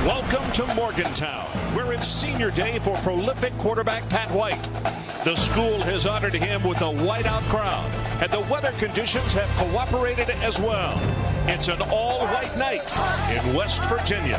Welcome to Morgantown, where it's senior day for prolific quarterback Pat White. The school has honored him with a whiteout crowd, and the weather conditions have cooperated as well. It's an all-white night in West Virginia.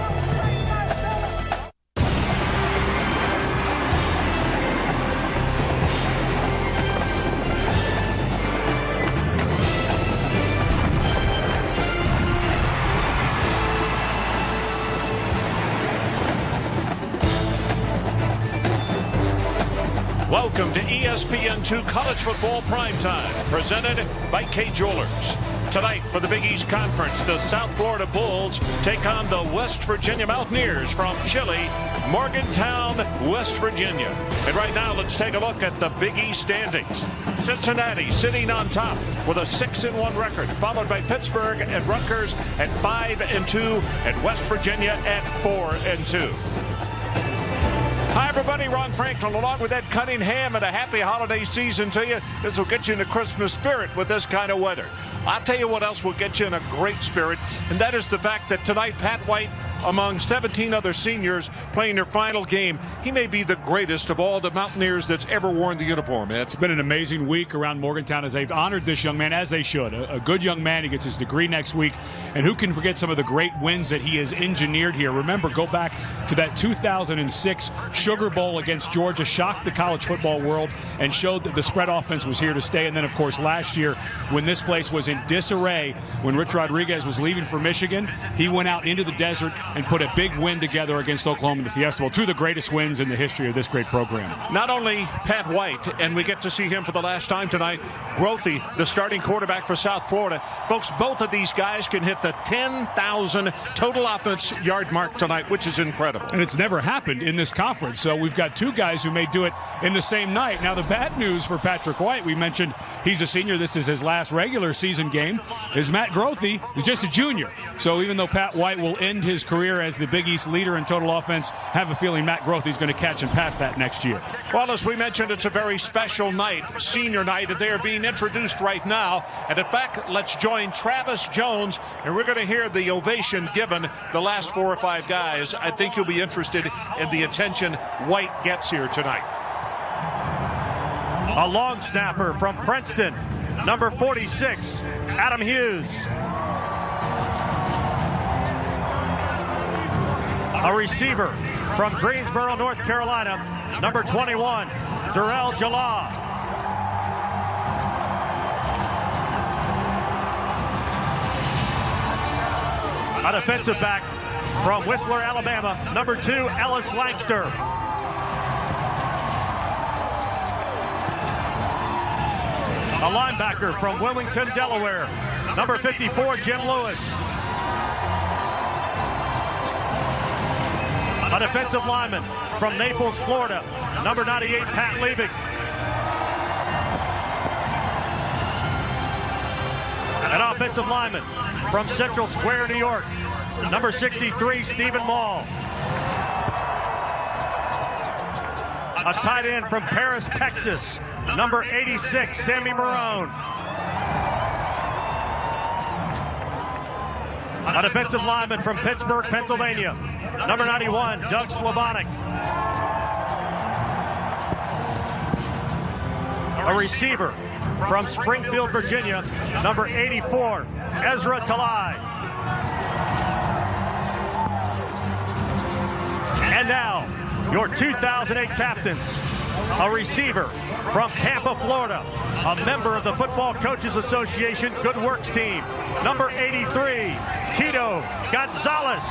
Welcome to ESPN2 College Football Primetime, presented by Kay Jewelers. Tonight for the Big East Conference, the South Florida Bulls take on the West Virginia Mountaineers from chilly Morgantown, West Virginia. And right now, let's take a look at the Big East standings. Cincinnati sitting on top with a 6-1 record, followed by Pittsburgh and Rutgers at 5-2, and West Virginia at 4-2. Hi, everybody. Ron Franklin along with Ed Cunningham, and a happy holiday season to you. This will get you in the Christmas spirit with this kind of weather. I'll tell you what else will get you in a great spirit, and that is the fact that tonight Pat White, among 17 other seniors playing their final game, he may be the greatest of all the Mountaineers that's ever worn the uniform. It's been an amazing week around Morgantown as they've honored this young man, as they should. A good young man. He gets his degree next week. And who can forget some of the great wins that he has engineered here? Remember, go back to that 2006 Sugar Bowl against Georgia, shocked the college football world and showed that the spread offense was here to stay. And then, of course, last year when this place was in disarray, when Rich Rodriguez was leaving for Michigan, he went out into the desert and put a big win together against Oklahoma in the Fiesta Bowl. Two of the greatest wins in the history of this great program. Not only Pat White, and we get to see him for the last time tonight, Grothy, the starting quarterback for South Florida. Folks, both of these guys can hit the 10,000 total offense yard mark tonight, which is incredible. And it's never happened in this conference. So we've got two guys who may do it in the same night. Now, the bad news for Patrick White, we mentioned he's a senior. This is his last regular season game, is Matt Grothy is just a junior. So even though Pat White will end his career as the Big East leader in total offense, have a feeling Matt Grothy is going to catch and pass that next year. Well, as we mentioned, it's a very special night, senior night, and they are being introduced right now. And in fact, let's join Travis Jones, and we're going to hear the ovation given the last 4 or 5 guys. I think you'll be interested in the attention White gets here tonight. A long snapper from Princeton, number 46, Adam Hughes. A receiver from Greensboro, North Carolina, number 21, Darrell Jallah. A defensive back from Whistler, Alabama, number 2, Ellis Langster. A linebacker from Wilmington, Delaware, number 54, Jim Lewis. A defensive lineman from Naples, Florida, number 98, Pat Leavitt. An offensive lineman from Central Square, New York, number 63, Stephen Mall. A tight end from Paris, Texas, number 86, Sammy Marone. A defensive lineman from Pittsburgh, Pennsylvania, number 91, Doug Slavonic. A receiver from Springfield, Virginia, number 84, Ezra Talai. And now, your 2008 captains. A receiver from Tampa, Florida, a member of the Football Coaches Association Good Works team, number 83, Tito Gonzalez.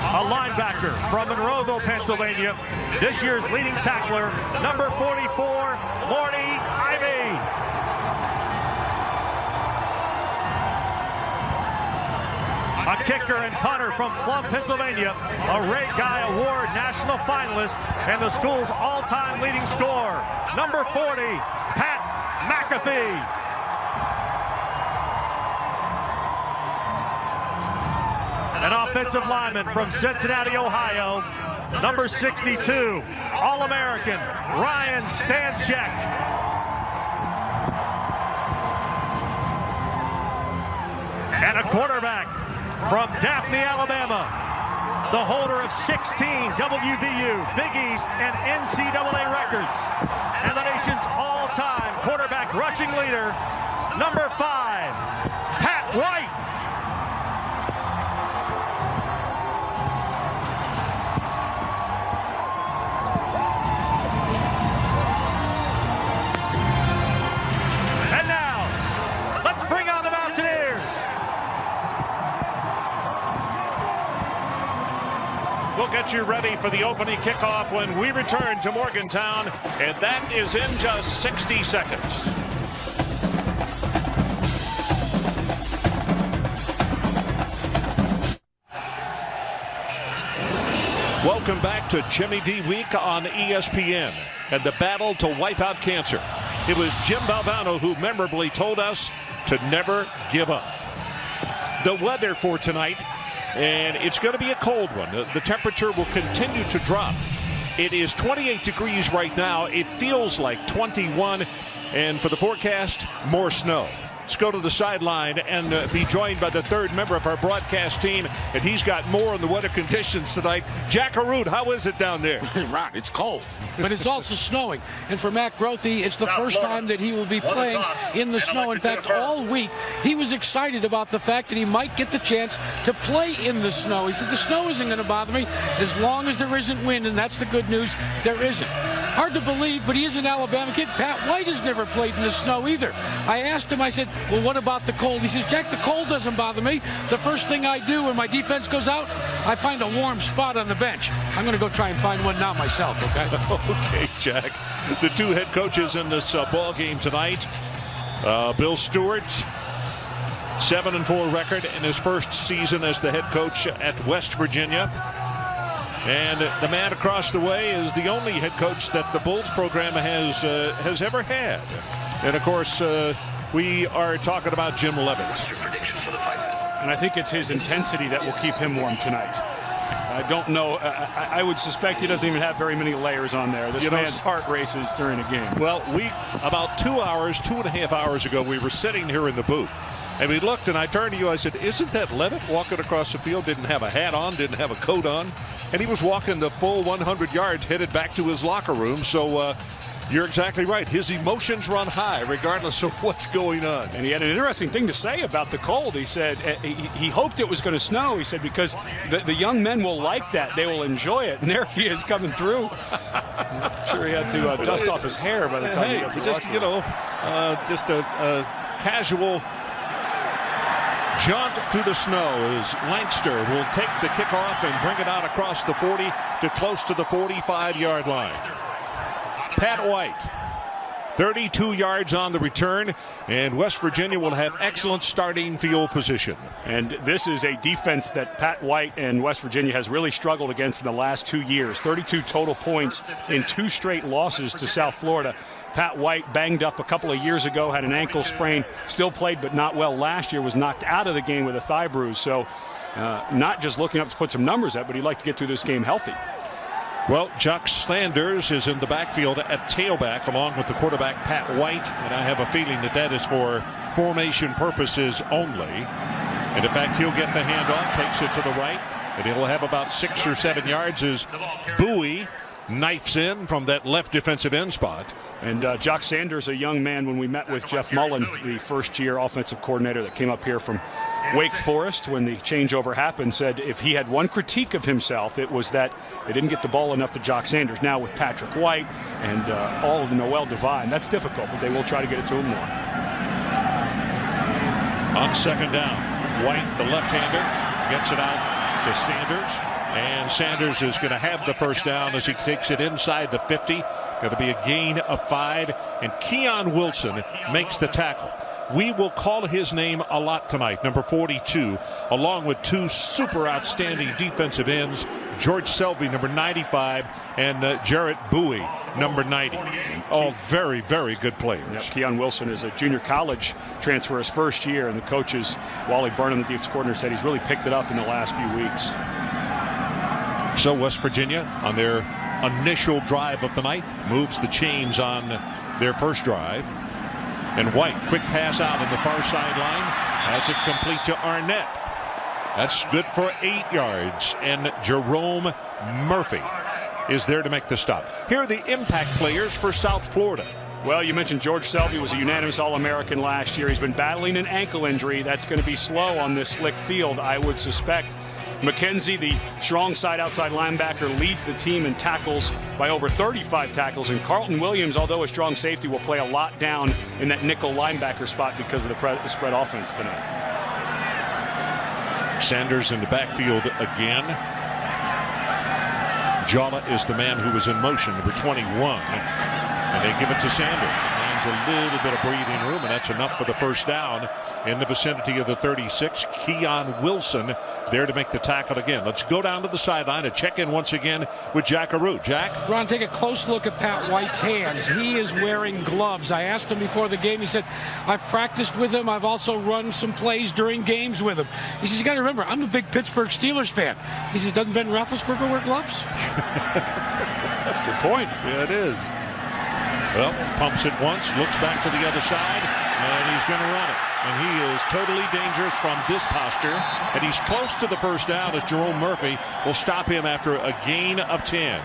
A linebacker from Monroeville, Pennsylvania, this year's leading tackler, number 44, Morty Ivy. A kicker and punter from Plum, Pennsylvania, a Ray Guy Award national finalist and the school's all-time leading scorer, number 40, Pat McAfee. An offensive lineman from Cincinnati, Ohio, number 62, All-American, Ryan Stanchek. And And a quarterback from Daphne, Alabama, the holder of 16 WVU, Big East, and NCAA records, and the nation's all-time quarterback rushing leader, number 5, Pat White. And now, let's bring on the Mountaineers. We'll get you ready for the opening kickoff when we return to Morgantown, and that is in just 60 seconds. Welcome back to Jimmy D Week on ESPN and the battle to wipe out cancer. It was Jim Valvano who memorably told us to never give up. The weather for tonight, and it's going to be a cold one. The temperature will continue to drop. It is 28 degrees right now. It feels like 21. And for the forecast, more snow. Let's go to the sideline and be joined by the third member of our broadcast team. And he's got more on the weather conditions tonight. Jack Harut, how is it down there? Right, it's cold, but it's also snowing. And for Matt Grothe, it's the first time that he will be playing in the snow. In fact, all week, he was excited about the fact that he might get the chance to play in the snow. He said, the snow isn't going to bother me as long as there isn't wind, and that's the good news. There isn't. Hard to believe, but he is an Alabama kid. Pat White has never played in the snow either. I asked him, I said, well, what about the cold? He says, Jack, the cold doesn't bother me. The first thing I do when my defense goes out, I find a warm spot on the bench. I'm going to go try and find one now myself, okay? Okay, Jack. The two head coaches in this ball game tonight. Bill Stewart, 7-4 record in his first season as the head coach at West Virginia. And the man across the way is the only head coach that the Bulls program has ever had. And, of course, we are talking about Jim Leavitt. And I think it's his intensity that will keep him warm tonight. I don't know. I would suspect he doesn't even have very many layers on there. This man's heart races during a game. Well, about 2.5 hours ago, we were sitting here in the booth. And we looked, and I turned to you. I said, isn't that Leavitt walking across the field? Didn't have a hat on, didn't have a coat on. And he was walking the full 100 yards, headed back to his locker room. So you're exactly right. His emotions run high, regardless of what's going on. And he had an interesting thing to say about the cold. He said he hoped it was going to snow. He said because the young men will like that. They will enjoy it. And there he is coming through. I'm sure he had to dust off his hair by the time he got to just, just a casual jaunt through the snow as Lancaster will take the kickoff and bring it out across the 40 to close to the 45-yard line. Pat White, 32 yards on the return, and West Virginia will have excellent starting field position. And this is a defense that Pat White and West Virginia has really struggled against in the last 2 years. 32 total points in 2 straight losses to South Florida. Pat White banged up a couple of years ago, had an ankle sprain, still played but not well last year, was knocked out of the game with a thigh bruise. So not just looking up to put some numbers up, but he'd like to get through this game healthy. Well, Jock Sanders is in the backfield at tailback along with the quarterback Pat White, and I have a feeling that is for formation purposes only. And in fact, he'll get the handoff, takes it to the right, and he'll have about 6 or 7 yards as Bowie knifes in from that left defensive end spot. And Jock Sanders, a young man, when we met with Jeff Mullen, the first-year offensive coordinator that came up here from Wake Forest when the changeover happened, said if he had one critique of himself, it was that they didn't get the ball enough to Jock Sanders. Now with Patrick White and all of Noel Devine, that's difficult, but they will try to get it to him more. On second down, White, the left-hander, gets it out to Sanders. And Sanders is going to have the first down as he takes it inside the 50. Going to be a gain of 5. And Keon Wilson makes the tackle. We will call his name a lot tonight, number 42, along with 2 super outstanding defensive ends, George Selvey, number 95, and Jarrett Bowie, number 90. All very, very good players. Yep, Keon Wilson is a junior college transfer his first year, and the coaches, Wally Burnham, the defensive coordinator, said he's really picked it up in the last few weeks. So West Virginia, on their initial drive of the night, moves the chains on their first drive. And White, quick pass out on the far sideline, has it complete to Arnett. That's good for 8 yards, and Jerome Murphy is there to make the stop. Here are the impact players for South Florida. Well, you mentioned George Selby was a unanimous All-American last year. He's been battling an ankle injury. That's going to be slow on this slick field, I would suspect. McKenzie, the strong side outside linebacker, leads the team in tackles by over 35 tackles. And Carlton Williams, although a strong safety, will play a lot down in that nickel linebacker spot because of the spread offense tonight. Sanders in the backfield again. Jala is the man who was in motion, number 21. And they give it to Sanders. Finds a little bit of breathing room, and that's enough for the first down in the vicinity of the 36. Keon Wilson there to make the tackle again. Let's go down to the sideline and check in once again with Jack Aru. Jack? Ron, take a close look at Pat White's hands. He is wearing gloves. I asked him before the game. He said, I've practiced with him. I've also run some plays during games with him. He says, you got to remember, I'm a big Pittsburgh Steelers fan. He says, doesn't Ben Roethlisberger wear gloves? That's a good point. Yeah, it is. Well, pumps it once, looks back to the other side, and he's going to run it. And he is totally dangerous from this posture. And he's close to the first down as Jerome Murphy will stop him after a gain of 10.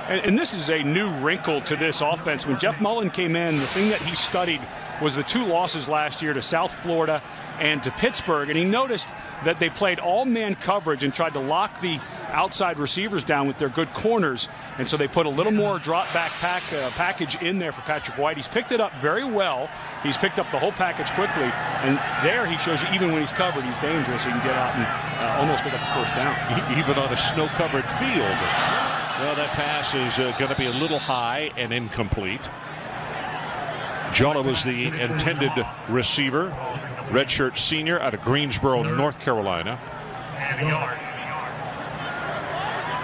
And this is a new wrinkle to this offense. When Jeff Mullen came in, the thing that he studied was the 2 losses last year to South Florida and to Pittsburgh. And he noticed that they played all-man coverage and tried to lock the outside receivers down with their good corners. And so they put a little more drop-back package in there for Patrick White. He's picked it up very well. He's picked up the whole package quickly. And there he shows you even when he's covered, he's dangerous. He can get out and almost pick up the first down. Even on a snow-covered field. Well, that pass is going to be a little high and incomplete. Jala was the intended receiver. Redshirt senior out of Greensboro, North Carolina.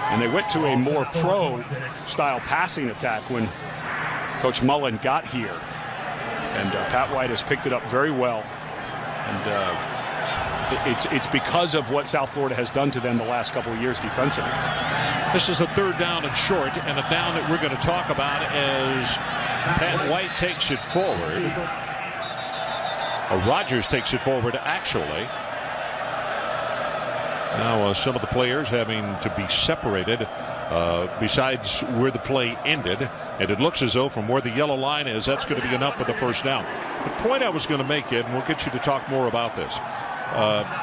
And they went to a more pro-style passing attack when Coach Mullen got here. And Pat White has picked it up very well. And it's because of what South Florida has done to them the last couple of years defensively. This is a third down and short, and a down that we're going to talk about as Pat White takes it forward. Rogers takes it forward, actually. Now some of the players having to be separated besides where the play ended. And it looks as though from where the yellow line is, that's going to be enough for the first down. The point I was going to make, Ed, and we'll get you to talk more about this.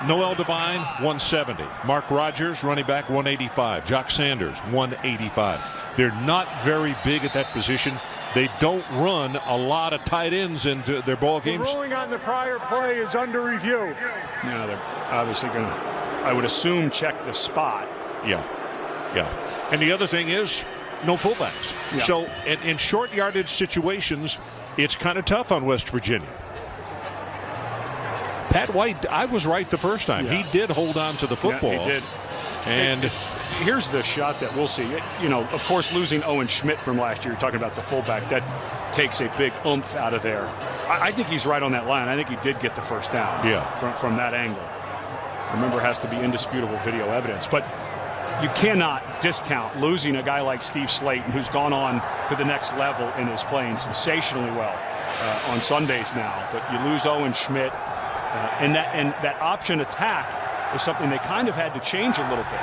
Noel Devine, 170. Mark Rogers, running back, 185. Jock Sanders, 185. They're not very big at that position. They don't run a lot of tight ends into their ball games. The ruling on the prior play is under review. Yeah, they're obviously going to, I would assume, check the spot. Yeah. And the other thing is no fullbacks. Yeah. So in short yardage situations, it's kind of tough on West Virginia. Pat White, I was right the first time. Yeah. He did hold on to the football. Yeah, he did. And here's the shot that we'll see. You know, of course, losing Owen Schmidt from last year, you're talking about the fullback, that takes a big oomph out of there. I think he's right on that line. I think he did get the first down. Yeah. From that angle. Remember, it has to be indisputable video evidence. But you cannot discount losing a guy like Steve Slayton, who's gone on to the next level and is playing sensationally well on Sundays now. But you lose Owen Schmidt. And that option attack is something they kind of had to change a little bit.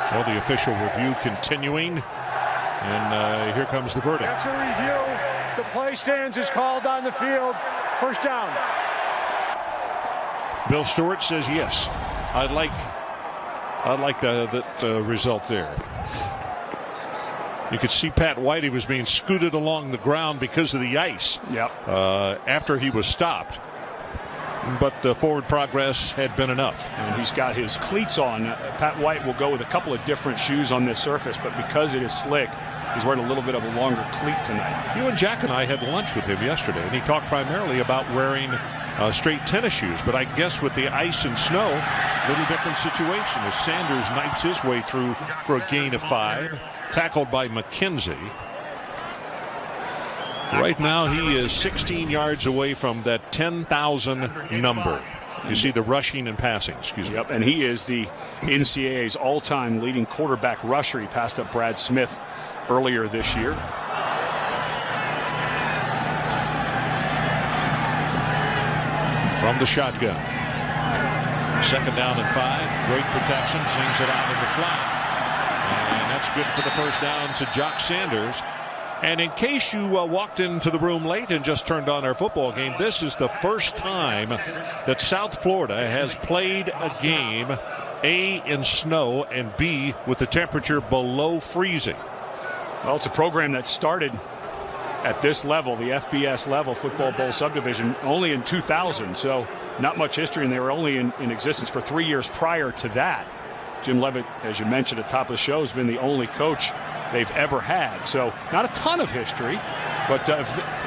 Well, the official review continuing, and here comes the verdict. After review, the play stands is called on the field. First down. Bill Stewart says yes. I'd like that result there. You could see Pat White. He was being scooted along the ground because of the ice. Yep. After he was stopped. But the forward progress had been enough. And he's got his cleats on. Pat White will go with a couple of different shoes on this surface, but because it is slick, he's wearing a little bit of a longer cleat tonight. You and Jack and I had lunch with him yesterday, and he talked primarily about wearing straight tennis shoes. But I guess with the ice and snow, a little different situation as Sanders knifes his way through for a gain of 5. Tackled by McKenzie. Right now he is 16 yards away from that 10,000 number. You see the rushing and passing, excuse me. Yep, and he is the NCAA's all-time leading quarterback rusher. He passed up Brad Smith earlier this year. from the shotgun. 2nd down and 5. Great protection. Sings it out in the flat. And that's good for the first down to Jock Sanders. And in case you walked into the room late and just turned on our football game, this is the first time that South Florida has played a game, A, in snow, and B, with the temperature below freezing. Well, it's a program that started at this level, the FBS level, Football Bowl subdivision, only in 2000. So not much history, and they were only in existence for 3 years prior to that. Jim Leavitt, as you mentioned at the top of the show, has been the only coach they've ever had. So not a ton of history, but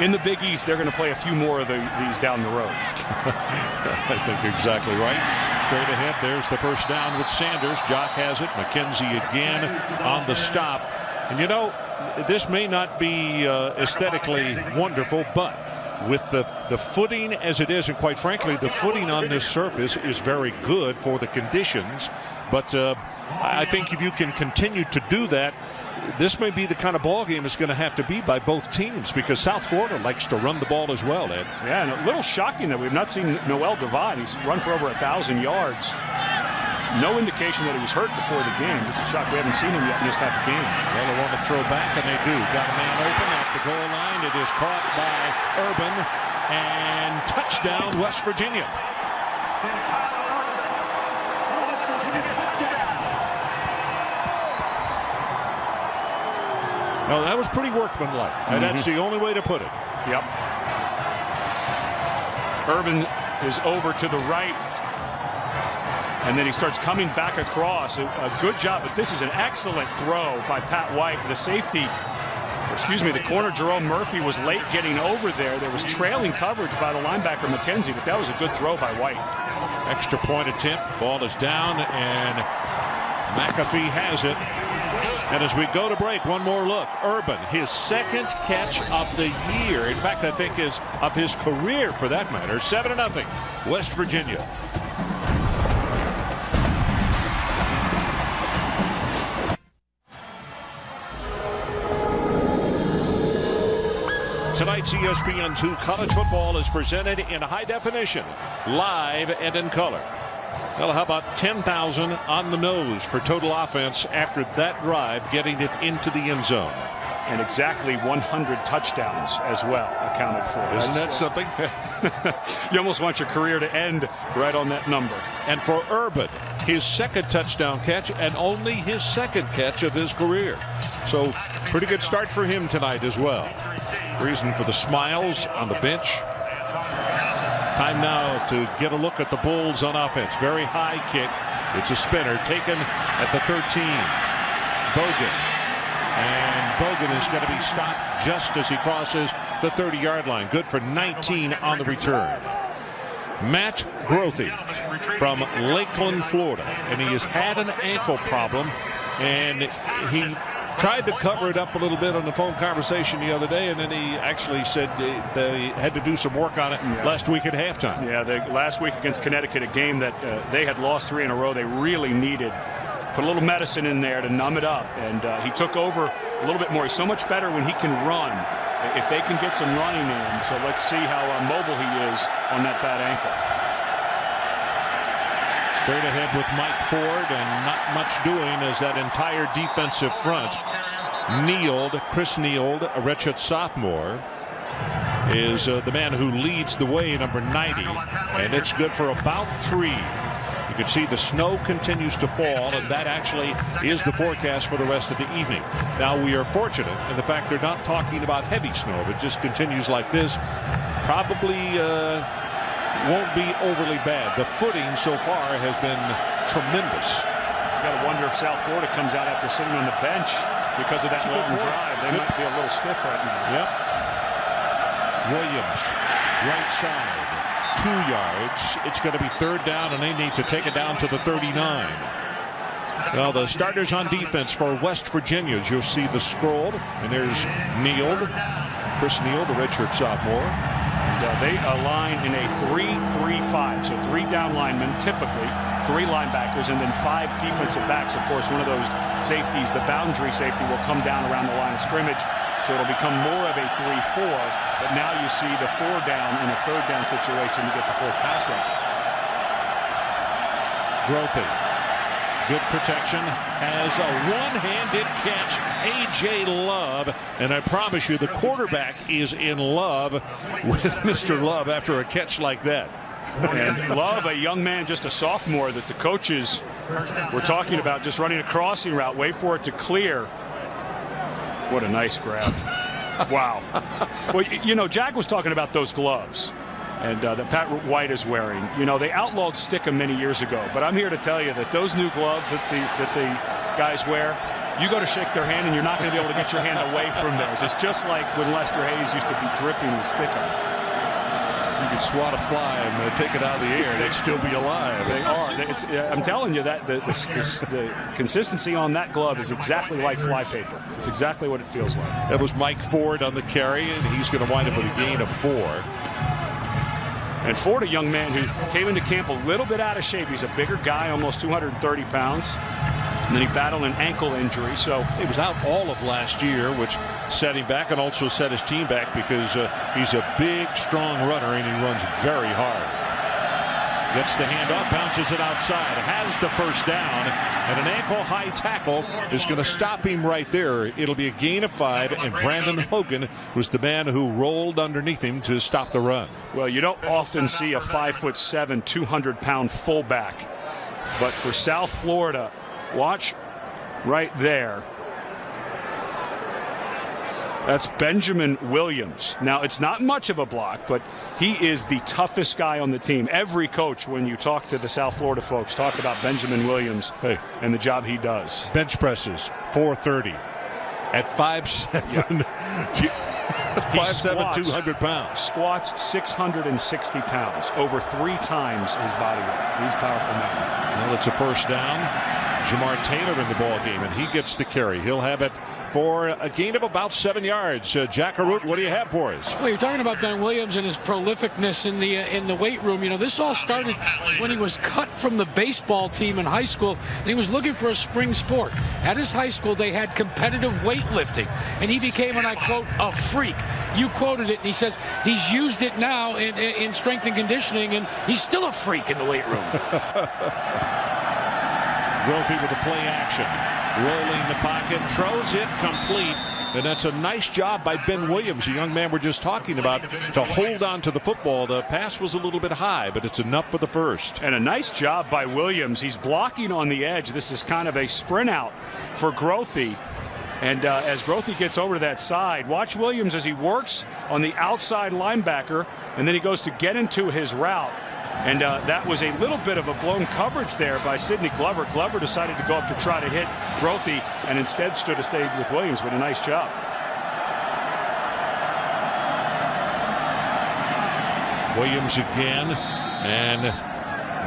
in the Big East, they're going to play a few more of these down the road. I think exactly right. Straight ahead, there's the first down with Sanders. Jock has it. McKenzie again on the stop. And you know, this may not be aesthetically wonderful, but with the footing as it is, and quite frankly, the footing on this surface is very good for the conditions. But I think if you can continue to do that, this may be the kind of ball game it's going to have to be by both teams, because South Florida likes to run the ball as well, Ed. Yeah, and a little shocking that we've not seen Noel Divide. He's run for over 1,000 yards. No indication that he was hurt before the game. Just a shock we haven't seen him yet in this type of game. Well, they want to throw back, and they do. Got a man open at the goal line. It is caught by Urban, and touchdown, West Virginia. No, that was pretty workmanlike. And that's the only way to put it. Yep. Urban is over to the right. And then he starts coming back across. A good job, but this is an excellent throw by Pat White. The safety, the corner Jerome Murphy was late getting over there. There was trailing coverage by the linebacker McKenzie, but that was a good throw by White. Extra point attempt. Ball is down, and McAfee has it. And as we go to break, one more look. Urban, his 2nd catch of the year. In fact, I think is of his career, for that matter. 7-0, West Virginia. Tonight's ESPN2 college football is presented in high definition, live and in color. Well, how about 10,000 on the nose for total offense after that drive, getting it into the end zone. And exactly 100 touchdowns as well accounted for. Isn't that something? You almost want your career to end right on that number. And for Urban, his 2nd touchdown catch, and only his 2nd catch of his career. So pretty good start for him tonight as well. Reason for the smiles on the bench. Time now to get a look at the Bulls on offense. Very high kick. It's a spinner taken at the 13. Bogan. And Bogan is going to be stopped just as he crosses the 30-yard line. Good for 19 on the return. Matt Grothe from Lakeland, Florida. And he has had an ankle problem. And he tried to cover it up a little bit on the phone conversation the other day, and then he actually said they had to do some work on it last week at halftime. Yeah, last week against Connecticut, a game that they had lost 3 in a row. They really needed put a little medicine in there to numb it up, and he took over a little bit more. He's so much better when he can run, if they can get some running in. So let's see how mobile he is on that bad ankle. Straight ahead with Mike Ford, and not much doing as that entire defensive front. Chris Neald, a redshirt sophomore, is the man who leads the way, number 90, and it's good for about 3. You can see the snow continues to fall, and that actually is the forecast for the rest of the evening. Now, we are fortunate in the fact they're not talking about heavy snow. If it just continues like this, probably won't be overly bad. The footing so far has been tremendous. You got to wonder if South Florida comes out after sitting on the bench because of that long drive. They might be a little stiff right now. Yep. Williams, right side, 2 yards. It's going to be 3rd down, and they need to take it down to the 39. Well, the starters on defense for West Virginia, you'll see the scroll, and there's Chris Neald, the redshirt sophomore. And they align in a 3-3-5. So 3 down linemen, typically 3 linebackers, and then 5 defensive backs. Of course, one of those safeties, the boundary safety, will come down around the line of scrimmage. So it'll become more of a 3-4. But now you see the 4 down in a 3rd down situation to get the 4th pass rush. Grothy. Good protection, has a one-handed catch, A.J. Love, and I promise you the quarterback is in love with Mr. Love after a catch like that. And Love, a young man, just a sophomore, that the coaches were talking about just running a crossing route, wait for it to clear. What a nice grab. Wow. Well, you know, Jack was talking about those gloves. And that Pat White is wearing. You know, they outlawed Stickum many years ago, but I'm here to tell you that those new gloves that the guys wear, you go to shake their hand and you're not going to be able to get your hand away from those. It's just like when Lester Hayes used to be dripping with Stickum. You could swat a fly and take it out of the air and it'd still be alive. They are. I'm telling you that the consistency on that glove is exactly like fly paper. It's exactly what it feels like. That was Mike Ford on the carry, and he's going to wind up with a gain of 4. And Ford, a young man who came into camp a little bit out of shape. He's a bigger guy, almost 230 pounds. And then he battled an ankle injury. So he was out all of last year, which set him back and also set his team back because he's a big, strong runner, and he runs very hard. Gets the handoff, bounces it outside, has the first down, and an ankle-high tackle is going to stop him right there. It'll be a gain of 5, and Brandon Hogan was the man who rolled underneath him to stop the run. Well, you don't often see a 5'7", 200-pound fullback, but for South Florida, watch right there. That's Benjamin Williams. Now, it's not much of a block, but he is the toughest guy on the team. Every coach, when you talk to the South Florida folks, talk about Benjamin Williams and the job he does. Bench presses, 430. At 5'7", yeah. 5'7", 200 pounds. Squats 660 pounds, over 3 times his body weight. He's a powerful man. Well, it's a first down. Jamar Taylor in the ball game, and he gets the carry. He'll have it for a gain of about 7 yards. Jack Arute, what do you have for us? Well, you're talking about Ben Williams and his prolificness in the weight room. You know, this all started when he was cut from the baseball team in high school, and he was looking for a spring sport. At his high school, they had competitive weightlifting, and he became, and I quote, a freak. You quoted it, and he says he's used it now in strength and conditioning, and he's still a freak in the weight room. Grothy with the play action. Rolling the pocket, throws it complete. And that's a nice job by Ben Williams, the young man we're just talking about, to hold on to the football. The pass was a little bit high, but it's enough for the first. And a nice job by Williams. He's blocking on the edge. This is kind of a sprint out for Grothy. And as Grothy gets over to that side, watch Williams as he works on the outside linebacker, and then he goes to get into his route. And that was a little bit of a blown coverage there by Sidney Glover. Glover decided to go up to try to hit Grothy and instead stayed with Williams, but a nice job. Williams again, and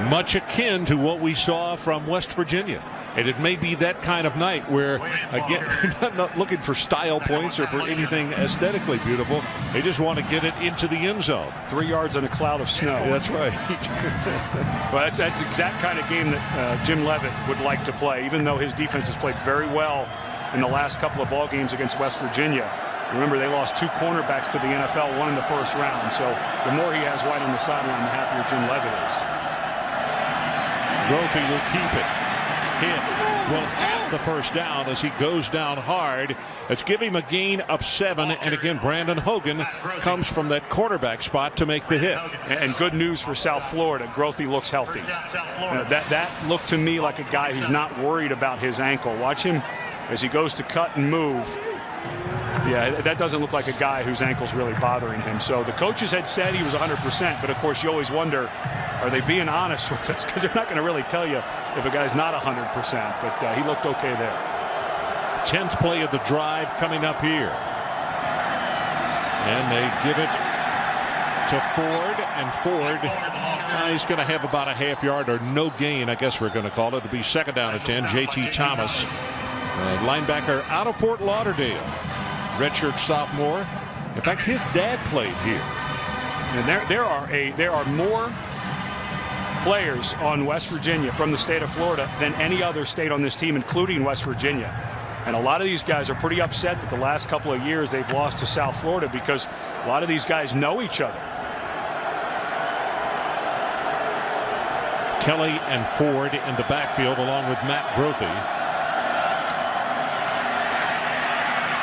much akin to what we saw from West Virginia. And it may be that kind of night where, again, they're not looking for style points or for anything aesthetically beautiful. They just want to get it into the end zone. 3 yards in a cloud of snow. That's right. Well, that's the exact kind of game that Jim Leavitt would like to play, even though his defense has played very well in the last couple of ball games against West Virginia. Remember, they lost 2 cornerbacks to the NFL, 1 in the first round. So the more he has White on the sideline, the happier Jim Leavitt is. Grothy will keep it. Will have the first down as he goes down hard. Let's give him a gain of 7. And again, Brandon Hogan comes from that quarterback spot to make the hit. And good news for South Florida. Grothy looks healthy. That looked to me like a guy who's not worried about his ankle. Watch him as he goes to cut and move. Yeah, that doesn't look like a guy whose ankle's really bothering him. So the coaches had said he was 100%, but of course you always wonder, are they being honest with us? Because they're not going to really tell you if a guy's not 100%, but he looked okay there. 10th play of the drive coming up here. And they give it to Ford, and Ford, he's going to have about a half yard or no gain, I guess we're going to call it. It'll be 2nd down and 10. J.T. Thomas, linebacker out of Fort Lauderdale. Redshirt sophomore. In fact, his dad played here. And there are more players on West Virginia from the state of Florida than any other state on this team, including West Virginia. And a lot of these guys are pretty upset that the last couple of years they've lost to South Florida, because a lot of these guys know each other. Kelly and Ford in the backfield along with Matt Grothe.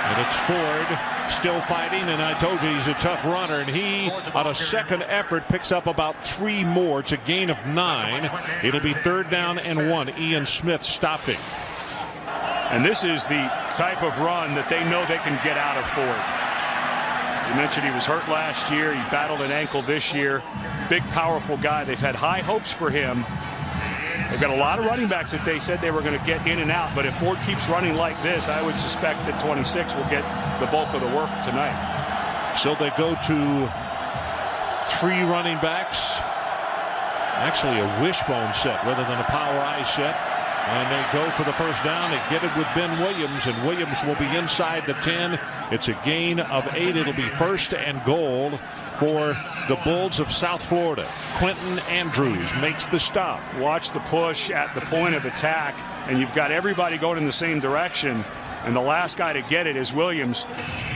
And it's Ford still fighting, and I told you he's a tough runner, and he on a second effort picks up about 3 more. It's a gain of 9. It'll be 3rd down and 1. Ian Smith stopped him. And this is the type of run that they know they can get out of Ford. You mentioned he was hurt last year. He battled an ankle this year. Big, powerful guy. They've had high hopes for him. They've got a lot of running backs that they said they were going to get in and out. But if Ford keeps running like this, I would suspect that 26 will get the bulk of the work tonight. So they go to 3 running backs. Actually a wishbone set rather than a power eye set. And they go for the first down. They get it with Ben Williams, and Williams will be inside the 10. It's a gain of 8. It'll be 1st and goal for the Bulls of South Florida. Quentin Andrews makes the stop. Watch the push at the point of attack, and you've got everybody going in the same direction. And the last guy to get it is Williams.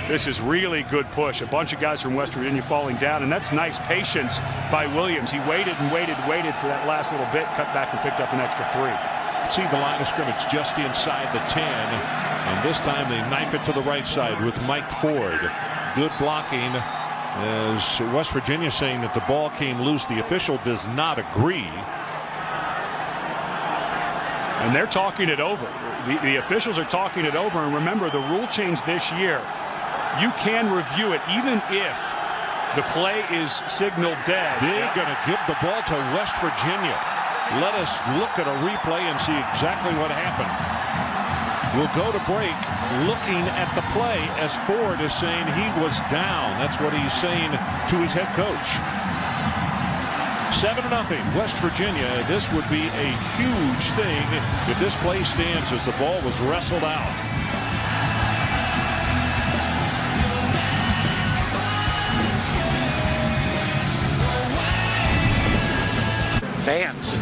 This is really good push. A bunch of guys from West Virginia falling down, and that's nice patience by Williams. He waited and waited for that last little bit, cut back and picked up an extra 3. See the line of scrimmage just inside the 10, and this time they knife it to the right side with Mike Ford. Good blocking, as West Virginia saying that the ball came loose. The official does not agree, and they're talking it over. The officials are talking it over, and remember the rule change this year. You can review it even if the play is signaled dead. They're going to give the ball to West Virginia. Let us look at a replay and see exactly what happened. We'll go to break looking at the play as Ford is saying he was down. That's what he's saying to his head coach. 7-0 West Virginia. This would be a huge thing if this play stands, as the ball was wrestled out. Fans.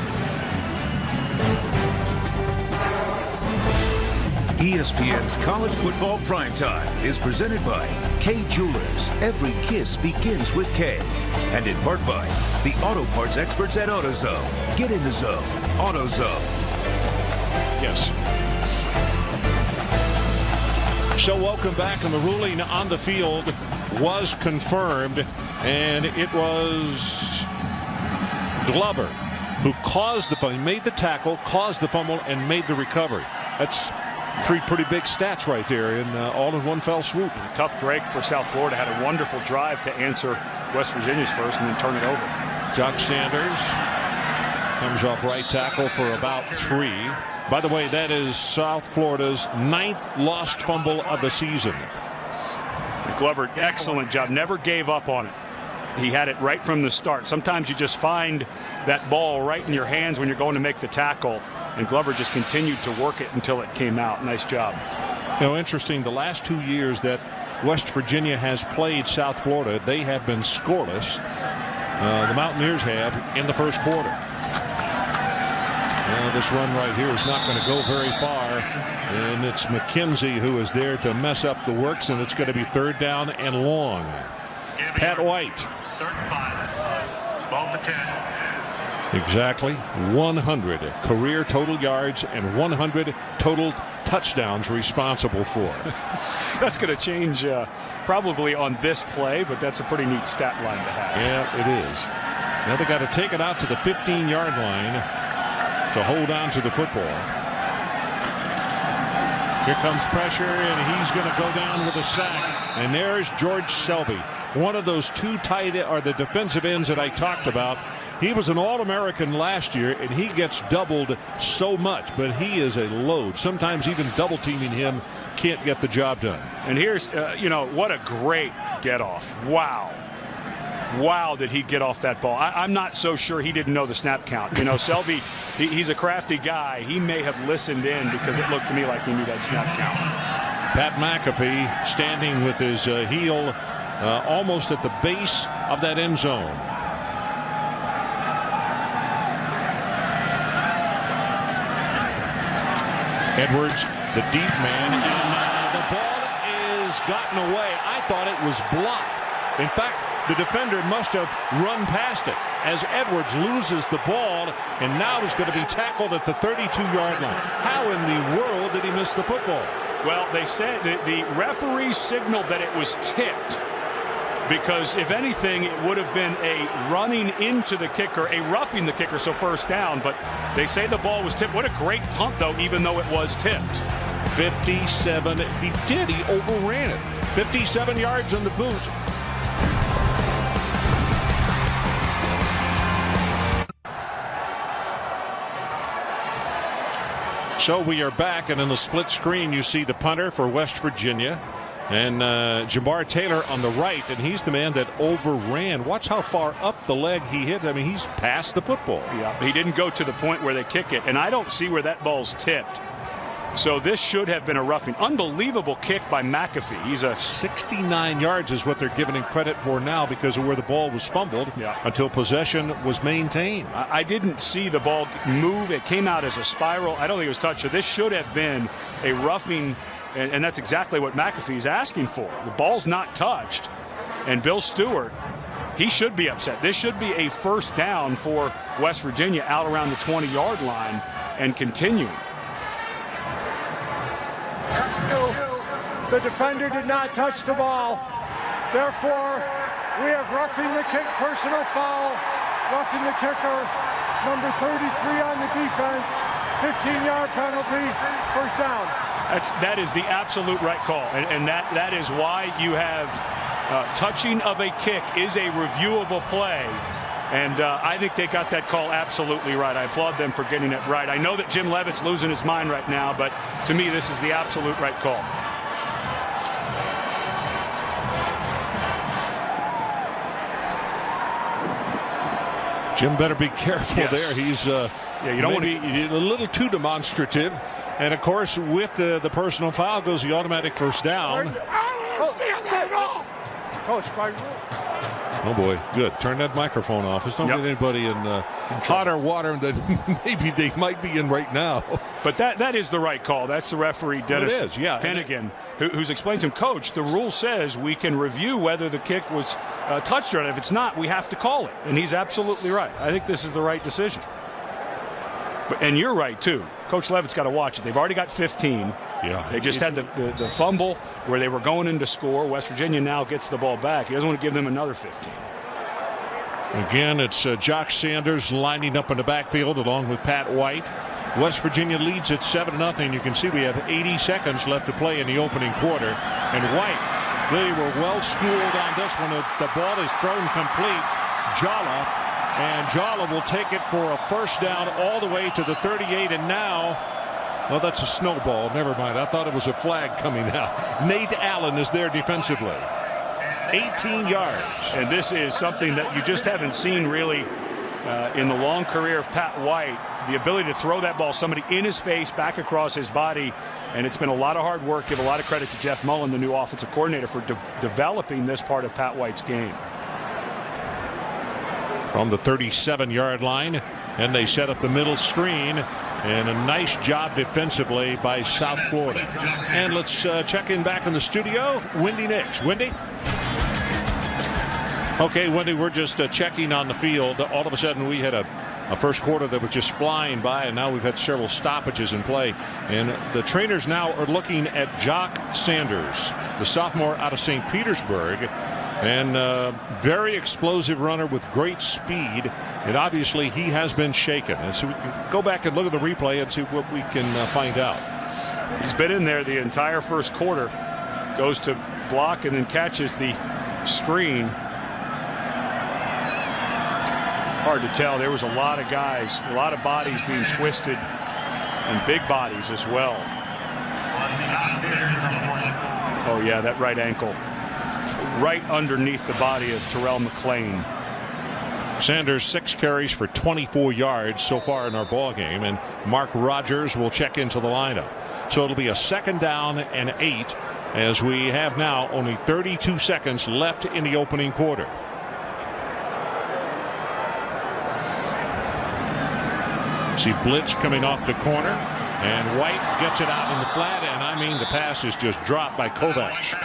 ESPN's College Football Primetime is presented by K Jewelers. Every kiss begins with K. And in part by the auto parts experts at AutoZone. Get in the zone. AutoZone. Yes. So welcome back, and the ruling on the field was confirmed, and it was Glover who caused the fumble. He made the tackle, caused the fumble, and made the recovery. That's 3 pretty big stats right there, in all in one fell swoop. A tough break for South Florida. Had a wonderful drive to answer West Virginia's first and then turn it over. Jock Sanders comes off right tackle for about 3. By the way, that is South Florida's 9th lost fumble of the season. Glover, excellent job. Never gave up on it. He had it right from the start. Sometimes you just find that ball right in your hands when you're going to make the tackle, and Glover just continued to work it until it came out. Nice job. You know, interesting, the last 2 years that West Virginia has played South Florida, they have been scoreless. The Mountaineers have in the first quarter. This run right here is not going to go very far, and it's McKenzie who is there to mess up the works, and it's going to be 3rd down and long. Pat White. 35. Ball to 10. Exactly 100 career total yards and 100 total touchdowns responsible for. That's going to change probably on this play, but that's a pretty neat stat line to have. Yeah, it is. Now they got to take it out to the 15-yard line to hold on to the football. Here comes pressure, and he's going to go down with a sack. And there's George Selby, one of those 2 tight or the defensive ends that I talked about. He was an All-American last year, and he gets doubled so much, but he is a load. Sometimes even double teaming him can't get the job done. And here's, what a great get off. Wow. Wow, did he get off that ball. I'm not so sure he didn't know the snap count. Selby, he's a crafty guy. He may have listened in because it looked to me like he knew that snap count. Pat McAfee standing with his heel almost at the base of that end zone. Edwards, the deep man, and the ball is gotten away. I thought it was blocked. In fact, the defender must have run past it as Edwards loses the ball, and now he's going to be tackled at the 32-yard line. How in the world did he miss the football? Well, they said that the referee signaled that it was tipped, because if anything, it would have been a running into the kicker, a roughing the kicker, so first down. But they say the ball was tipped. What a great punt, though, even though it was tipped. 57. He did. He overran it. 57 yards on the boot. So we are back, and in the split screen, you see the punter for West Virginia. And Jamar Taylor on the right, and he's the man that overran. Watch how far up the leg he hit. I mean, he's past the football. Yeah, he didn't go to the point where they kick it, and I don't see where that ball's tipped. So this should have been a roughing. Unbelievable kick by McAfee. He's a 69 yards is what they're giving him credit for now because of where the ball was fumbled until possession was maintained. I didn't see the ball move. It came out as a spiral. I don't think it was touched. So this should have been a roughing. And that's exactly what McAfee's asking for. The ball's not touched. And Bill Stewart, he should be upset. This should be a first down for West Virginia out around the 20-yard line and continuing. The defender did not touch the ball. Therefore, we have roughing the kick, personal foul, roughing the kicker, number 33 on the defense, 15-yard penalty, first down. That is the absolute right call, and that is why you have touching of a kick is a reviewable play, and I think they got that call absolutely right. I applaud them for getting it right. I know that Jim Leavitt's losing his mind right now, but to me this is the absolute right call. Jim better be careful there. He's you don't want to be a little too demonstrative. And, of course, with the personal foul goes the automatic first down. I don't understand that at all. Coach, by rule. Oh, boy. Good. Turn that microphone off. Just don't get anybody in hotter water than maybe they might be in right now. But that is the right call. That's the referee, Dennis Pennigan, who's explained to him, Coach, the rule says we can review whether the kick was touched or not. If it's not, we have to call it. And he's absolutely right. I think this is the right decision. And you're right, too. Coach Leavitt's got to watch it. They've already got 15. Yeah. They just had the fumble where they were going in to score. West Virginia now gets the ball back. He doesn't want to give them another 15. Again, it's Jock Sanders lining up in the backfield along with Pat White. West Virginia leads at 7-0. You can see we have 80 seconds left to play in the opening quarter. And White, they were well schooled on this one. The ball is thrown complete. Jala. And Jala will take it for a first down all the way to the 38. And now, well, that's a snowball. Never mind. I thought it was a flag coming out. Nate Allen is there defensively. 18 yards. And this is something that you just haven't seen really in the long career of Pat White. The ability to throw that ball, somebody in his face, back across his body. And it's been a lot of hard work. Give a lot of credit to Jeff Mullen, the new offensive coordinator, for developing this part of Pat White's game. From the 37-yard line, and they set up the middle screen, and a nice job defensively by South Florida. And let's check in back in the studio. Wendy Nix. Wendy? Okay, Wendy, we're just checking on the field. All of a sudden, we had a first quarter that was just flying by, and now we've had several stoppages in play. And the trainers now are looking at Jock Sanders, the sophomore out of St. Petersburg, and very explosive runner with great speed. And obviously, he has been shaken. And so we can go back and look at the replay and see what we can find out. He's been in there the entire first quarter. Goes to block and then catches the screen. Hard to tell. There was a lot of guys, a lot of bodies being twisted, and big bodies as well. Oh yeah, that right ankle right underneath the body of Terrell McClain. Sanders 6 carries for 24 yards so far in our ball game, and Mark Rogers will check into the lineup. So it'll be a 2nd down and 8 as we have now only 32 seconds left in the opening quarter. See blitz coming off the corner, and White gets it out in the flat, and I mean the pass is just dropped by Kovacs.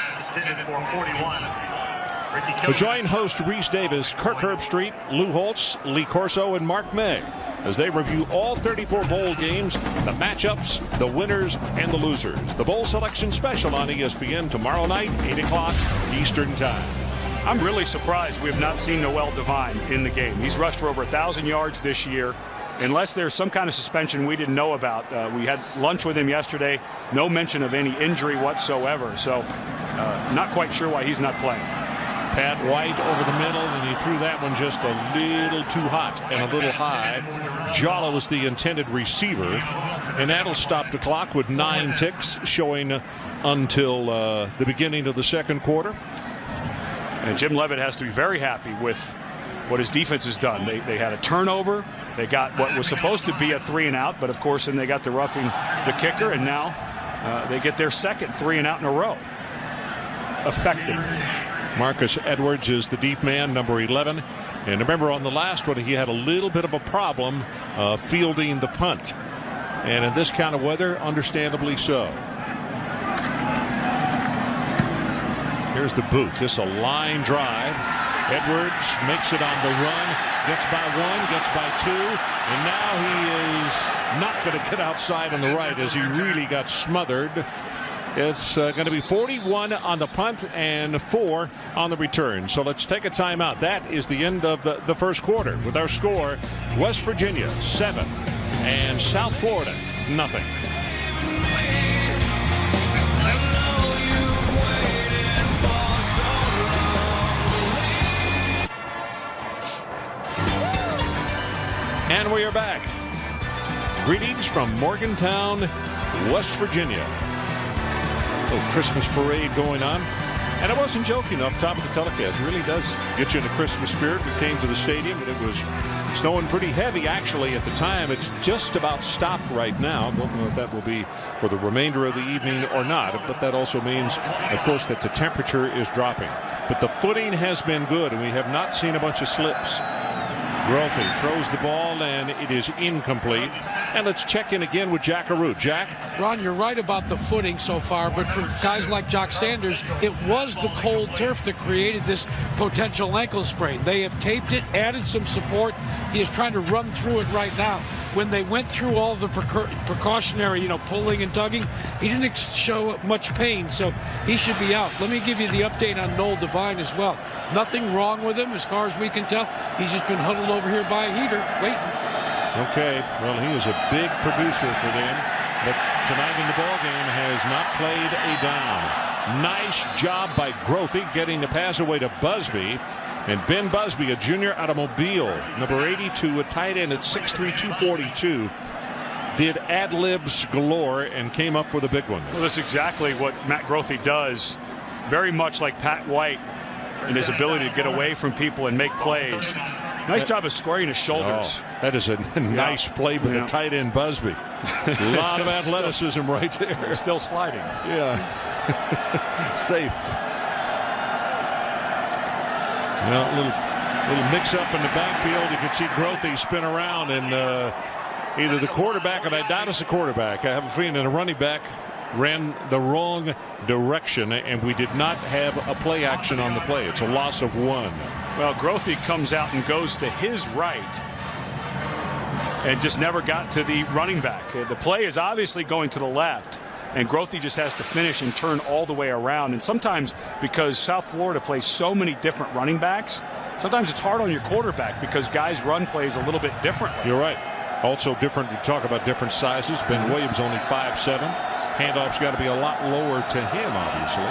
The join host Reese Davis, Kirk Herbstreit, Lou Holtz, Lee Corso, and Mark May as they review all 34 bowl games, the matchups, the winners, and the losers. The Bowl Selection Special on ESPN tomorrow night, 8 o'clock Eastern Time. I'm really surprised we have not seen Noel Devine in the game. He's rushed for over 1,000 yards this year. Unless there's some kind of suspension we didn't know about. We had lunch with him yesterday. No mention of any injury whatsoever. So not quite sure why he's not playing. Pat White over the middle, and he threw that one just a little too hot and a little high. Jala was the intended receiver, and that'll stop the clock with 9 ticks showing until the beginning of the second quarter. And Jim Leavitt has to be very happy with what his defense has done. They had a turnover. They got what was supposed to be a 3-and-out, but of course then they got the roughing the kicker, and now they get their second 3-and-out in a row. Effective. Marcus Edwards is the deep man, number 11. And remember, on the last one, he had a little bit of a problem fielding the punt. And in this kind of weather, understandably so. Here's the boot. This is a line drive. Edwards makes it on the run. Gets by 1, gets by 2. And now he is not going to get outside on the right as he really got smothered. It's going to be 41 on the punt and 4 on the return. So let's take a timeout. That is the end of the first quarter with our score: West Virginia 7 and South Florida nothing. And we are back. Greetings from Morgantown, West Virginia. Little Christmas parade going on, and I wasn't joking off top of the telecast. It really does get you in the Christmas spirit. We came to the stadium and it was snowing pretty heavy actually at the time. It's just about stopped right now. Don't know if that will be for the remainder of the evening or not, but that also means of course that the temperature is dropping, but the footing has been good and we have not seen a bunch of slips. Grothy throws the ball and it is incomplete. And let's check in again with Jack Arute. Jack? Ron, you're right about the footing so far, but for guys like Jock Sanders, it was the cold turf that created this potential ankle sprain. They have taped it, added some support. He is trying to run through it right now. When they went through all the precautionary, pulling and tugging, he didn't show much pain, so he should be out. Let me give you the update on Noel Devine as well. Nothing wrong with him as far as we can tell. He's just been huddled over here by a heater, waiting. Okay, well, he is a big producer for them, but tonight in the ballgame has not played a down. Nice job by Grothy getting the pass away to Busby. And Ben Busby, a junior out of Mobile, number 82, a tight end at 6'3", 242, did ad-libs galore and came up with a big one. Well, that's exactly what Matt Grothy does, very much like Pat White in his ability to get away from people and make plays. Nice job of squaring his shoulders. Oh, that is a nice play by the tight end Busby. A lot of athleticism right there. Still sliding. Yeah. Safe. Well, a little mix-up in the backfield. You can see Grothy spin around, and either the quarterback, and I doubt it's the quarterback, I have a feeling the running back ran the wrong direction, and we did not have a play action on the play. It's a loss of 1. Well, Grothy comes out and goes to his right and just never got to the running back. The play is obviously going to the left, and Grothy just has to finish and turn all the way around. And sometimes, because South Florida plays so many different running backs, sometimes it's hard on your quarterback because guys run plays a little bit differently. You're right. Also different, we talk about different sizes. Ben Williams only 5'7". Handoff's got to be a lot lower to him, obviously.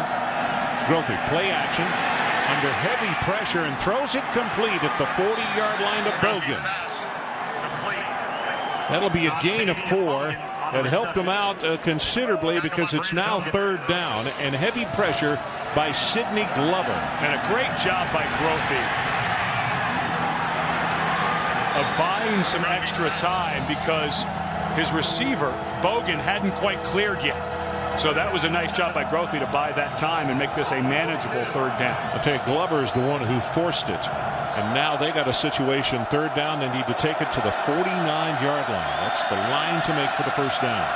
Grothy, play action, under heavy pressure, and throws it complete at the 40-yard line to Bogan. That'll be a gain of 4. That helped him out considerably because it's now 3rd down and heavy pressure by Sidney Glover. And a great job by Grothy of buying some extra time because his receiver, Bogan, hadn't quite cleared yet. So that was a nice job by Grothy to buy that time and make this a manageable third down. I'll tell you, Glover is the one who forced it. And now they got a situation, third down. They need to take it to the 49-yard line. That's the line to make for the first down.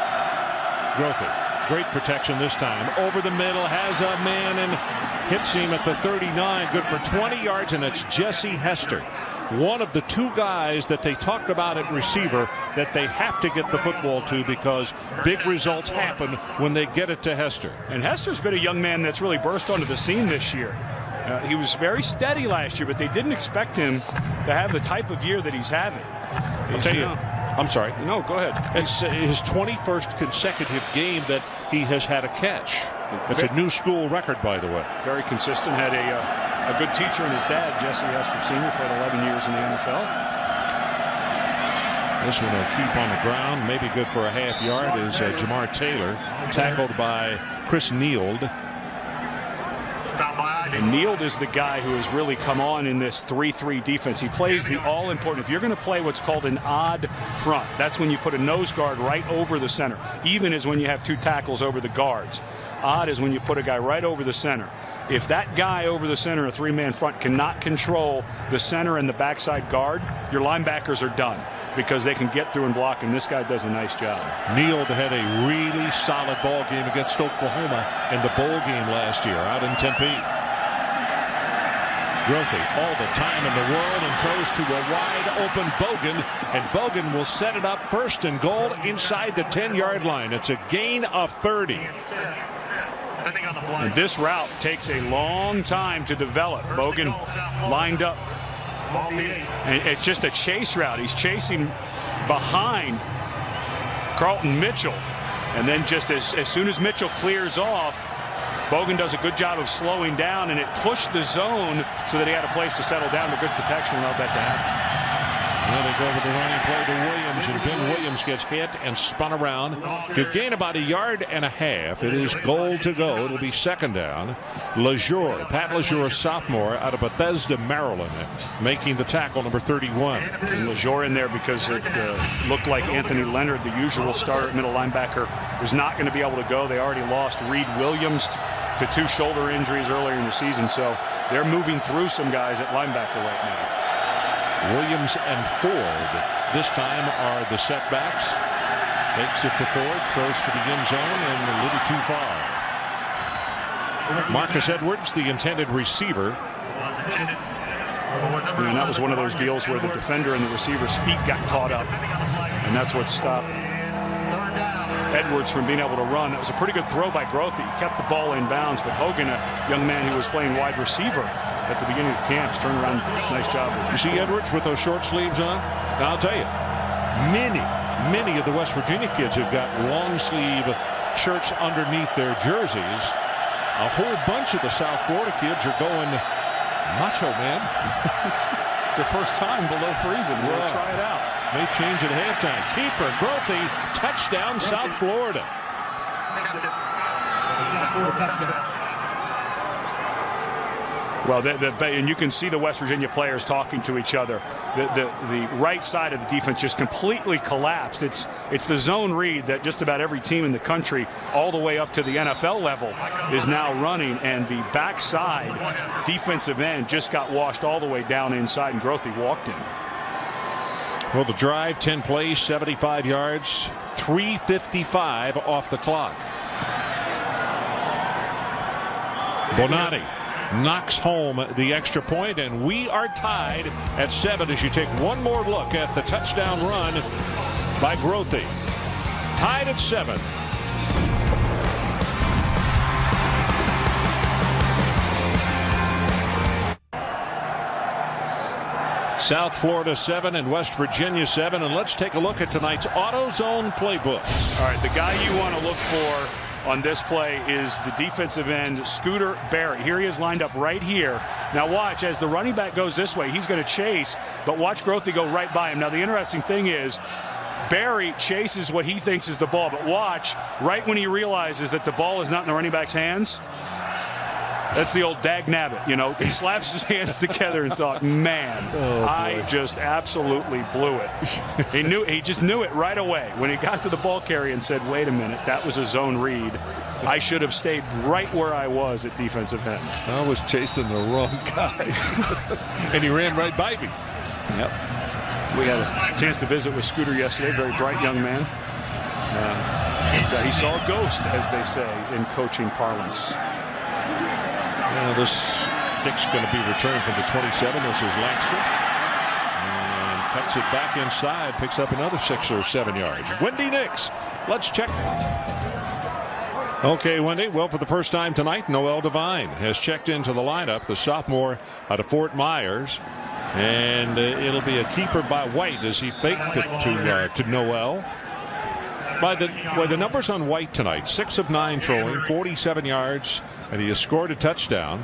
Grothy, great protection this time. Over the middle, has a man and hits him at the 39. Good for 20 yards, and it's Jesse Hester. One of the two guys that they talked about at receiver that they have to get the football to because big results happen when they get it to Hester. And Hester's been a young man that's really burst onto the scene this year. He was very steady last year, but they didn't expect him to have the type of year that he's having. I'll tell you, I'm sorry. No, go ahead. It's his 21st consecutive game that he has had a catch. It's a new school record, by the way. Very consistent. Had a good teacher in his dad, Jesse Hester Sr., played 11 years in the NFL. This one will keep on the ground. Maybe good for a half yard is Jamar Taylor, tackled by Chris Neild. And Neild is the guy who has really come on in this 3-3 defense. He plays the all-important. If you're going to play what's called an odd front, that's when you put a nose guard right over the center. Even is when you have two tackles over the guards. Odd is when you put a guy right over the center. If that guy over the center, a three-man front, cannot control the center and the backside guard, your linebackers are done because they can get through and block, and this guy does a nice job. Neild had a really solid ball game against Oklahoma in the bowl game last year out in Tempe. Grothy all the time in the world and throws to a wide open Bogan, and Bogan will set it up first and goal inside the 10-yard line. It's a gain of 30. And this route takes a long time to develop. Bogan lined up, and it's just a chase route. He's chasing behind Carlton Mitchell, and then just as soon as Mitchell clears off, Bogan does a good job of slowing down, and it pushed the zone so that he had a place to settle down. The good protection allowed that to happen. Now they go with the running play to Williams, and Ben Williams gets hit and spun around. He'll gain about a yard and a half. It is goal to go. It'll be second down. LeJour, Pat LeJour, sophomore out of Bethesda, Maryland, making the tackle, number 31. And LeJour in there because it looked like Anthony Leonard, the usual starter middle linebacker, was not going to be able to go. They already lost Reed Williams to two shoulder injuries earlier in the season, so they're moving through some guys at linebacker right now. Williams and Ford this time are the setbacks. Takes it to Ford, throws for the end zone, and a little too far. Marcus Edwards, the intended receiver. And that was one of those deals where the defender and the receiver's feet got caught up, and that's what stopped Edwards from being able to run. It was a pretty good throw by Grothy. He kept the ball in bounds, but Hogan, a young man who was playing wide receiver at the beginning of camps, turned around. Nice job. You see Edwards with those short sleeves on? Now I'll tell you, many of the West Virginia kids have got long sleeve shirts underneath their jerseys. A whole bunch of the South Florida kids are going macho, man. It's their first time below freezing. We'll try it out. May change at halftime. Keeper Grothy, touchdown South Florida. Well, and you can see the West Virginia players talking to each other. The right side of the defense just completely collapsed. It's the zone read that just about every team in the country, all the way up to the NFL level, is now running, and the backside defensive end just got washed all the way down inside, and Grothy walked in. Well, the drive, 10 plays, 75 yards, 3:55 off the clock. Bonatti knocks home the extra point, and we are tied at 7 as you take one more look at the touchdown run by Grothy. Tied at 7. South Florida 7 and West Virginia 7, and let's take a look at tonight's AutoZone playbook. All right, the guy you want to look for on this play is the defensive end, Scooter Barry. Here he is lined up right here. Now watch, as the running back goes this way, he's going to chase, but watch Grothy go right by him. Now the interesting thing is, Barry chases what he thinks is the ball, but watch, right when he realizes that the ball is not in the running back's hands, That's the old dag nabbit, He slaps his hands together and thought, man, I just absolutely blew it. He just knew it right away when he got to the ball carrier and said, wait a minute, that was a zone read. I should have stayed right where I was at defensive end. I was chasing the wrong guy. And he ran right by me. Yep. We had a chance to visit with Scooter yesterday, very bright young man. He saw a ghost, as they say in coaching parlance. This kick's going to be returned from the 27. This is Langston. And cuts it back inside. Picks up another 6 or 7 yards. Wendy Nix. Let's check. Okay, Wendy. Well, for the first time tonight, Noel Devine has checked into the lineup. The sophomore out of Fort Myers. And it'll be a keeper by White as he faked it to Noel. By the numbers on White tonight, 6 of 9 throwing, 47 yards, and he has scored a touchdown.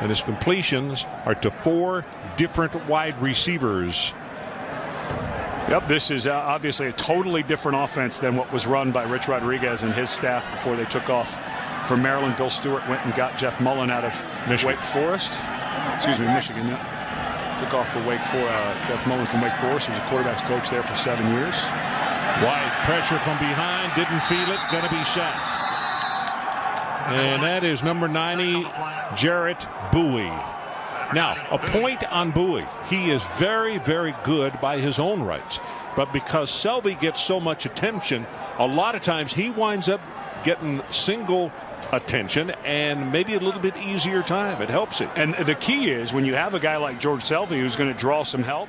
And his completions are to 4 different wide receivers. Yep, this is obviously a totally different offense than what was run by Rich Rodriguez and his staff before they took off for Maryland. Bill Stewart went and got Jeff Mullen out of Wake Forest. Excuse me, Michigan. Yeah. Took off for Jeff Mullen from Wake Forest. He was a quarterback's coach there for 7 years. White pressure from behind, didn't feel it, going to be sacked. And that is number 90, Jarrett Bowie. Now, a point on Bowie. He is very, very good by his own rights. But because Selby gets so much attention, a lot of times he winds up getting single attention and maybe a little bit easier time. It helps it. And the key is when you have a guy like George Selby who's going to draw some help,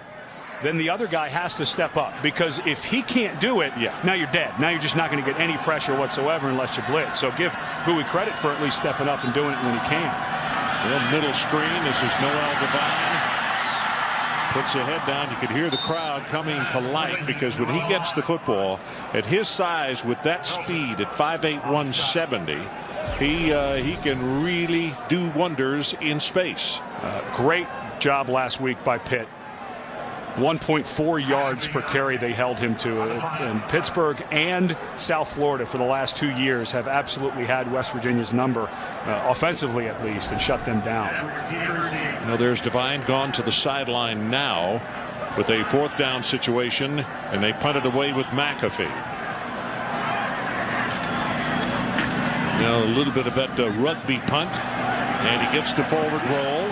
then the other guy has to step up, because if he can't do it, now you're dead. Now you're just not going to get any pressure whatsoever unless you blitz. So give Bowie credit for at least stepping up and doing it when he can. Well, middle screen. This is Noel Devine. Puts the head down. You could hear the crowd coming to life, because when he gets the football at his size with that speed at 5'8", 170, he can really do wonders in space. Great job last week by Pitt. 1.4 yards per carry they held him to. And Pittsburgh and South Florida for the last 2 years have absolutely had West Virginia's number, offensively at least, and shut them down. Now there's Devine gone to the sideline now with a 4th down situation, and they punted away with McAfee. Now a little bit of that rugby punt, and he gets the forward roll,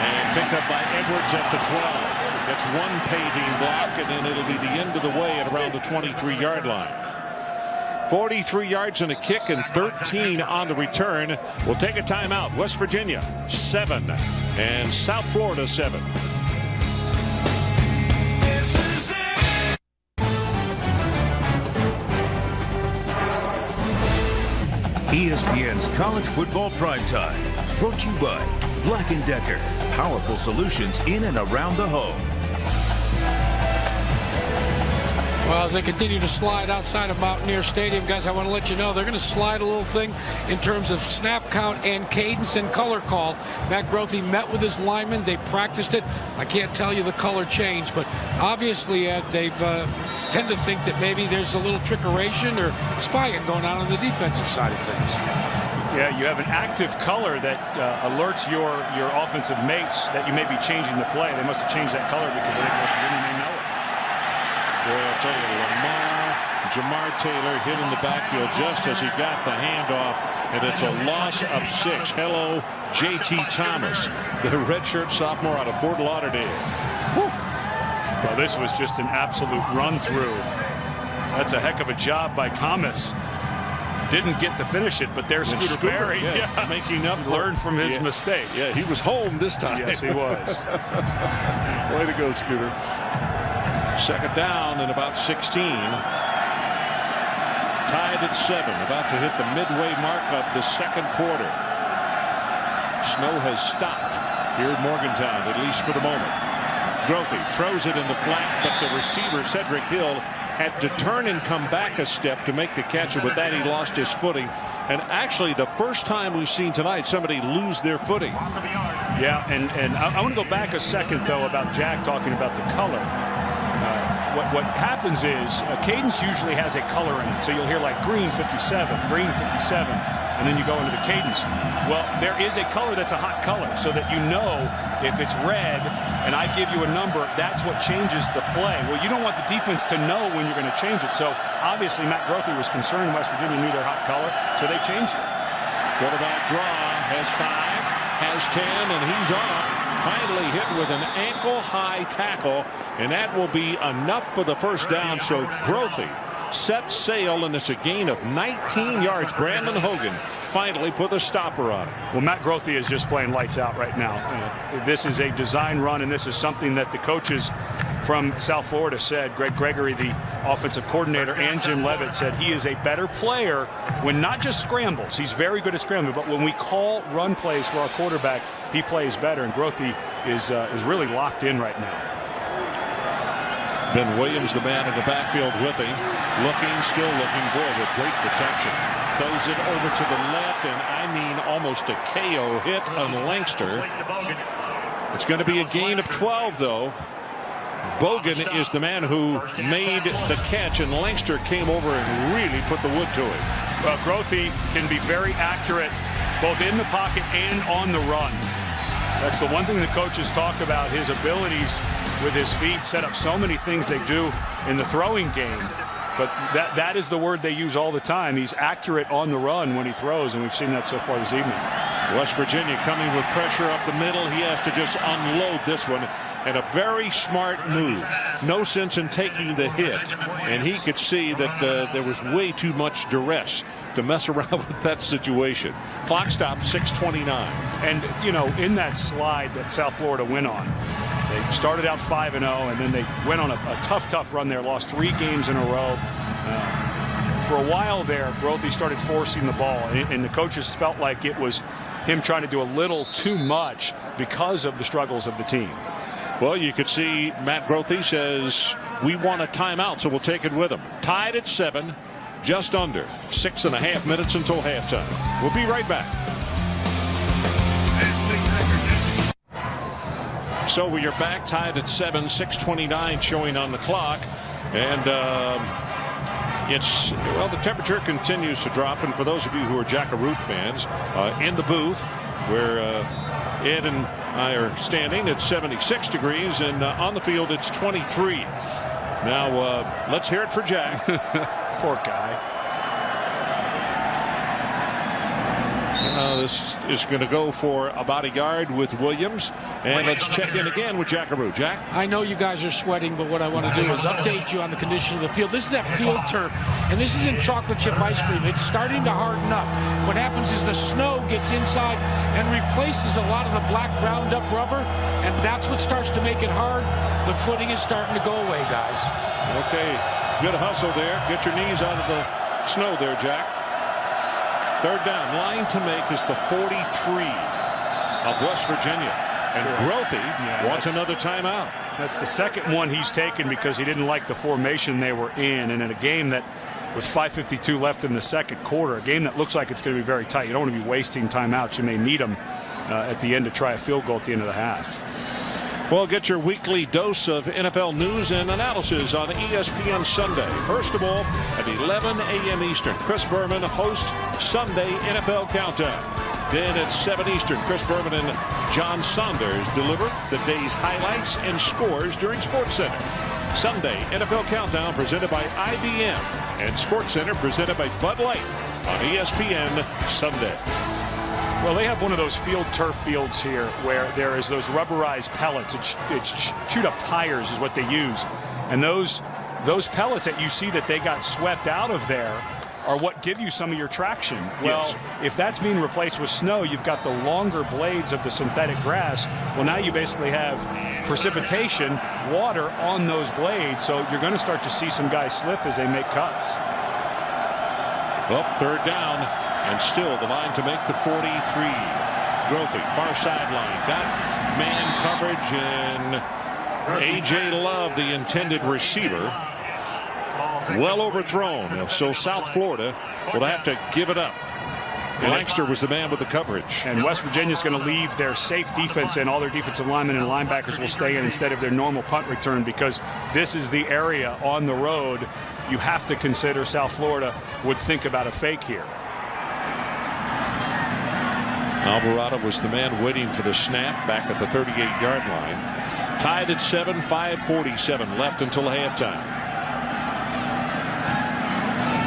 and picked up by Edwards at the 12. That's one paving block, and then it'll be the end of the way at around the 23-yard line. 43 yards on a kick and 13 on the return. We'll take a timeout. West Virginia 7 and South Florida 7. ESPN's College Football Primetime, brought to you by Black & Decker. Powerful solutions in and around the home. Well, as they continue to slide outside of Mountaineer Stadium, guys, I want to let you know they're going to slide a little thing in terms of snap count and cadence and color call. Matt Grothe met with his linemen. They practiced it. I can't tell you the color change, but obviously they've tend to think that maybe there's a little trickeration or spying going on the defensive side of things. Yeah, you have an active color that alerts your offensive mates that you may be changing the play. They must have changed that color because I think West Virginia may know it. Boy, I'll tell you, Jamar Taylor hit in the backfield just as he got the handoff, and it's a loss of 6. Hello, J.T. Thomas, the redshirt sophomore out of Fort Lauderdale. Whew. Well, this was just an absolute run-through. That's a heck of a job by Thomas. Didn't get to finish it, but there's Scooter Berry making up. Learned from his mistake. Yeah, he was home this time. Yes, he was. Way to go, Scooter. 2nd down and about 16. Tied at 7. About to hit the midway mark of the 2nd quarter. Snow has stopped here at Morgantown, at least for the moment. Grothe throws it in the flat, but the receiver, Cedric Hill, had to turn and come back a step to make the catch, and with that he lost his footing. And actually the first time we've seen tonight somebody lose their footing. Yeah, and I want to go back a second, though, about Jack talking about the color. What happens is cadence usually has a color in it. So you'll hear like green 57, green 57, and then you go into the cadence. Well, there is a color that's a hot color so that you know if it's red and I give you a number, that's what changes the play. Well, you don't want the defense to know when you're going to change it. So obviously Matt Grothe was concerned West Virginia knew their hot color, so they changed it. Quarterback draw, has 5, has 10, and he's off. Finally hit with an ankle-high tackle, and that will be enough for the first down. So Grothe sets sail, and it's a gain of 19 yards. Brandon Hogan finally put a stopper on it. Well, Matt Grothe is just playing lights out right now. This is a design run, and this is something that the coaches from South Florida said. Greg Gregory, the offensive coordinator, and Jim Leavitt said he is a better player when not just scrambles. He's very good at scrambling, but when we call run plays for our quarterback, he plays better, and Grothe is really locked in right now. Ben Williams, the man in the backfield with him, still looking good with great protection. Throws it over to the left, and I mean almost a KO hit on Lankster. It's going to be a gain of 12, though. Bogan is the man who made the catch, and Lankster came over and really put the wood to it. Well, Grothe can be very accurate both in the pocket and on the run. That's the one thing the coaches talk about, his abilities with his feet set up so many things they do in the throwing game. But that is the word they use all the time. He's accurate on the run when he throws, and we've seen that so far this evening. West Virginia coming with pressure up the middle. He has to just unload this one, and a very smart move. No sense in taking the hit, and he could see that there was way too much duress to mess around with that situation. Clock stop, 6:29. And, you know, in that slide that South Florida went on, they started out 5-0, and then they went on a tough run there, lost 3 games in a row. For a while there, Grothe started forcing the ball, and the coaches felt like it was him trying to do a little too much because of the struggles of the team. Well, you could see Matt Grothe says, we want a timeout, so we'll take it with him. Tied at 7, just under 6.5 minutes until halftime. We'll be right back. So we are back, tied at 7, 6:29 showing on the clock. And the temperature continues to drop. And for those of you who are Jackaroot fans, in the booth where Ed and I are standing, it's 76 degrees, and on the field it's 23. Now let's hear it for Jack. Poor guy. This is going to go for about a yard with Williams, and let's check in again with Jackaroo. Jack? I know you guys are sweating, but what I want to do is update you on the condition of the field. This is that field turf, and this isn't chocolate chip ice cream. It's starting to harden up. What happens is the snow gets inside and replaces a lot of the black ground up rubber, and that's what starts to make it hard. The footing is starting to go away, guys. Okay, good hustle there. Get your knees out of the snow there, Jack. Third down, line to make is the 43 of West Virginia. And Grothe wants another timeout. That's the second one he's taken because he didn't like the formation they were in. And in a game that, with 5:52 left in the second quarter, a game that looks like it's going to be very tight. You don't want to be wasting timeouts. You may need them at the end to try a field goal at the end of the half. Well, get your weekly dose of NFL news and analysis on ESPN Sunday. First of all, at 11 a.m. Eastern, Chris Berman hosts Sunday NFL Countdown. Then at 7 Eastern, Chris Berman and John Saunders deliver the day's highlights and scores during SportsCenter. Sunday NFL Countdown presented by IBM and SportsCenter presented by Bud Light on ESPN Sunday. Well, they have one of those field turf fields here where there is those rubberized pellets. It's chewed up tires is what they use. And those pellets that you see that they got swept out of there are what give you some of your traction. Well, if that's being replaced with snow, you've got the longer blades of the synthetic grass. Well, now you basically have precipitation, water on those blades. So you're going to start to see some guys slip as they make cuts. Well, third down. And still the line to make the 43. Grothe, far sideline. Got man coverage, and A.J. Love, the intended receiver, well overthrown. So South Florida will have to give it up. Lancaster was the man with the coverage. And West Virginia's going to leave their safe defense in. All their defensive linemen and linebackers will stay in instead of their normal punt return, because this is the area on the road you have to consider South Florida would think about a fake here. Alvarado was the man waiting for the snap back at the 38-yard line. Tied at 7, 5:47 left until halftime.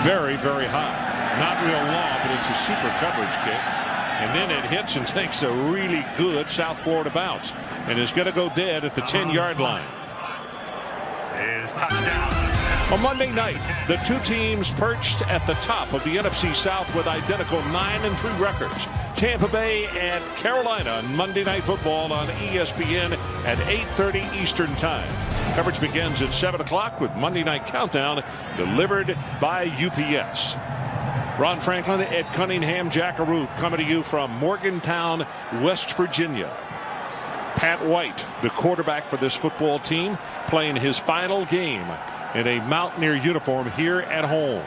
Very, very high. Not real long, but it's a super coverage kick. And then it hits and takes a really good South Florida bounce and is going to go dead at the 10-yard line. On Monday night, the two teams perched at the top of the NFC South with identical 9-3 records. Tampa Bay and Carolina on Monday Night Football on ESPN at 8:30 Eastern Time. Coverage begins at 7 o'clock with Monday Night Countdown delivered by UPS. Ron Franklin, Ed Cunningham, Jack Arute coming to you from Morgantown, West Virginia. Pat White, the quarterback for this football team, playing his final game in a Mountaineer uniform here at home.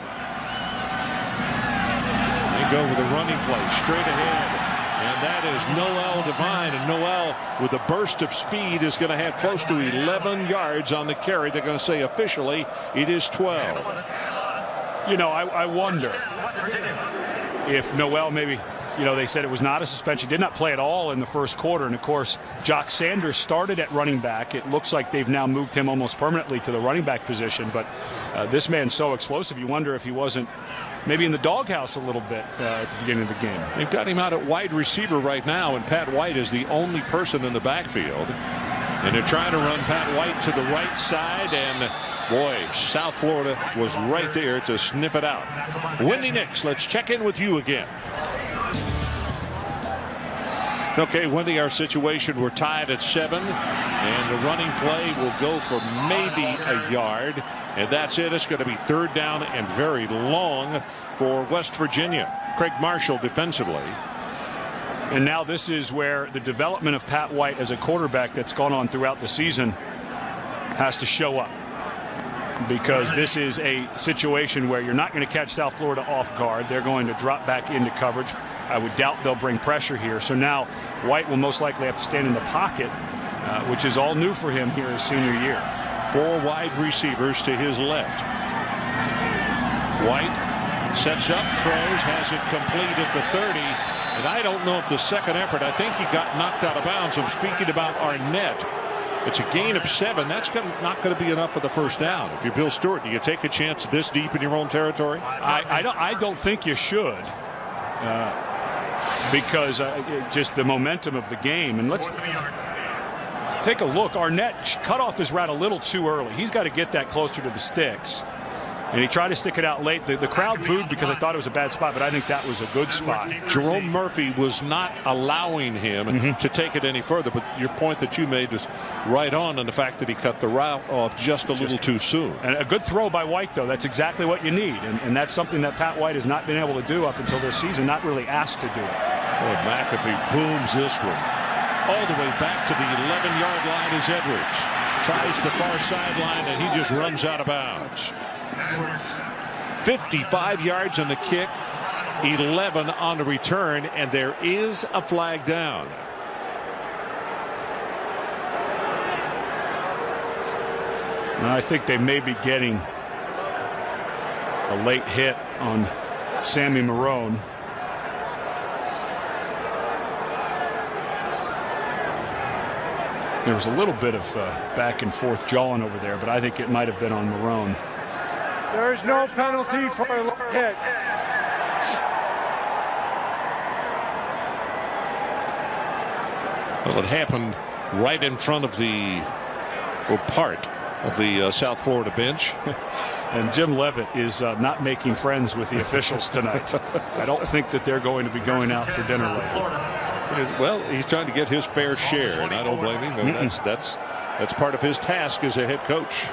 They go with a running play straight ahead. And that is Noel Devine. And Noel, with a burst of speed, is going to have close to 11 yards on the carry. They're going to say officially it is 12. You know, I wonder if Noel maybe, you know, they said it was not a suspension. Did not play at all in the first quarter. And, of course, Jock Sanders started at running back. It looks like they've now moved him almost permanently to the running back position. But this man's so explosive, you wonder if he wasn't maybe in the doghouse a little bit at the beginning of the game. They've got him out at wide receiver right now, and Pat White is the only person in the backfield. And they're trying to run Pat White to the right side, and boy, South Florida was right there to sniff it out. Wendy Nix, let's check in with you again. Okay, Wendy, our situation, we're tied at 7, and the running play will go for maybe a yard, and that's it. It's going to be 3rd down and very long for West Virginia. Craig Marshall defensively. And now this is where the development of Pat White as a quarterback that's gone on throughout the season has to show up. Because this is a situation where you're not going to catch South Florida off guard. They're going to drop back into coverage. I would doubt they'll bring pressure here. So now White will most likely have to stand in the pocket, which is all new for him here his senior year. 4 wide receivers to his left. White sets up, throws, has it complete at the 30. And I don't know if the second effort, I think he got knocked out of bounds. I'm speaking about Arnett. It's a gain of 7. That's not going to be enough for the first down. If you're Bill Stewart, do you take a chance this deep in your own territory? I don't think you should, because just the momentum of the game. And let's take a look. Arnett cut off his route a little too early. He's got to get that closer to the sticks. And he tried to stick it out late. The crowd booed because I thought it was a bad spot, but I think that was a good spot. Jerome Murphy was not allowing him to take it any further. But your point that you made was right on the fact that he cut the route off just a little too soon. And a good throw by White, though. That's exactly what you need. And that's something that Pat White has not been able to do up until this season, not really asked to do it. Boy, McAfee booms this one. All the way back to the 11-yard line is Edwards. Tries the far sideline, and he just runs out of bounds. 55 yards on the kick, 11 on the return, and there is a flag down. I think they may be getting a late hit on Sammy Marone. There was a little bit of back and forth jawing over there, but I think it might have been on Marone. There is no penalty for a late hit. Well, it happened right in front of the, or part of the South Florida bench. And Jim Leavitt is not making friends with the officials tonight. I don't think that they're going to be going out for dinner later. Well, he's trying to get his fair share, and I don't blame him. That's part of his task as a head coach.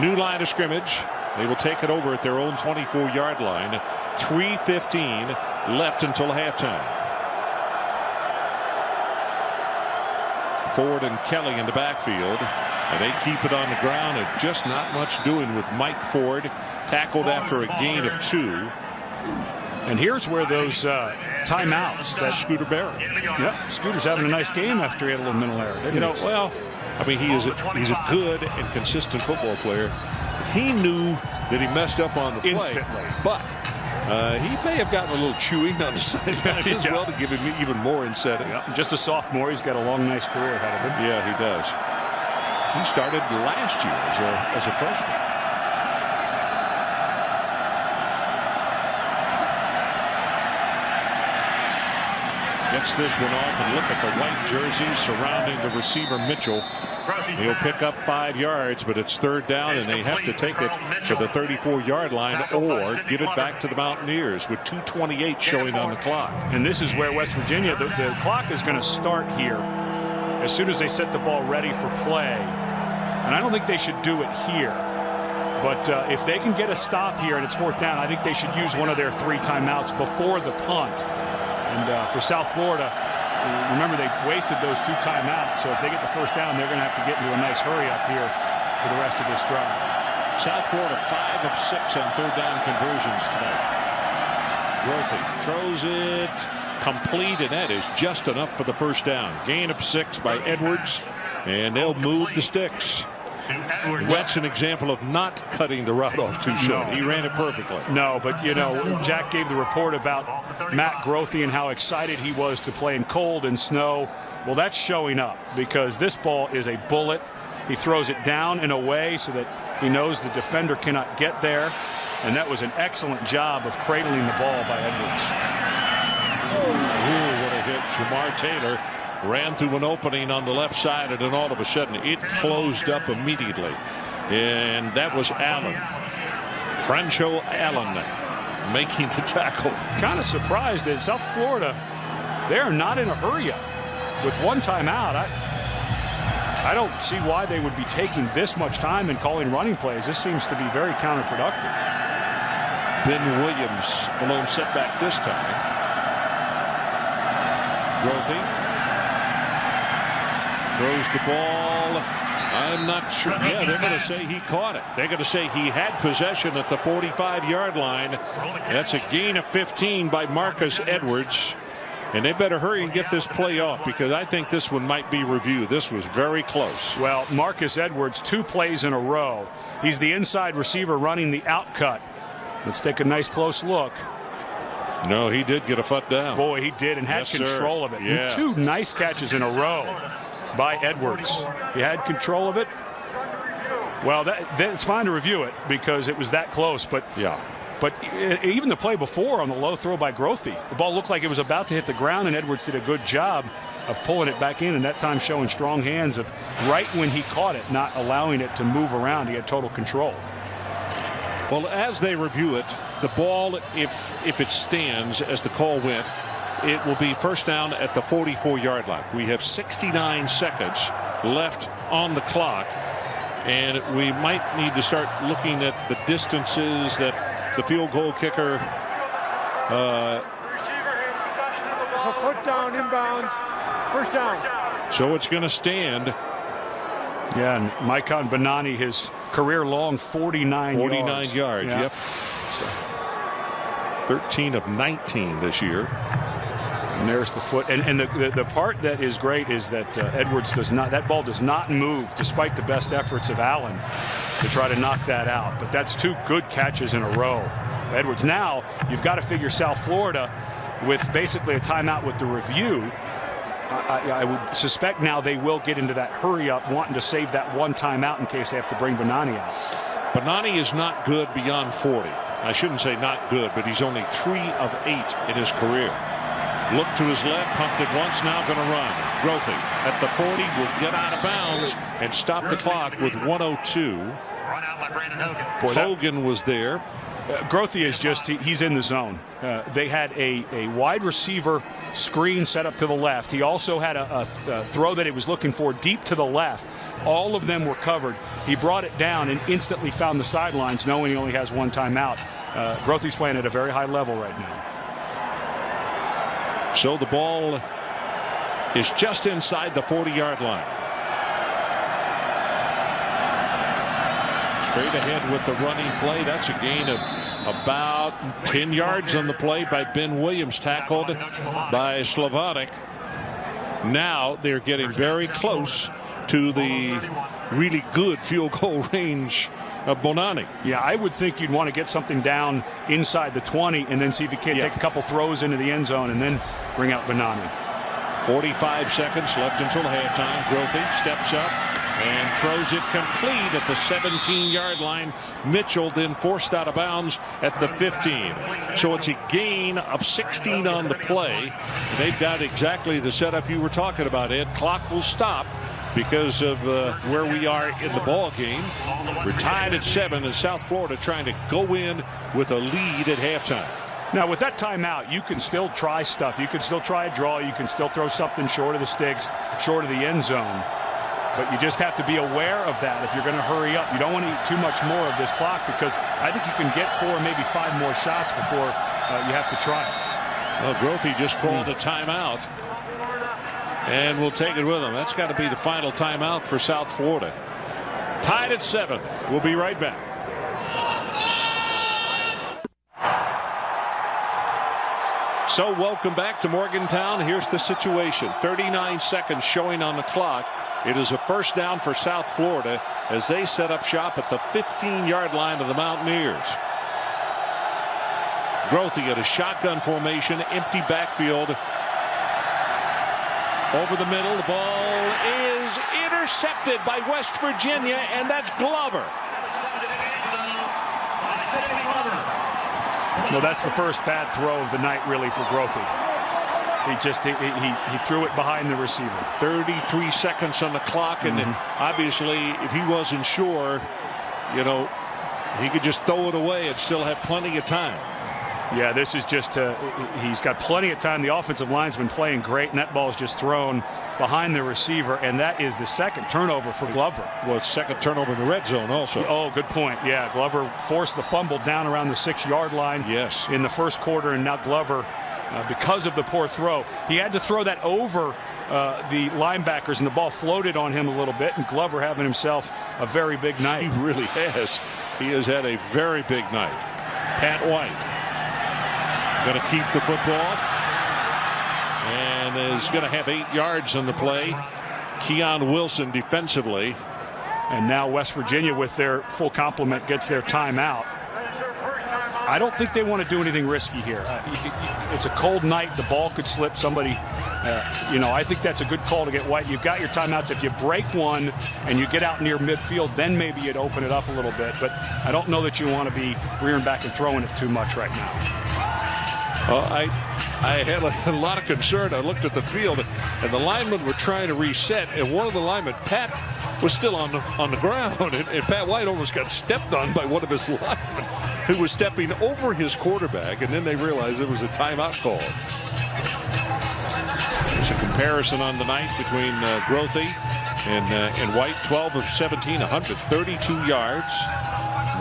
New line of scrimmage. They will take it over at their own 24-yard line. 3:15 left until halftime. Ford and Kelly in the backfield, and they keep it on the ground, and just not much doing with Mike Ford, tackled after a gain of 2. And here's where those timeouts. That Scooter Barrett. Yep, Scooter's having a nice game after he had a little mental error. You know, well, I mean, he's a good and consistent football player. He knew that he messed up on the play instantly, but he may have gotten a little chewing on the sideline as well to give him even more incentive. Just a sophomore, he's got a long, nice career ahead of him. Yeah, he does. He started last year as a freshman. Gets this one off, and look at the white jerseys surrounding the receiver Mitchell. He'll pick up 5 yards, but it's 3rd down, and they have to take it to the 34-yard line or give it back to the Mountaineers with 2:28 showing on the clock. And this is where West Virginia, the clock is going to start here as soon as they set the ball ready for play. And I don't think they should do it here. But if they can get a stop here and it's 4th down, I think they should use one of their 3 timeouts before the punt. And for South Florida, remember they wasted those 2 timeouts. So if they get the 1st down, they're going to have to get into a nice hurry up here for the rest of this drive. South Florida 5 of 6 on 3rd down conversions tonight. Grothy throws it complete, and that is just enough for the 1st down. Gain of 6 by Edwards, and they'll move the sticks. That's an example of not cutting the route off too short. He ran it perfectly. No, but you know, Jack gave the report about Matt Grothy and how excited he was to play in cold and snow. Well, that's showing up because this ball is a bullet. He throws it down and away so that he knows the defender cannot get there. And that was an excellent job of cradling the ball by Edwards. Ooh, what a hit. Jamar Taylor ran through an opening on the left side, and then all of a sudden it closed up immediately. And that was Allen. Francho Allen making the tackle. Kind of surprised that South Florida, they're not in a hurry up with 1 timeout. I don't see why they would be taking this much time and calling running plays. This seems to be very counterproductive. Ben Williams, the lone setback this time. Grothy throws the ball. I'm not sure. Yeah, they're going to say he caught it. They're going to say he had possession at the 45-yard line. That's a gain of 15 by Marcus Edwards. And they better hurry and get this play off because I think this one might be reviewed. This was very close. Well, Marcus Edwards, 2 plays in a row. He's the inside receiver running the out cut. Let's take a nice close look. No, he did get a foot down. Boy, he did, and had control of it. Yeah. 2 nice catches in a row by Edwards. He had control of it. Well, that's fine to review it because it was that close. But yeah. But even the play before on the low throw by Grothy, the ball looked like it was about to hit the ground, and Edwards did a good job of pulling it back in, and that time showing strong hands of right when he caught it, not allowing it to move around. He had total control. Well, as they review it, the ball, if it stands as the call went, it will be 1st down at the 44-yard line. We have 69 seconds left on the clock, and we might need to start looking at the distances that the field goal kicker. It's a foot down, inbounds, 1st down. So it's going to stand. Yeah, and Maikon Benani, his career-long 49 yards. Yeah. Yep. So 13 of 19 this year. And there's the foot. And the part that is great is that Edwards does not, that ball does not move despite the best efforts of Allen to try to knock that out. But that's 2 good catches in a row. Edwards. Now you've got to figure South Florida with basically a timeout with the review. I would suspect now they will get into that hurry up, wanting to save that 1 timeout in case they have to bring Benani out. Benani is not good beyond 40. I shouldn't say not good, but he's only 3 of 8 in his career. Look to his left, pumped it once, now going to run. Grothy at the 40 will get out of bounds and stop the clock with 1:02. Hogan was there. Grothy is just, he's in the zone. They had a wide receiver screen set up to the left. He also had a throw that he was looking for deep to the left. All of them were covered. He brought it down and instantly found the sidelines, knowing he only has 1 timeout. Grothy's playing at a very high level right now. So the ball is just inside the 40-yard line. Straight ahead with the running play. That's a gain of About 10 yards on the play by Ben Williams, tackled by Slavonic. Now they're getting very close to the really good field goal range of Bonani. Yeah, I would think you'd want to get something down inside the 20 and then see if you can't take a couple throws into the end zone and then bring out Bonani. 45 seconds left until halftime. Grothy steps up and throws it complete at the 17-yard line. Mitchell then forced out of bounds at the 15. So it's a gain of 16 on the play. They've got exactly the setup you were talking about, Ed. Clock will stop because of where we are in the ball game. We're tied at 7 as South Florida trying to go in with a lead at halftime. Now, with that timeout, you can still try stuff. You can still try a draw. You can still throw something short of the sticks, short of the end zone. But you just have to be aware of that if you're going to hurry up. You don't want to eat too much more of this clock because I think you can get 4, maybe 5 more shots before you have to try it. Well, Grothy just called a timeout. And we'll take it with him. That's got to be the final timeout for South Florida. Tied at 7. We'll be right back. So welcome back to Morgantown. Here's the situation. 39 seconds showing on the clock. It is a first down for South Florida as they set up shop at the 15-yard line of the Mountaineers. Grothy at a shotgun formation, empty backfield. Over the middle, the ball is intercepted by West Virginia, and that's Glover. Well, that's the first bad throw of the night, really, for Grothy. He threw it behind the receiver. 33 seconds on the clock, and obviously, if he wasn't sure, he could just throw it away and still have plenty of time. Yeah, this is just he's got plenty of time. The offensive line's been playing great, and that ball's just thrown behind the receiver, and that is the second turnover for Glover. Well, it's second turnover in the red zone also. Oh, good point. Yeah, Glover forced the fumble down around the 6-yard line in the first quarter, and now Glover, because of the poor throw, he had to throw that over the linebackers, and the ball floated on him a little bit, and Glover having himself a very big night. He really has. He has had a very big night. Pat White going to keep the football and is going to have 8 yards on the play. Keon Wilson defensively. And now West Virginia, with their full complement, gets their timeout. I don't think they want to do anything risky here. It's a cold night. The ball could slip. Somebody, I think that's a good call to get White. You've got your timeouts. If you break one and you get out near midfield, then maybe you'd open it up a little bit. But I don't know that you want to be rearing back and throwing it too much right now. I had a lot of concern. I looked at the field, and the linemen were trying to reset, and one of the linemen, Pat, was still on the ground, and Pat White almost got stepped on by one of his linemen who was stepping over his quarterback, and then they realized it was a timeout call. There's a comparison on the night between Grothy and White. 12 of 17, 132 yards.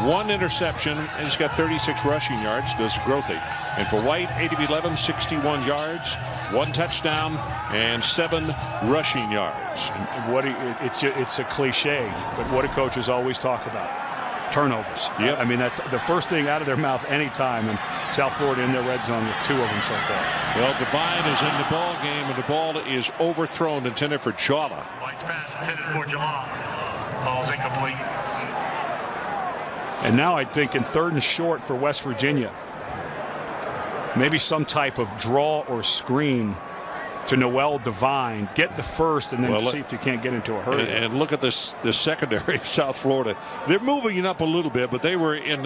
1 interception, and he's got 36 rushing yards, does Grothy. And for White, 8 of 11, 61 yards, 1 touchdown, and 7 rushing yards. It's a cliche, but what do coaches always talk about? Turnovers. Yep. I mean, that's the first thing out of their mouth anytime, and South Florida in their red zone with 2 of them so far. Well, Devine is in the ball game, and the ball is overthrown, intended for Jala. White's pass intended for Jala. Ball's incomplete. And now I think in 3rd and short for West Virginia, maybe some type of draw or screen to Noel Devine. Get the first and then see if you can't get into a hurry. And look at this secondary, South Florida. They're moving up a little bit, but they were in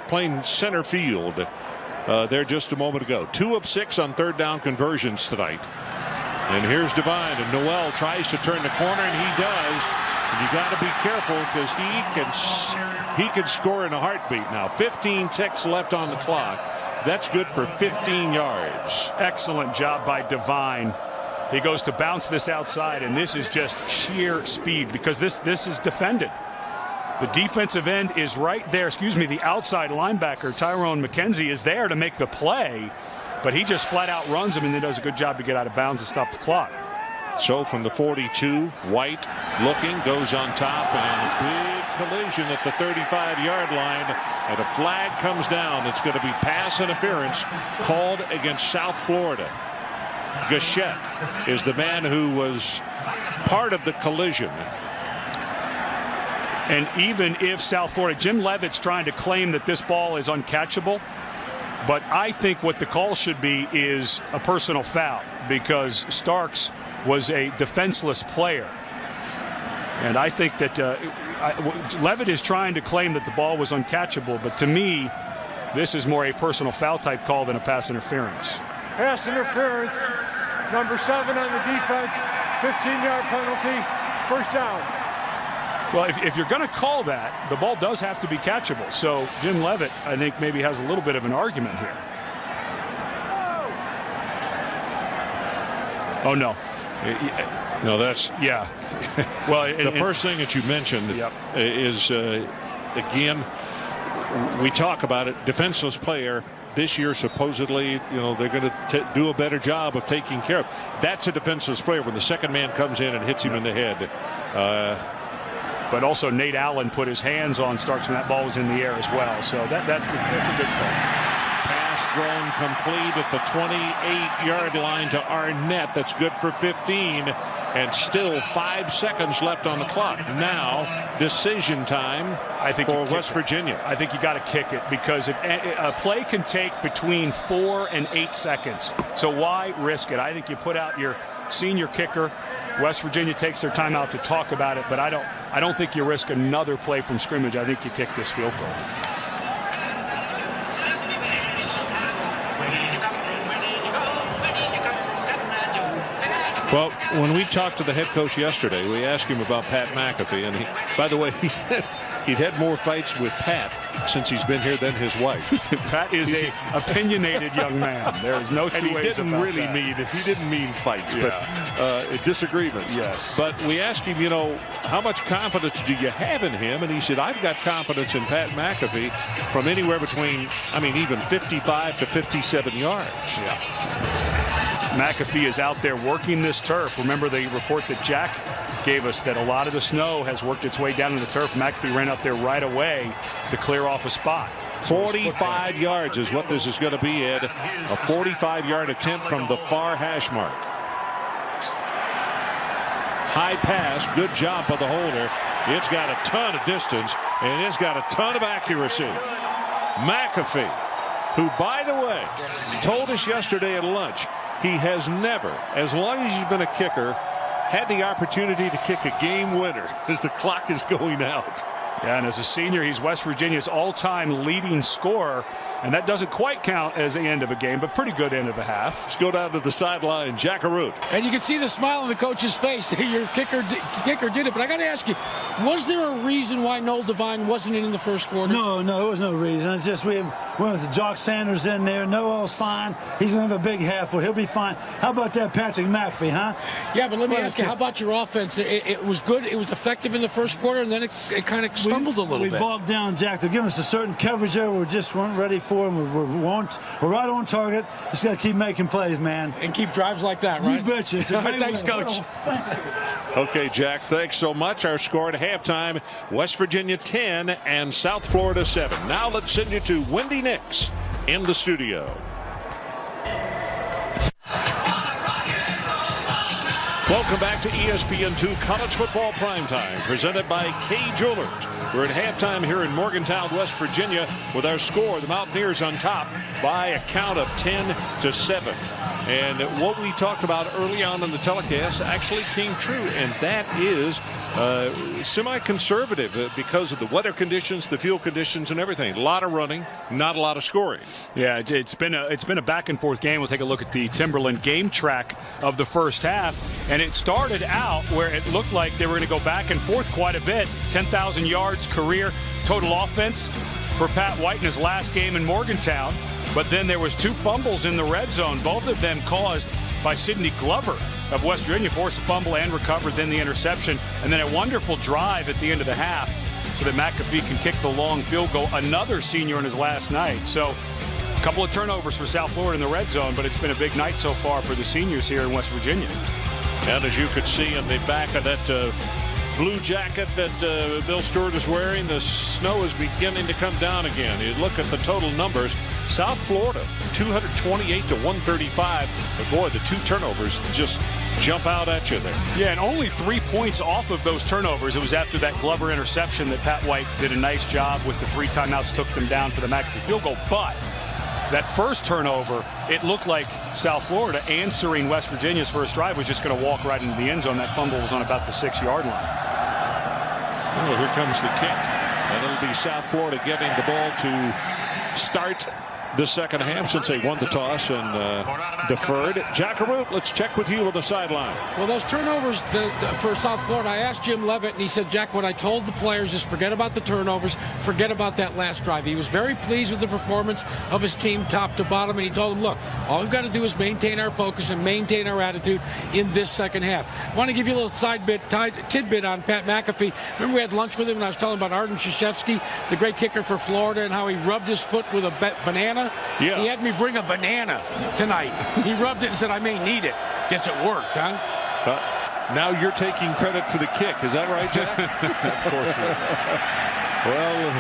playing center field there just a moment ago. 2 of 6 on 3rd down conversions tonight. And here's Devine, and Noel tries to turn the corner, and he does. You got to be careful because he can score in a heartbeat now. 15 ticks left on the clock. That's good for 15 yards. Excellent job by Devine. He goes to bounce this outside, and this is just sheer speed because this is defended. The defensive end is right there. The outside linebacker, Tyrone McKenzie, is there to make the play, but he just flat out runs him and then does a good job to get out of bounds and stop the clock. So from the 42, White looking, goes on top, and a big collision at the 35-yard line, and a flag comes down. It's going to be pass interference called against South Florida. Gachette is the man who was part of the collision. And even if South Florida, Jim Leavitt's trying to claim that this ball is uncatchable, but I think what the call should be is a personal foul, because Starks was a defenseless player. And I think that Leavitt is trying to claim that the ball was uncatchable, but to me, this is more a personal foul type call than a pass interference. Pass interference, number 7 on the defense, 15-yard penalty, first down. Well, if you're going to call that, the ball does have to be catchable. So Jim Leavitt, I think, maybe has a little bit of an argument here. Oh, no. No, that's yeah. Well, the first thing that you mentioned is again, we talk about it. Defenseless player this year, supposedly, they're going to do a better job of taking care of. That's a defenseless player when the second man comes in and hits him in the head. But also Nate Allen put his hands on Starks when that ball was in the air as well. So that's a good call. Pass thrown complete at the 28-yard line to Arnett. That's good for 15. And still 5 seconds left on the clock. Now decision time for West Virginia. I think you got to kick it, because if a play can take between 4 and 8 seconds. So why risk it? I think you put out your senior kicker. West Virginia takes their time out to talk about it, but I don't think you risk another play from scrimmage. I think you kick this field goal. Well, when we talked to the head coach yesterday, we asked him about Pat McAfee, and by the way, he said he'd had more fights with Pat since he's been here than his wife. Pat is an opinionated young man. There is no two ways about that. He didn't mean fights, but disagreements. Yes. But we asked him, how much confidence do you have in him? And he said, I've got confidence in Pat McAfee from anywhere between, even 55 to 57 yards. Yeah. McAfee is out there working this turf. Remember the report that Jack gave us that a lot of the snow has worked its way down to the turf. McAfee ran up there right away to clear off a spot. 45 yards is what this is going to be, Ed. A 45-yard attempt from the far hash mark. High pass, good job by the holder. It's got a ton of distance, and it's got a ton of accuracy. McAfee, who, by the way, told us yesterday at lunch, he has never, as long as he's been a kicker, had the opportunity to kick a game winner as the clock is going out. Yeah, and as a senior, he's West Virginia's all-time leading scorer, and that doesn't quite count as the end of a game, but pretty good end of a half. Let's go down to the sideline. Jack Arute. And you can see the smile on the coach's face. Your kicker did it, but I got to ask you, was there a reason why Noel Devine wasn't in the first quarter? No, there was no reason. It's just we went with Jock Sanders in there. Noel's fine. He's going to have a big half. He'll be fine. How about that Patrick McAfee, huh? Yeah, but let me ask you, how about your offense? It was good. It was effective in the first quarter, and then it kind of stumbled a little bit. We bogged down, Jack. They're giving us a certain coverage there. We just weren't ready for them. We're right on target. Just got to keep making plays, man. And keep drives like that, right? You betcha. Thanks, Coach. Okay, Jack, thanks so much. Our score at halftime, West Virginia 10 and South Florida 7. Now let's send you to Wendy Nix in the studio. Welcome back to ESPN2 College Football Primetime, presented by Kay Jewelers. We're at halftime here in Morgantown, West Virginia, with our score, the Mountaineers on top by a count of 10-7. And what we talked about early on in the telecast actually came true, and that is semi-conservative because of the weather conditions, the field conditions, and everything. A lot of running, not a lot of scoring. Yeah, it's been a back and forth game. We'll take a look at the Timberland game track of the first half, and it started out where it looked like they were going to go back and forth quite a bit. 10,000 yards career total offense for Pat White in his last game in Morgantown. But then there was 2 fumbles in the red zone, both of them caused by Sidney Glover of West Virginia, forced a fumble and recovered, then the interception, and then a wonderful drive at the end of the half so that McAfee can kick the long field goal, another senior in his last night. So a couple of turnovers for South Florida in the red zone, but it's been a big night so far for the seniors here in West Virginia. And as you could see in the back of that blue jacket that Bill Stewart is wearing. The snow is beginning to come down again. You look at the total numbers. South Florida, 228 to 135. But boy, the 2 turnovers just jump out at you there. Yeah, and only 3 points off of those turnovers. It was after that Glover interception that Pat White did a nice job with the 3 timeouts, took them down for the McAfee field goal. But that first turnover, it looked like South Florida answering West Virginia's first drive was just going to walk right into the end zone. That fumble was on about the 6-yard line. Well, here comes the kick. And it'll be South Florida getting the ball to start the second half since they won the toss and deferred. Jack Root, let's check with you on the sideline. Well, those turnovers for South Florida, I asked Jim Leavitt, and he said, Jack, what I told the players is forget about the turnovers, forget about that last drive. He was very pleased with the performance of his team top to bottom, and he told them, look, all we've got to do is maintain our focus and maintain our attitude in this second half. I want to give you a little tidbit on Pat McAfee. Remember we had lunch with him, and I was telling him about Arden Krzyzewski, the great kicker for Florida, and how he rubbed his foot with a banana. Yeah. He had me bring a banana tonight. He rubbed it and said, I may need it. Guess it worked, huh? Now you're taking credit for the kick. Is that right, Jack? Of course it is. Well,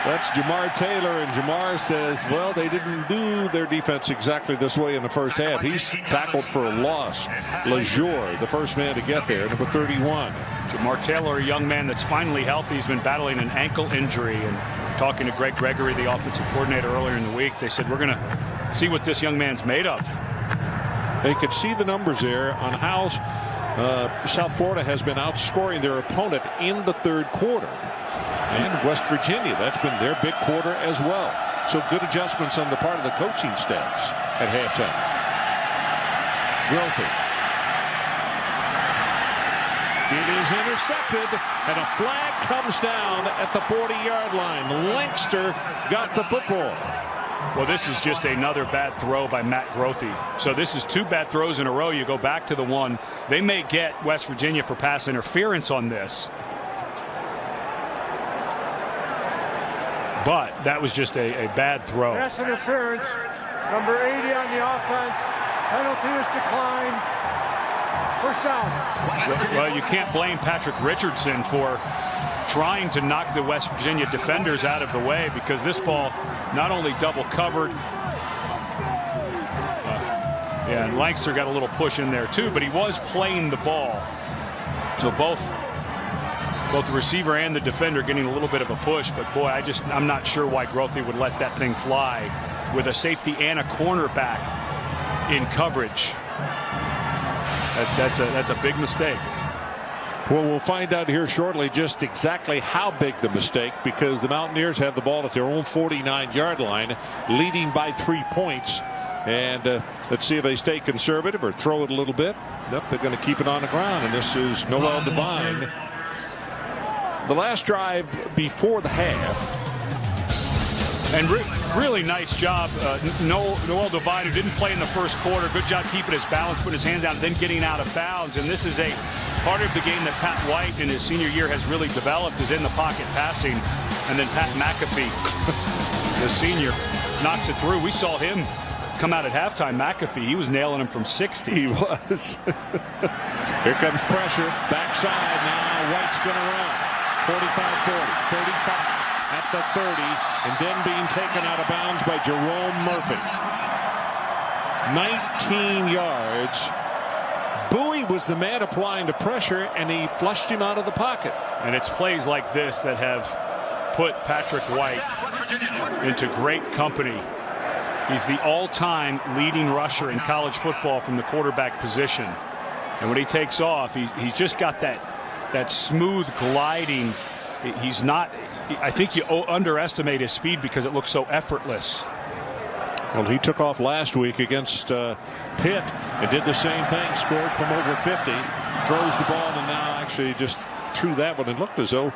that's Jamar Taylor, and Jamar says, well, they didn't do their defense exactly this way in the first half. He's tackled for a loss. LeJour, the first man to get there, number 31. Jamar Taylor, a young man that's finally healthy. He's been battling an ankle injury, and talking to Greg Gregory, the offensive coordinator, earlier in the week, they said, we're going to see what this young man's made of. They could see the numbers there on how South Florida has been outscoring their opponent in the third quarter. And West Virginia, that's been their big quarter as well. So good adjustments on the part of the coaching staffs at halftime. Grothy. It is intercepted, and a flag comes down at the 40-yard line. Lancaster got the football. Well, this is just another bad throw by Matt Grothy. So this is 2 bad throws in a row. You go back to the one. They may get West Virginia for pass interference on this. But that was just a bad throw. Pass interference. Number 80 on the offense. Penalty is declined. First down. Well, you can't blame Patrick Richardson for trying to knock the West Virginia defenders out of the way, because this ball not only double covered. Yeah, and Lancaster got a little push in there too, but he was playing the ball. So both the receiver and the defender getting a little bit of a push, but boy, I'm not sure why Grothy would let that thing fly with a safety and a cornerback in coverage. That's a big mistake. Well, we'll find out here shortly just exactly how big the mistake, because the Mountaineers have the ball at their own 49-yard line, leading by 3 points. And let's see if they stay conservative or throw it a little bit. Nope, they're going to keep it on the ground, and this is Noel Devine. The last drive before the half. And really nice job, Noel Devine, who didn't play in the first quarter. Good job keeping his balance, putting his hands down, then getting out of bounds. And this is a part of the game that Pat White in his senior year has really developed, is in the pocket passing. And then Pat McAfee, the senior, knocks it through. We saw him come out at halftime. McAfee, he was nailing him from 60. He was. Here comes pressure. Backside now. White's going to run. 45-40, 35 at the 30, and then being taken out of bounds by Jerome Murphy. 19 yards. Bowie was the man applying the pressure, and he flushed him out of the pocket. And it's plays like this that have put Patrick White into great company. He's the all-time leading rusher in college football from the quarterback position. And when he takes off, he's just got that smooth gliding. He's not, I think you underestimate his speed because it looks so effortless. Well, he took off last week against Pitt and did the same thing, scored from over 50, throws the ball, and now actually just threw that one and looked as though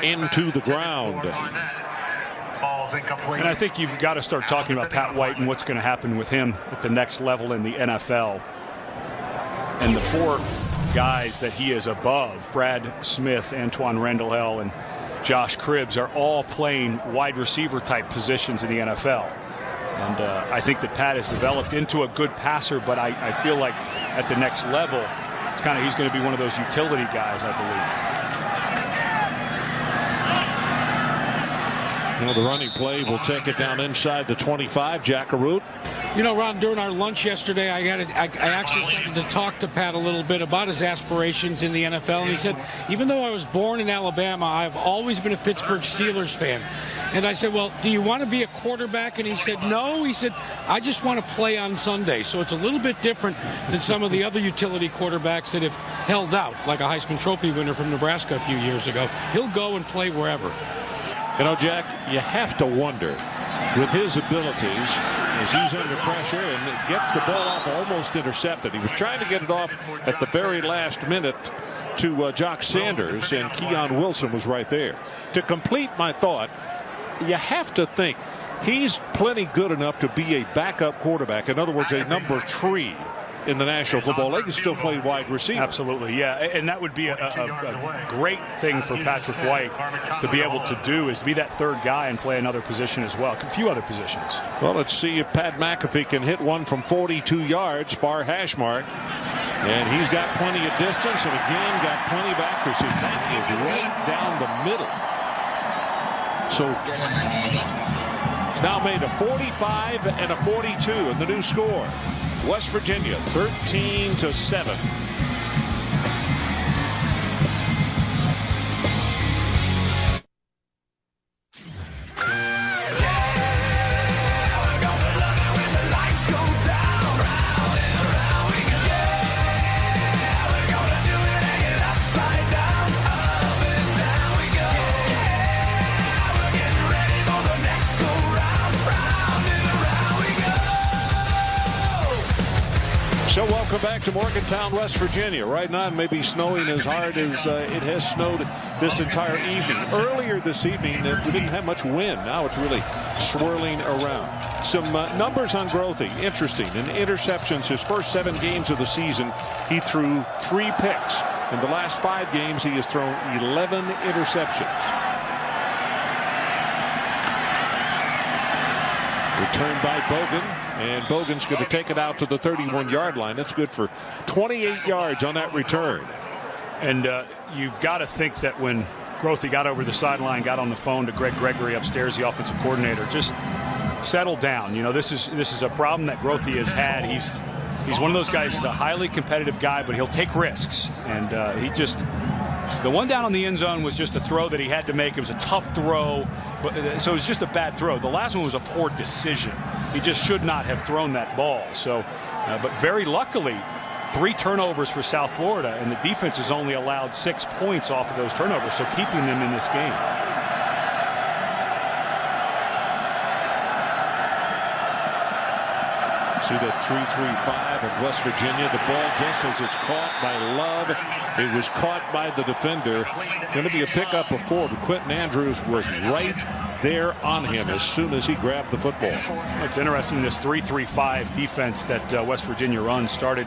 into the ground. And I think you've got to start talking about Pat White and what's going to happen with him at the next level in the NFL. And the 4 guys that he is above, Brad Smith, Antoine Randall, and Josh Cribbs, are all playing wide receiver type positions in the NFL. And I think that Pat has developed into a good passer, but I feel like at the next level, he's going to be one of those utility guys, I believe. Well, the running play will take it down inside the 25. Jackaroot. You know, Ron, during our lunch yesterday, I actually started to talk to Pat a little bit about his aspirations in the NFL. And he said, even though I was born in Alabama, I've always been a Pittsburgh Steelers fan. And I said, well, do you want to be a quarterback? And he said, no. He said, I just want to play on Sunday. So it's a little bit different than some of the other utility quarterbacks that have held out, like a Heisman Trophy winner from Nebraska a few years ago. He'll go and play wherever. You know, Jack, you have to wonder, with his abilities, as he's under pressure and gets the ball off almost intercepted. He was trying to get it off at the very last minute to Jock Sanders, and Keon Wilson was right there. To complete my thought, you have to think he's plenty good enough to be a backup quarterback. In other words, a number 3 in the National Football League. He still played wide receiver. Absolutely, yeah. And that would be a great thing for Patrick White to be able to do, is to be that third guy and play another position as well, a few other positions. Well, let's see if Pat McAfee can hit one from 42 yards, far hash mark. And he's got plenty of distance, and again got plenty of accuracy. That is right down the middle. So it's now made a 45 and a 42 in the new score. West Virginia 13-7. So welcome back to Morgantown, West Virginia. Right now it may be snowing as hard as it has snowed this entire evening. Earlier this evening we didn't have much wind. Now it's really swirling around. Some numbers on Grothe. Interesting. In interceptions, his first 7 games of the season, he threw 3 picks. In the last 5 games, he has thrown 11 interceptions. Returned by Bogan. And Bogan's going to take it out to the 31-yard line. That's good for 28 yards on that return. And you've got to think that when Grothe got over the sideline, got on the phone to Greg Gregory upstairs, the offensive coordinator, just settle down. You know, this is a problem that Grothe has had. He's one of those guys. He's a highly competitive guy, but he'll take risks. And the one down on the end zone was just a throw that he had to make. It was a tough throw, so it was just a bad throw. The last one was a poor decision. He just should not have thrown that ball. So, but very luckily, 3 turnovers for South Florida, and the defense has only allowed 6 points off of those turnovers, so keeping them in this game. See that 3-3-5 of West Virginia. The ball, just as it's caught by Love, it was caught by the defender. Going to be a pickup of 4, but Quentin Andrews was right there on him as soon as he grabbed the football. It's interesting, this 3-3-5 defense that West Virginia runs started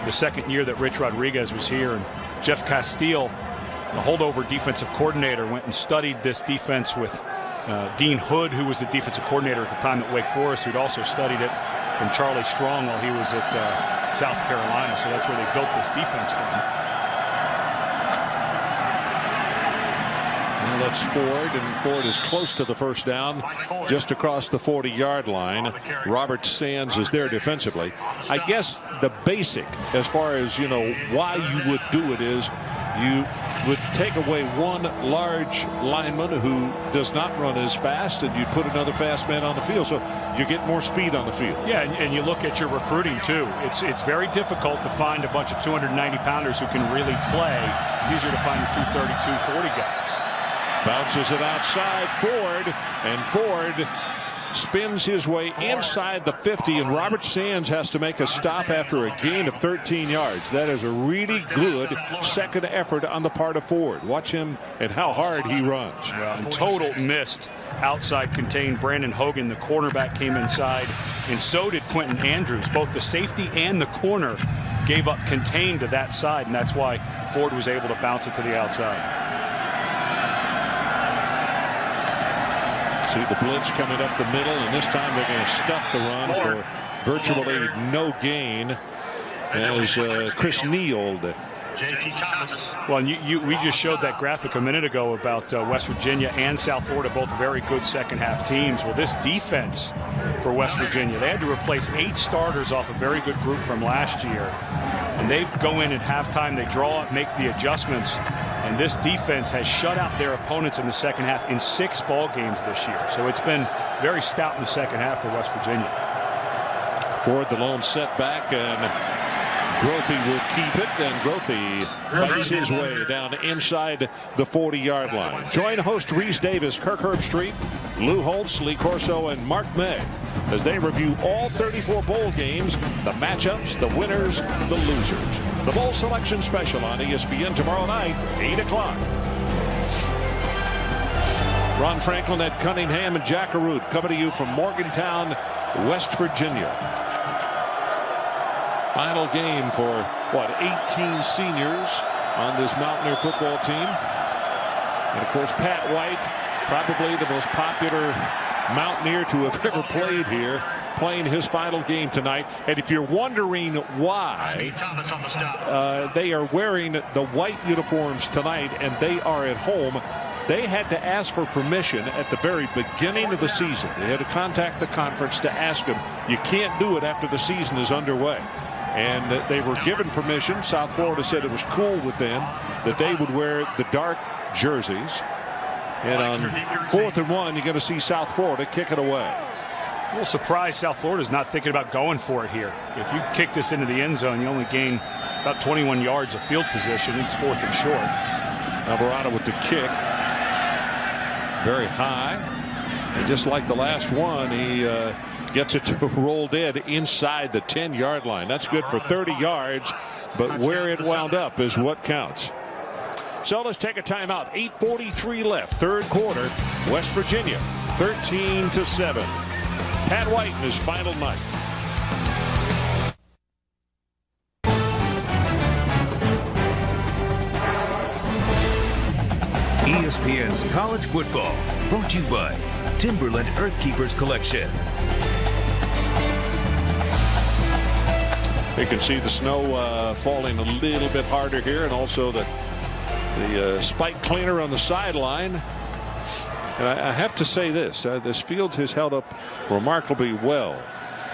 the second year that Rich Rodriguez was here, and Jeff Castile, the holdover defensive coordinator, went and studied this defense with Dean Hood, who was the defensive coordinator at the time at Wake Forest, who'd also studied it from Charlie Strong while he was at South Carolina. So that's where they built this defense from. Well, that's Ford, and Ford is close to the first down, just across the 40-yard line. Robert Sands is there defensively. I guess the basic, as far as, you know, why you would do it, is you would take away one large lineman who does not run as fast, and you'd put another fast man on the field, so you get more speed on the field. Yeah, and you look at your recruiting too. It's very difficult to find a bunch of 290-pounders who can really play. It's easier to find the 232, 40 guys. Bounces it outside Ford, and Ford spins his way inside the 50, and Robert Sands has to make a stop after a gain of 13 yards. That is a really good second effort on the part of Ford. Watch him and how hard he runs. Yeah, and total missed outside contained. Brandon Hogan, the cornerback, came inside, and so did Quentin Andrews. Both the safety and the corner gave up contained to that side, and that's why Ford was able to bounce it to the outside. See the blitz coming up the middle, and this time they're going to stuff the run for virtually no gain as Chris Neild J.C. Thomas. Well, and we just showed that graphic a minute ago about West Virginia and South Florida, both very good second-half teams. Well, this defense for West Virginia, they had to replace 8 starters off a very good group from last year. And they go in at halftime, they draw up, make the adjustments, and this defense has shut out their opponents in the second half in 6 ball games this year. So it's been very stout in the second half for West Virginia. Ford, the lone setback, and Grothy will keep it, and Grothy fights his way down inside the 40-yard line. Join host Reese Davis, Kirk Herbstreit, Lou Holtz, Lee Corso, and Mark May as they review all 34 bowl games, the matchups, the winners, the losers. The Bowl Selection Special on ESPN tomorrow night, 8 o'clock. Ron Franklin, Ed Cunningham, and Jack Arute coming to you from Morgantown, West Virginia. Final game for, 18 seniors on this Mountaineer football team. And, of course, Pat White, probably the most popular Mountaineer to have ever played here, playing his final game tonight. And if you're wondering why they are wearing the white uniforms tonight and they are at home, they had to ask for permission at the very beginning of the season. They had to contact the conference to ask them. You can't do it after the season is underway. And they were given permission. South Florida said it was cool with them that they would wear the dark jerseys. And on 4th and 1, you're going to see South Florida kick it away. A little surprised South Florida's not thinking about going for it here. If you kick this into the end zone, you only gain about 21 yards of field position. It's 4th and short. Alvarado with the kick. Very high. And just like the last one, he gets it to roll dead inside the 10-yard line. That's good for 30 yards, but where it wound up is what counts. So let's take a timeout. 8:43 left, third quarter. West Virginia 13-7. Pat White in his final night. ESPN's College Football, brought to you by Timberland Earthkeepers Collection. You can see the snow falling a little bit harder here, and also the spike cleaner on the sideline. And I have to say this field has held up remarkably well,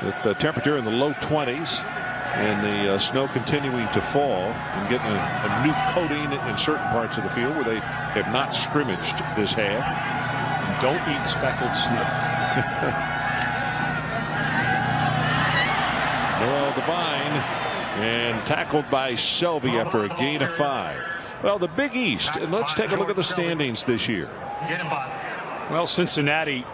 with the temperature in the low 20s and the snow continuing to fall and getting a new coating in certain parts of the field where they have not scrimmaged this half. Don't eat speckled snow. Noel Devine, and tackled by Selvey after a gain of 5. Well, the Big East, and let's take a look at the standings this year. Well, Cincinnati,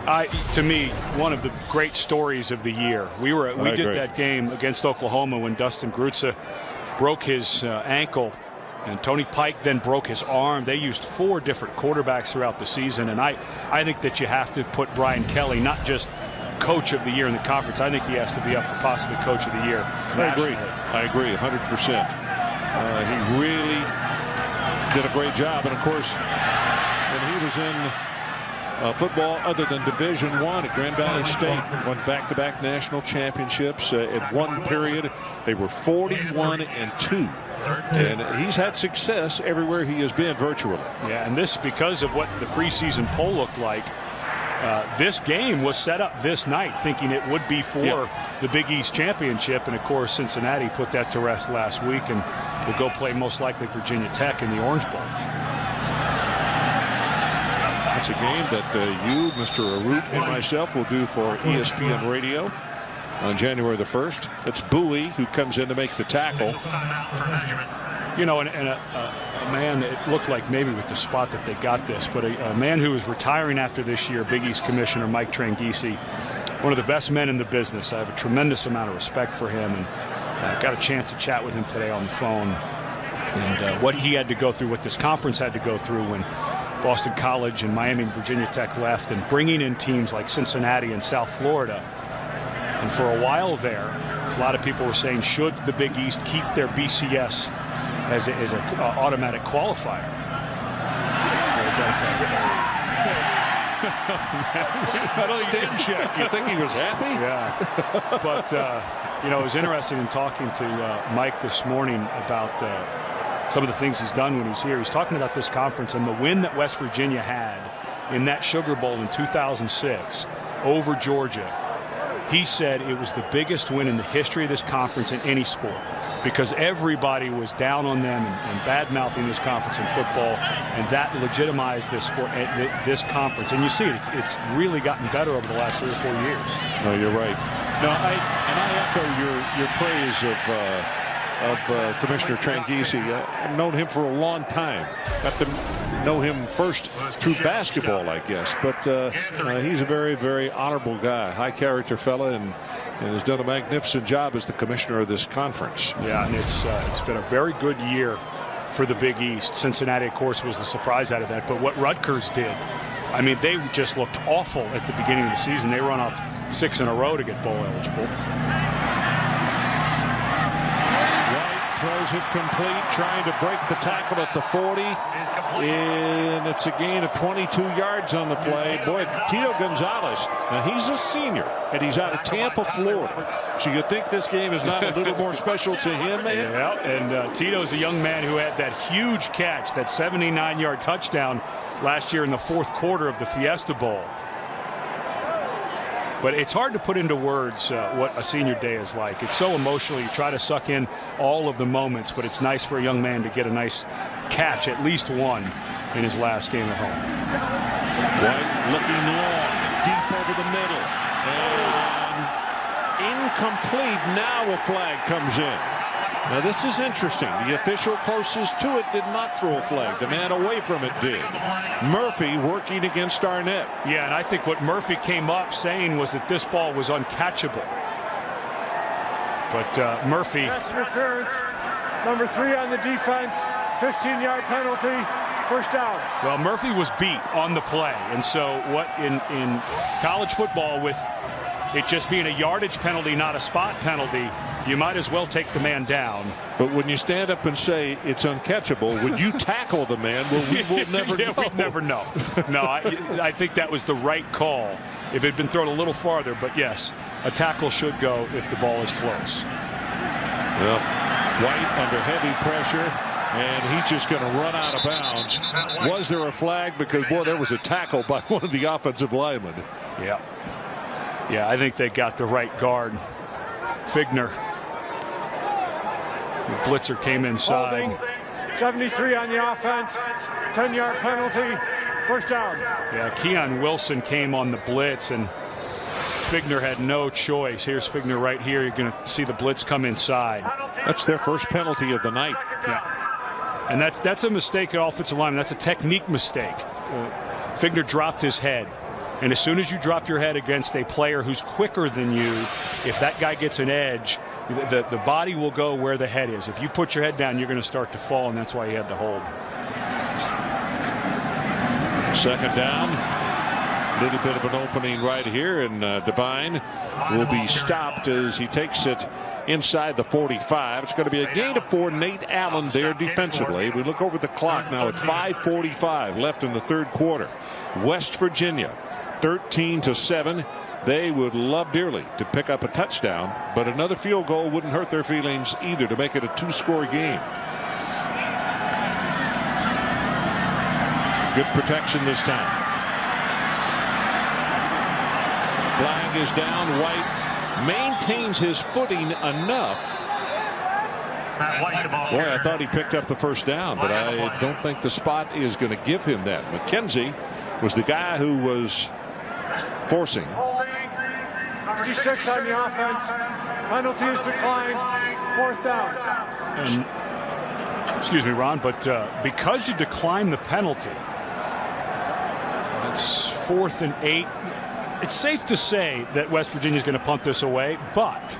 to me, one of the great stories of the year. We did that game against Oklahoma when Dustin Grutza broke his ankle, and Tony Pike then broke his arm. They used 4 different quarterbacks throughout the season, and I think that you have to put Brian Kelly not just coach of the year in the conference. I think he has to be up for possibly coach of the year. I agree 100%. He really did a great job, and of course when he was in football other than Division I at Grand Valley State, won back-to-back national championships. At one period they were 41-2, and he's had success everywhere he has been virtually. Yeah, and this because of what the preseason poll looked like. This game was set up this night thinking it would be for the Big East Championship, and of course Cincinnati put that to rest last week and will go play most likely Virginia Tech in the Orange Bowl. That's a game that you, Mr. Arute, and myself will do for ESPN Radio on January the 1st. It's Bowie who comes in to make the tackle. You know, and a man, it looked like maybe with the spot that they got this, but a man who is retiring after this year, Big East Commissioner Mike Tranghese, one of the best men in the business. I have a tremendous amount of respect for him, and got a chance to chat with him today on the phone. And what he had to go through, what this conference had to go through when Boston College and Miami and Virginia Tech left, and bringing in teams like Cincinnati and South Florida. And for a while there, a lot of people were saying, should the Big East keep their BCS as an automatic qualifier? Stand check. You think he was happy? Yeah. But, you know, it was interesting in talking to Mike this morning about some of the things he's done when he's here. He's talking about this conference and the win that West Virginia had in that Sugar Bowl in 2006 over Georgia. He said it was the biggest win in the history of this conference in any sport, because everybody was down on them and bad-mouthing this conference in football, and that legitimized this sport, this conference. And you see it; it's really gotten better over the last 3 or 4 years. No, you're right. No, I echo your praise of Commissioner Tranghese. I've known him for a long time. Got to know him first through basketball, I guess. But he's a very, very honorable guy, high character fella, and has done a magnificent job as the commissioner of this conference. Yeah, and it's been a very good year for the Big East. Cincinnati, of course, was the surprise out of that. But what Rutgers did, I mean, they just looked awful at the beginning of the season. They run off 6 in a row to get bowl eligible. Throws it complete, trying to break the tackle at the 40, and it's a gain of 22 yards on the play. Boy, Tito Gonzalez, now he's a senior, and he's out of Tampa, Florida. So you think this game is not a little more special to him, man? Yeah, and Tito's a young man who had that huge catch, that 79-yard touchdown last year in the 4th quarter of the Fiesta Bowl. But it's hard to put into words what a senior day is like. It's so emotional. You try to suck in all of the moments, but it's nice for a young man to get a nice catch, at least one, in his last game at home. White looking long, deep over the middle, and incomplete. Now a flag comes in. Now this is interesting. The official closest to it did not throw a flag. The man away from it did. Murphy working against Arnett. Yeah, and I think what Murphy came up saying was that this ball was uncatchable. But Murphy. Pass interference. Number 3 on the defense. 15-yard penalty. First down. Well, Murphy was beat on the play, and so what in college football, with it just being a yardage penalty, not a spot penalty, you might as well take the man down. But when you stand up and say it's uncatchable, would you tackle the man? Well, we will never know. We'd never know. No, I think that was the right call if it had been thrown a little farther. But yes, a tackle should go if the ball is close. Well, White under heavy pressure, and he's just going to run out of bounds. Was there a flag? Because, boy, there was a tackle by one of the offensive linemen. Yeah. Yeah, I think they got the right guard. Figner. The blitzer came inside. Holding. 73 on the offense. 10-yard penalty. First down. Yeah, Keon Wilson came on the blitz, and Figner had no choice. Here's Figner right here. You're going to see the blitz come inside. That's their first penalty of the night. Yeah. And that's a mistake at offensive line. That's a technique mistake. Figner dropped his head. And as soon as you drop your head against a player who's quicker than you, if that guy gets an edge, the body will go where the head is. If you put your head down, you're going to start to fall, and that's why he had to hold. Second down. A little bit of an opening right here, and Devine will be stopped as he takes it inside the 45. It's going to be a gain of 4. Nate Allen there defensively. We look over the clock now at 5:45 left in the 3rd quarter. West Virginia 13-7. They would love dearly to pick up a touchdown, but another field goal wouldn't hurt their feelings either to make it a 2-score game. Good protection this time. Flag is down. White maintains his footing enough. Boy, I thought he picked up the first down, but I don't think the spot is going to give him that. McKenzie was the guy who was forcing. 66 on the offense. Penalty is declined. 4th down. And, excuse me, Ron, but because you decline the penalty, it's 4th and 8. It's safe to say that West Virginia is going to punt this away, but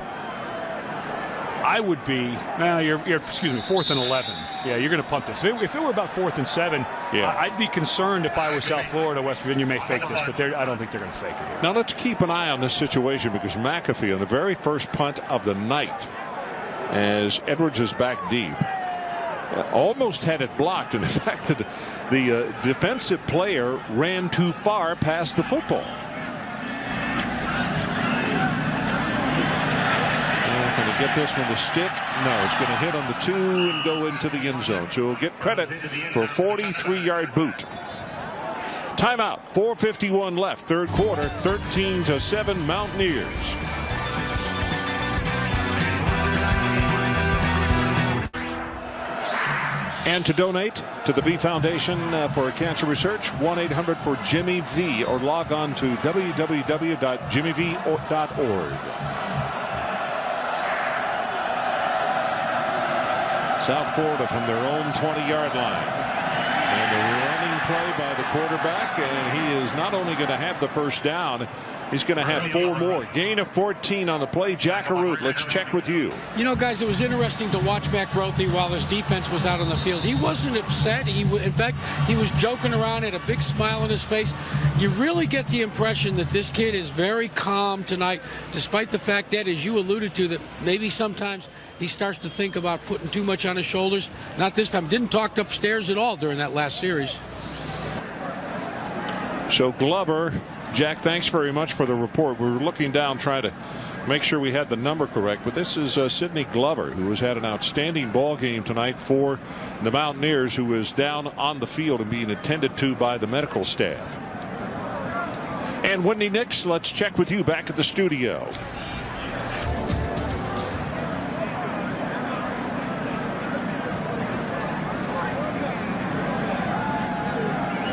I would be, excuse me, 4th and 11. Yeah, you're going to punt this. If it were about 4th and 7, yeah, I'd be concerned if I were South Florida. West Virginia may fake this, but I don't think they're going to fake it here. Now let's keep an eye on this situation, because McAfee on the very first punt of the night, as Edwards is back deep, almost had it blocked, and the fact that the defensive player ran too far past the football. Can he get this one to stick? No, it's going to hit on the 2 and go into the end zone. So he'll get credit for a 43-yard boot. Timeout. 4:51 left. Third quarter. 13-7 Mountaineers. And to donate to the V Foundation for Cancer Research, 1-800-4-JIMMY-V, or log on to www.jimmyv.org. South Florida from their own 20-yard line. And a running play by the quarterback, and he is not only going to have the first down, he's going to have 4 more. Gain of 14 on the play. Jackaroot, let's check with you. You know, guys, it was interesting to watch Matt Grothe while his defense was out on the field. He wasn't upset. In fact, he was joking around, had a big smile on his face. You really get the impression that this kid is very calm tonight, despite the fact that, as you alluded to, that maybe sometimes he starts to think about putting too much on his shoulders. Not this time. Didn't talk upstairs at all during that last series. So Glover, Jack, thanks very much for the report. We were looking down trying to make sure we had the number correct, but this is Sidney Glover, who has had an outstanding ball game tonight for the Mountaineers, who is down on the field and being attended to by the medical staff. And Whitney Nix, let's check with you back at the studio.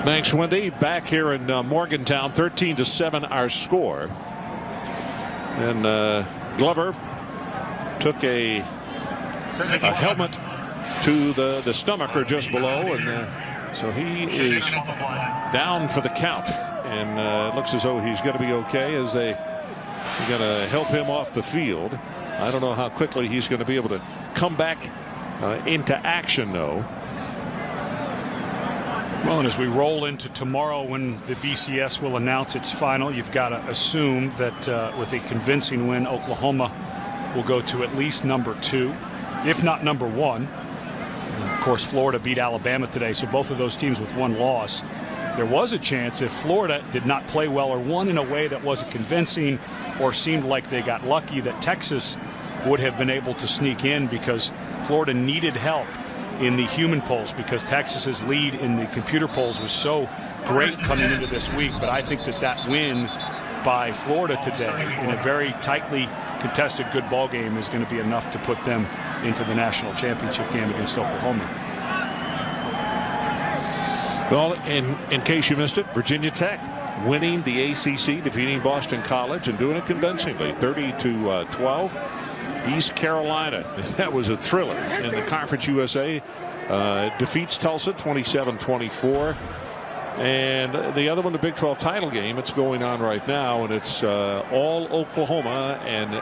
Thanks, Wendy. Back here in Morgantown, 13-7 our score. And Glover took a helmet to the stomach or just below, and so he is down for the count. And it looks as though he's going to be okay as they're going to help him off the field. I don't know how quickly he's going to be able to come back into action, though. Well, and as we roll into tomorrow when the BCS will announce its final, you've got to assume that with a convincing win, Oklahoma will go to at least number 2, if not number 1. And of course, Florida beat Alabama today, so both of those teams with 1 loss. There was a chance if Florida did not play well or won in a way that wasn't convincing or seemed like they got lucky, that Texas would have been able to sneak in, because Florida needed help in the human polls, because Texas's lead in the computer polls was so great coming into this week. But I think that win by Florida today in a very tightly contested good ball game is going to be enough to put them into the national championship game against Oklahoma. Well, in case you missed it, Virginia Tech winning the ACC, defeating Boston College and doing it convincingly, 30-12. East Carolina, that was a thriller in the Conference USA, defeats Tulsa 27-24. And the other one, the Big 12 title game, it's going on right now, and it's all Oklahoma and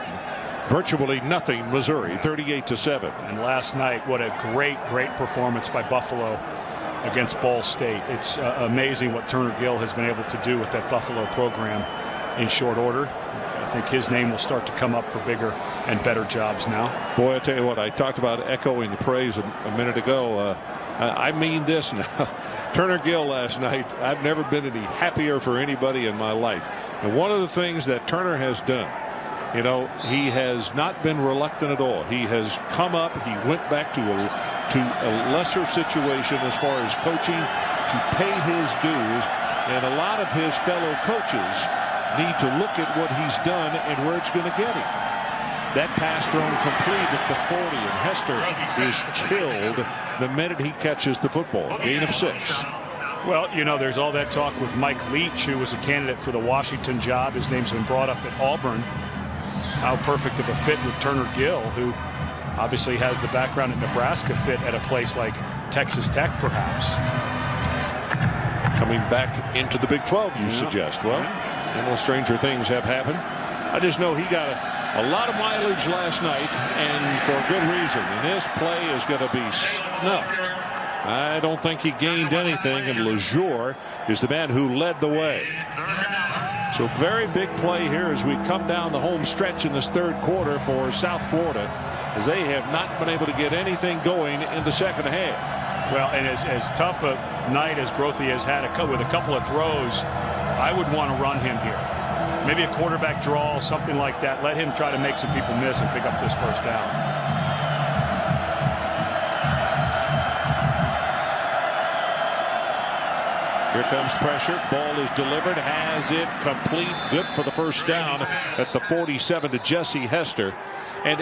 virtually nothing Missouri, 38-7. And last night, what a great performance by Buffalo against Ball State. It's amazing what Turner Gill has been able to do with that Buffalo program in short order. I think his name will start to come up for bigger and better jobs now. Boy, I tell you what, I talked about echoing the praise a minute ago. I mean this now. Turner Gill last night, I've never been any happier for anybody in my life. And one of the things that Turner has done, you know, he has not been reluctant at all. He has come up. He went back to a lesser situation as far as coaching to pay his dues. And a lot of his fellow coaches need to look at what he's done and where it's going to get him. That pass thrown complete at the 40, and Hester is chilled the minute he catches the football. Gain of 6. Well, you know, there's all that talk with Mike Leach, who was a candidate for the Washington job. His name's been brought up at Auburn. How perfect of a fit with Turner Gill, who obviously has the background at Nebraska, fit at a place like Texas Tech, perhaps. Coming back into the Big 12, you suggest. Well, stranger things have happened. I just know he got a lot of mileage last night, and for good reason. And this play is going to be snuffed. I don't think he gained anything, and LeJour is the man who led the way. So very big play here as we come down the home stretch in this third quarter for South Florida, as they have not been able to get anything going in the second half. Well, and as tough a night as Grothe has had with a couple of throws, I would want to run him here. Maybe a quarterback draw, something like that. Let him try to make some people miss and pick up this first down. Here comes pressure. Ball is delivered. Has it complete. Good for the first down at the 47 to Jesse Hester. And,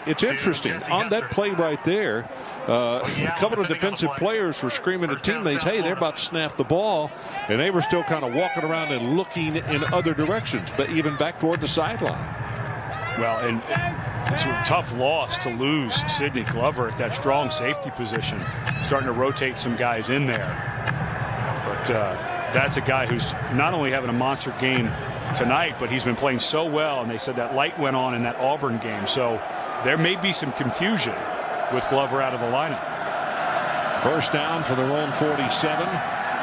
it's interesting. On that play right there, a couple of defensive players were screaming at teammates, hey, they're about to snap the ball. And they were still kind of walking around and looking in other directions, but even back toward the sideline. Well, and it's a tough loss to lose Sidney Glover at that strong safety position. Starting to rotate some guys in there. But that's a guy who's not only having a monster game tonight, but he's been playing so well. And they said that light went on in that Auburn game. So there may be some confusion with Glover out of the lineup. First down for their own 47.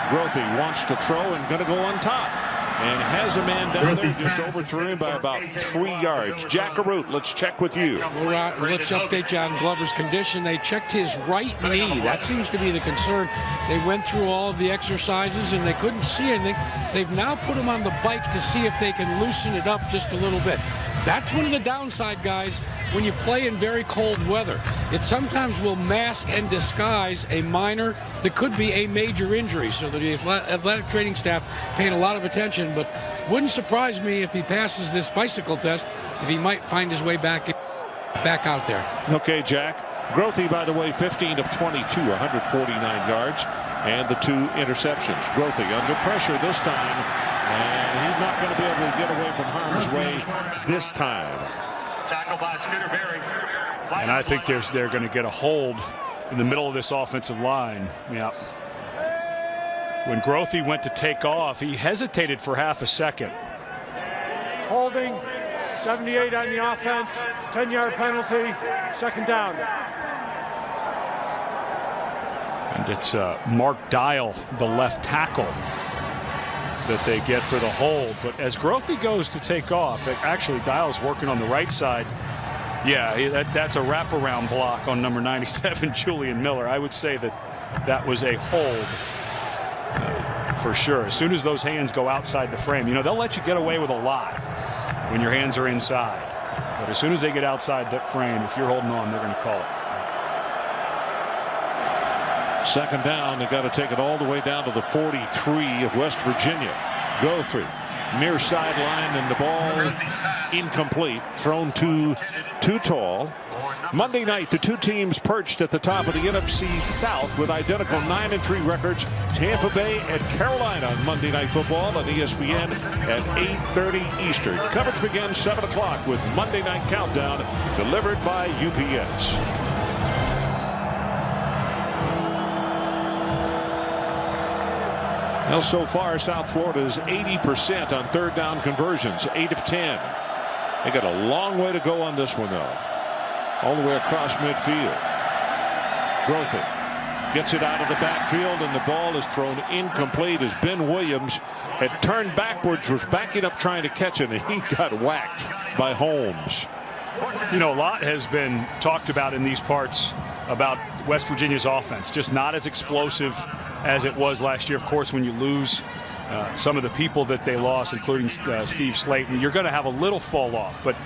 Grothy wants to throw and going to go on top. And has a man down there, just overthrew him by about 3 yards. Jack Arute, let's check with you. Well, let's update you on Glover's condition. They checked his right knee. That seems to be the concern. They went through all of the exercises and they couldn't see anything. They've now put him on the bike to see if they can loosen it up just a little bit. That's one of the downside, guys, when you play in very cold weather. It sometimes will mask and disguise a minor that could be a major injury. So the athletic training staff paying a lot of attention, but wouldn't surprise me if he passes this bicycle test, if he might find his way back out there. Okay, Jack. Grothy, by the way, 15 of 22, 149 yards, and the 2 interceptions. Grothy under pressure this time, and he's not going to be able to get away from harm's way this time. Tackle by Scooter Berry. And I think they're going to get a hold in the middle of this offensive line. Yeah. When Grothy went to take off, he hesitated for half a second. Holding, 78 on the offense, 10-yard penalty, second down. And it's Mark Dial, the left tackle, that they get for the hold. But as Grothy goes to take off, actually Dial's working on the right side. Yeah, that's a wraparound block on number 97, Julian Miller. I would say that was a hold for sure. As soon as those hands go outside the frame, they'll let you get away with a lot when your hands are inside. But as soon as they get outside that frame, if you're holding on, they're going to call it. Second down, they got to take it all the way down to the 43 of West Virginia. Grothy, near sideline, and the ball incomplete, thrown too tall. Monday night, the two teams perched at the top of the NFC South with identical 9-3 records. Tampa Bay and Carolina on Monday Night Football on ESPN at 8:30 Eastern. Coverage begins 7 o'clock with Monday Night Countdown delivered by UPS. Well, so far, South Florida is 80% on third down conversions, 8 of 10. They got a long way to go on this one, though. All the way across midfield. Grothy gets it out of the backfield, and the ball is thrown incomplete as Ben Williams had turned backwards, was backing up trying to catch it, and he got whacked by Holmes. A lot has been talked about in these parts about West Virginia's offense. Just not as explosive as it was last year. Of course, when you lose some of the people that they lost, including Steve Slayton, you're going to have a little fall off. But,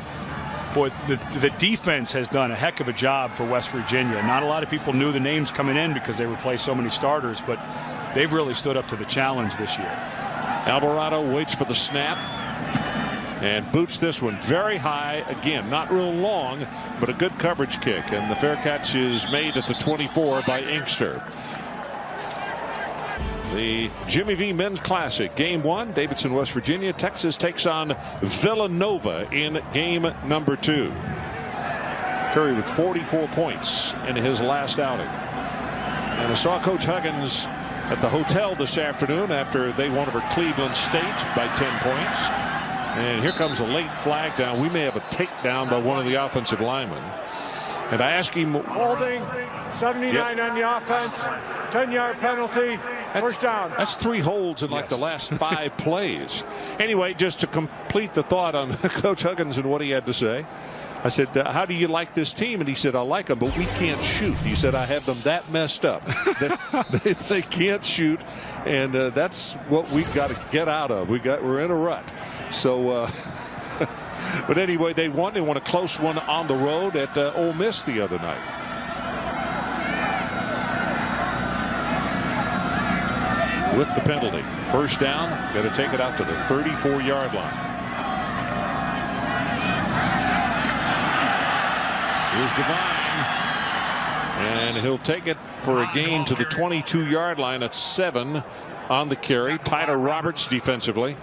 boy, the defense has done a heck of a job for West Virginia. Not a lot of people knew the names coming in because they replaced so many starters, but they've really stood up to the challenge this year. Alvarado waits for the snap and boots this one very high. Again, not real long, but a good coverage kick. And the fair catch is made at the 24 by Inkster. The Jimmy V Men's Classic, Game 1, Davidson, West Virginia. Texas takes on Villanova in Game number 2. Curry with 44 points in his last outing. And I saw Coach Huggins at the hotel this afternoon after they won over Cleveland State by 10 points. And here comes a late flag down. We may have a takedown by one of the offensive linemen. And I asked him. Holding, 79 on the offense, 10-yard penalty, first down. That's 3 holds in like the last 5 plays. Anyway, just to complete the thought on Coach Huggins and what he had to say, I said, how do you like this team? And he said, I like them, but we can't shoot. He said, I have them that messed up. they can't shoot, and that's what we've got to get out of. We're in a rut. So, but anyway, they won a close one on the road at Ole Miss the other night. With the penalty, first down, got to take it out to the 34-yard line. Here's Devine, and he'll take it for a gain to the 22-yard line at 7 on the carry. Tyler Roberts defensively.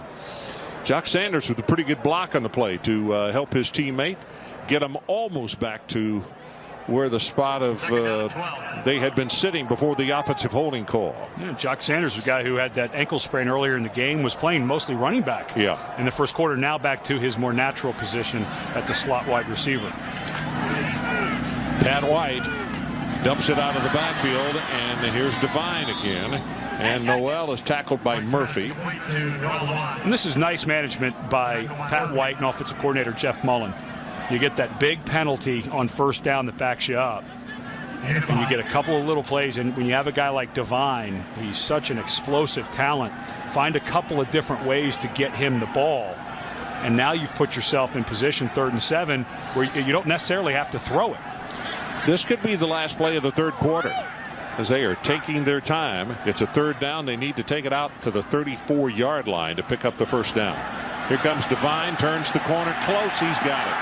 Jock Sanders with a pretty good block on the play to help his teammate get him almost back to where the spot of they had been sitting before the offensive holding call. Yeah, Jock Sanders, the guy who had that ankle sprain earlier in the game, was playing mostly running back in the first quarter, now back to his more natural position at the slot wide receiver. Pat White dumps it out of the backfield, and here's Devine again, and Noel is tackled by Murphy. And this is nice management by Pat White and offensive coordinator Jeff Mullen. You get that big penalty on first down that backs you up, and you get a couple of little plays. And when you have a guy like Devine, he's such an explosive talent, find a couple of different ways to get him the ball. And now you've put yourself in position 3rd and 7 where you don't necessarily have to throw it. This could be the last play of the third quarter as they are taking their time. It's a 3rd down. They need to take it out to the 34-yard line to pick up the first down. Here comes Devine, turns the corner, close, he's got it.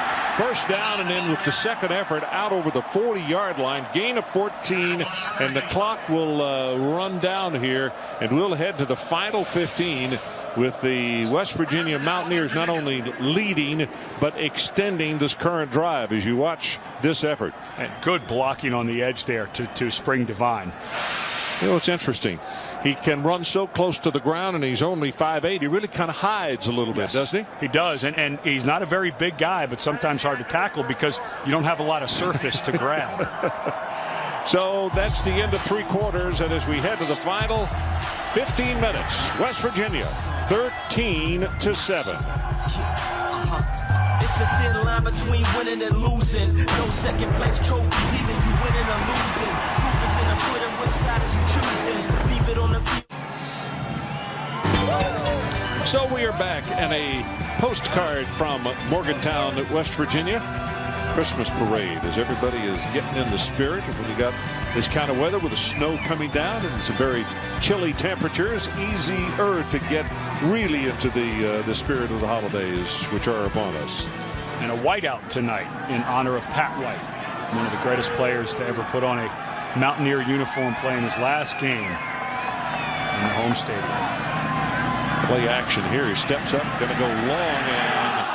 First down, and then with the second effort out over the 40-yard line, gain of 14, and the clock will run down here, and we'll head to the final 15 with the West Virginia Mountaineers not only leading but extending this current drive as you watch this effort. And good blocking on the edge there to spring Devine. You know, it's interesting. He can run so close to the ground, and he's only 5'8". He really kind of hides a little bit, doesn't he? He does, and he's not a very big guy, but sometimes hard to tackle because you don't have a lot of surface to grab. So that's the end of 3 quarters, and as we head to the final 15 minutes, West Virginia 13-7. It's a thin line between winning and losing. No second place trophies, either you winning or losing. Proof is in the pudding, which side are you choosing? Leave it on the field. So we are back, and a postcard from Morgantown, West Virginia. Christmas parade as everybody is getting in the spirit. And when you got this kind of weather with the snow coming down and some very chilly temperatures, easier to get really into the spirit of the holidays which are upon us. And a whiteout tonight in honor of Pat White, one of the greatest players to ever put on a Mountaineer uniform, playing his last game in the home stadium. Play action here. He steps up, going to go long, and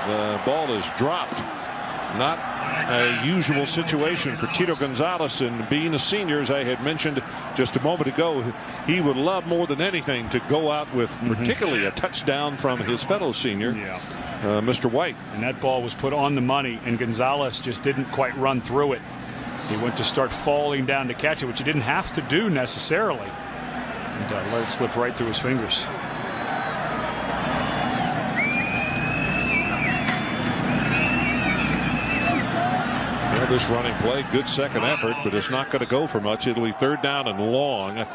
the ball is dropped. Not a usual situation for Tito Gonzalez, and being a senior, as I had mentioned just a moment ago, he would love more than anything to go out with particularly a touchdown from his fellow senior, Mr. White. And that ball was put on the money, and Gonzalez just didn't quite run through it. He went to start falling down to catch it, which he didn't have to do necessarily, and let it slip right through his fingers. This running play, good second effort, but it's not going to go for much. It'll be 3rd down and long.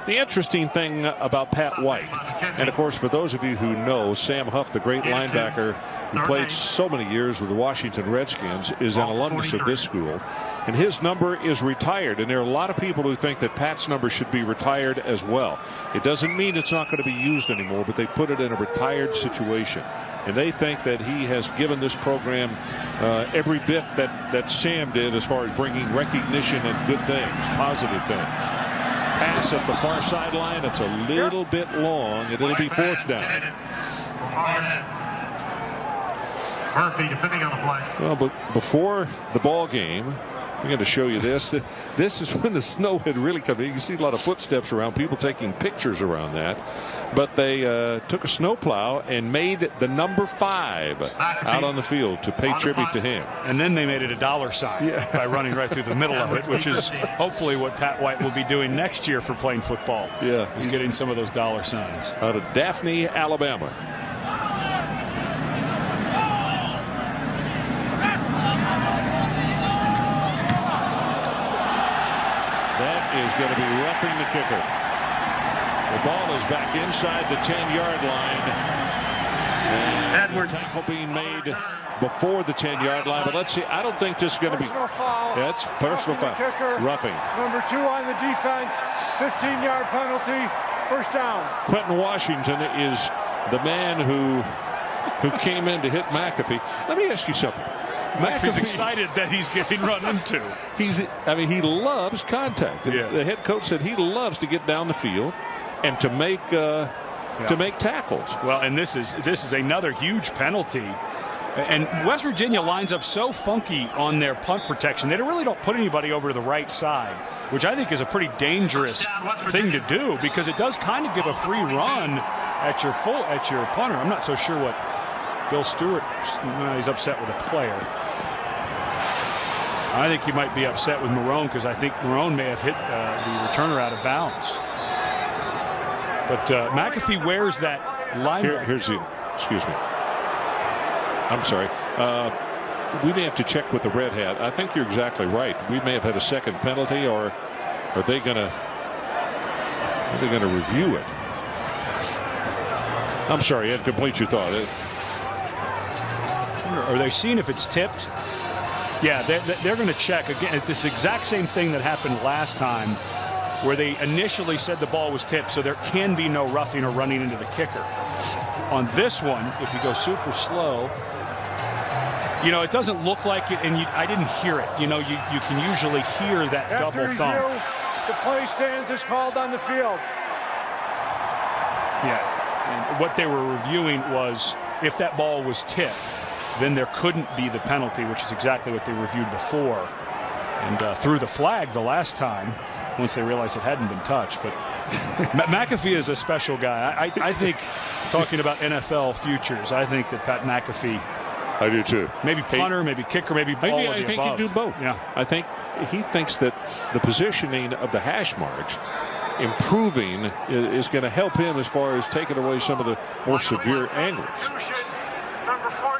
The interesting thing about Pat White, and of course for those of you who know, Sam Huff, the great linebacker who played so many years with the Washington Redskins, is an alumnus of this school, and his number is retired, and there are a lot of people who think that Pat's number should be retired as well. It doesn't mean it's not going to be used anymore, but they put it in a retired situation, and they think that he has given this program every bit that Sam did as far as bringing recognition and good things, positive things. Pass at the far sideline. It's a little bit long, and it'll be 4th down. Murphy defending on the play. Well, but before the ball game, I'm going to show you this. This is when the snow had really come in. You can see a lot of footsteps around, people taking pictures around that. But they took a snowplow and made the number 5 out on the field to pay tribute to him. And then they made it a dollar sign by running right through the middle of it, which is hopefully what Pat White will be doing next year for playing football. Yeah, is getting some of those dollar signs. Out of Daphne, Alabama. Is going to be roughing the kicker. The ball is back inside the 10-yard line. Tackle being made before the 10-yard line, but let's see. I don't think this is going to be. Foul. Yeah, it's personal foul. Roughing. Number 2 on the defense. 15-yard penalty. First down. Quentin Washington is the man who came in to hit McAfee. Let me ask you something. McAfee's excited that he's getting run into. He loves contact. Yeah. The head coach said he loves to get down the field and to make tackles. Well, and this is another huge penalty. And West Virginia lines up so funky on their punt protection. They really don't put anybody over to the right side, which I think is a pretty dangerous thing to do because it does kind of give a free run at your punter. I'm not so sure what Bill Stewart, he's upset with a player. I think he might be upset with Marone because I think Marone may have hit the returner out of bounds. But McAfee wears that linebacker. Here's the, excuse me. I'm sorry. We may have to check with the red hat. I think you're exactly right. We may have had a second penalty, or are they going to review it? I'm sorry, Ed. Complete your thought. Are they seeing if it's tipped? Yeah, they're going to check again. This exact same thing that happened last time, where they initially said the ball was tipped, so there can be no roughing or running into the kicker. On this one, if you go super slow, it doesn't look like it, and I didn't hear it. You can usually hear that double thump. The play stands is called on the field. Yeah, and what they were reviewing was if that ball was tipped, then there couldn't be the penalty, which is exactly what they reviewed before. And threw the flag the last time once they realized it hadn't been touched. But McAfee is a special guy. I think, talking about NFL futures, I think that Pat McAfee. I do too. Maybe punter, maybe kicker, maybe all of the above. I think he'd do both. Yeah. I think he thinks that the positioning of the hash marks improving is going to help him as far as taking away some of the more severe angles.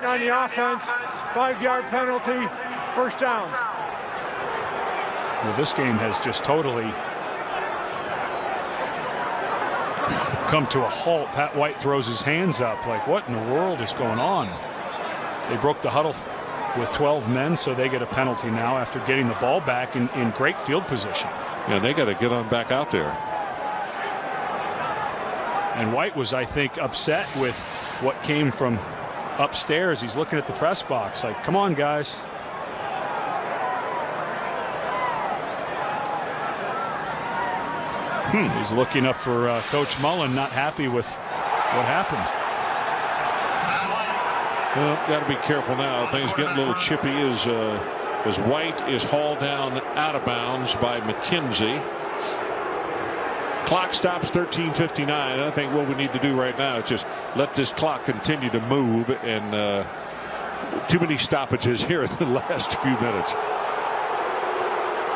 On the offense, 5-yard penalty, first down. Well, this game has just totally come to a halt. Pat White throws his hands up like, what in the world is going on? They broke the huddle with 12 men, so they get a penalty now after getting the ball back in great field position. Yeah, they got to get on back out there. And White was, I think, upset with what came from upstairs. He's looking at the press box like, come on, guys. He's looking up for Coach Mullen, not happy with what happened. Well, got to be careful now. Things get a little chippy as White is hauled down out of bounds by McKenzie. Clock stops 13:59. I think what we need to do right now is just let this clock continue to move, and too many stoppages here in the last few minutes.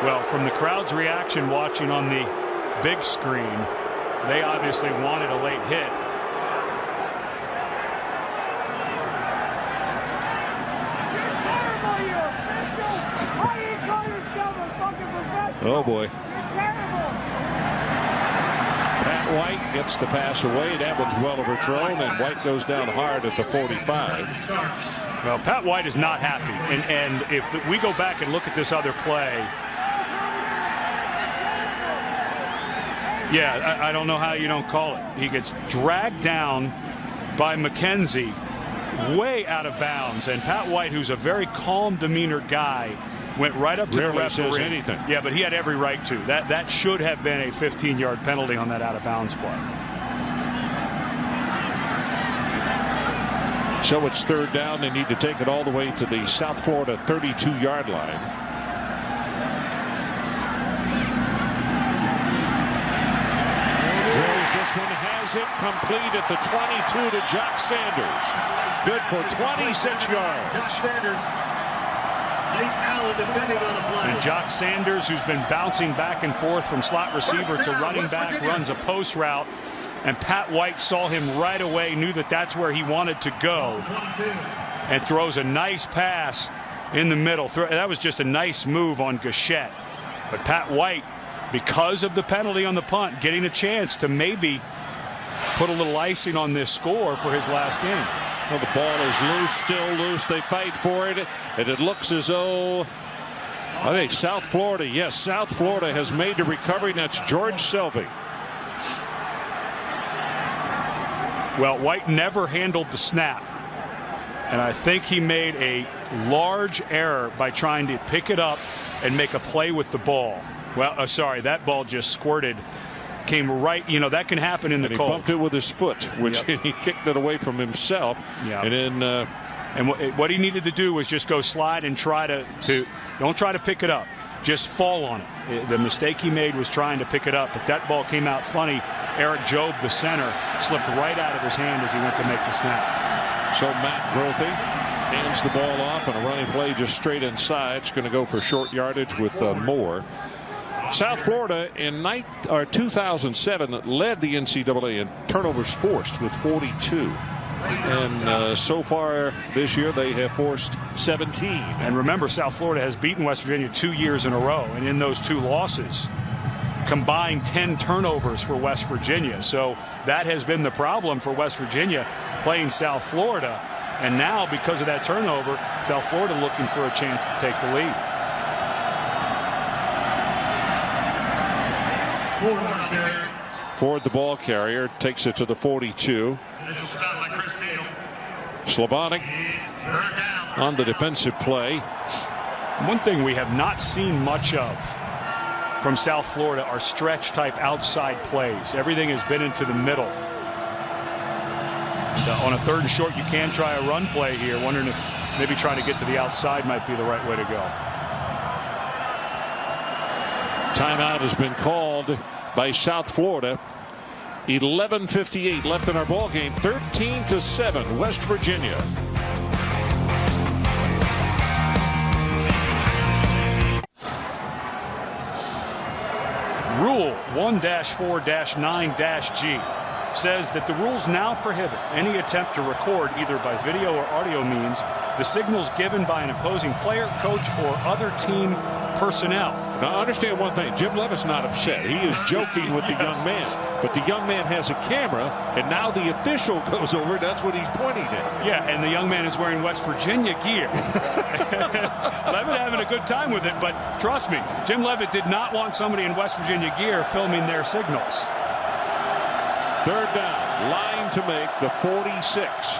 Well, from the crowd's reaction watching on the big screen, they obviously wanted a late hit. Oh boy. Pat White gets the pass away. That one's well overthrown, and White goes down hard at the 45. Well, Pat White is not happy, and if we go back and look at this other play, yeah, I don't know how you don't call it. He gets dragged down by McKenzie way out of bounds, and Pat White, who's a very calm demeanor guy, went right up to the referee. Says anything. Yeah, but he had every right to. That should have been a 15-yard penalty on that out of bounds play. So it's third down. They need to take it all the way to the South Florida 32-yard line. Drills this one, has it complete at the 22 to Jock Sanders. Good for 26 yards. Jock Sanders. And Jock Sanders, who's been bouncing back and forth from slot receiver to running back, runs a post route. And Pat White saw him right away, knew that that's where he wanted to go, and throws a nice pass in the middle. That was just a nice move on Gachette. But Pat White, because of the penalty on the punt, getting a chance to maybe put a little icing on this score for his last game. Well, the ball is loose, still loose. They fight for it, and it looks as though, I think South Florida, yes, South Florida has made the recovery, and that's George Selvey. Well, White never handled the snap, and I think he made a large error by trying to pick it up and make a play with the ball. Well, sorry, that ball just squirted. Came right, that can happen in the cold. He bumped it with his foot, which he kicked it away from himself. Yeah. And then, what he needed to do was just go slide and try to don't try to pick it up, just fall on it. The mistake he made was trying to pick it up, but that ball came out funny. Eric Jobe, the center, slipped right out of his hand as he went to make the snap. So Matt Grothe hands the ball off on a running play just straight inside. It's going to go for short yardage with Moore. South Florida in 2007 led the NCAA in turnovers forced with 42. And so far this year they have forced 17. And remember, South Florida has beaten West Virginia 2 years in a row. And in those 2 losses, combined 10 turnovers for West Virginia. So that has been the problem for West Virginia playing South Florida. And now, because of that turnover, South Florida looking for a chance to take the lead. Ford, the ball carrier, takes it to the 42. Slavonic on the defensive play. One thing we have not seen much of from South Florida are stretch type outside plays. Everything has been into the middle. And, on a 3rd and short, you can try a run play here. Wondering if maybe trying to get to the outside might be the right way to go. Timeout has been called by South Florida. 11:58 left in our ball game. 13-7 West Virginia. Rule 1-4-9-G says that the rules now prohibit any attempt to record, either by video or audio means, the signals given by an opposing player, coach, or other team personnel. Now, understand one thing. Jim Leavitt's not upset. He is joking with the young man. But the young man has a camera, and now the official goes over. That's what he's pointing at. Yeah, and the young man is wearing West Virginia gear. Leavitt having a good time with it, but trust me, Jim Leavitt did not want somebody in West Virginia gear filming their signals. 3rd down, line to make the 46.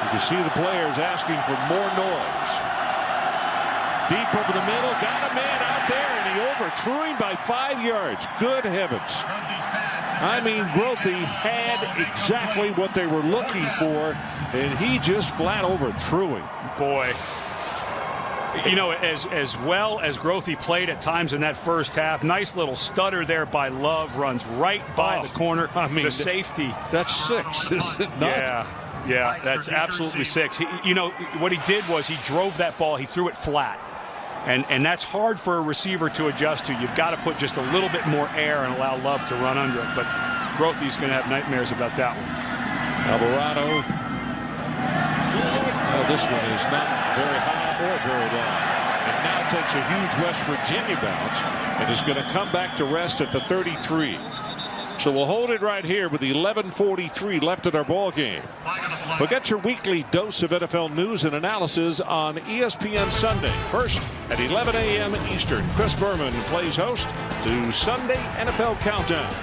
You can see the players asking for more noise. Deep over the middle, got a man out there, and he overthrew him by 5 yards. Good heavens. I mean, Grothe had exactly what they were looking for, and he just flat overthrew him. Boy. As well as Grothe played at times in that first half, nice little stutter there by Love, runs right by the corner. I mean, the safety. That's 6, is it not? Yeah, that's absolutely 6. What he did was he drove that ball, he threw it flat. And that's hard for a receiver to adjust to. You've got to put just a little bit more air and allow Love to run under it. But Grothe's going to have nightmares about that one. Alvarado. Well, this one is not very high or very long. And now takes a huge West Virginia bounce and is going to come back to rest at the 33. So we'll hold it right here with 11:43 left in our ball game. We'll get your weekly dose of NFL news and analysis on ESPN Sunday. First at 11 a.m. Eastern, Chris Berman plays host to Sunday NFL Countdown.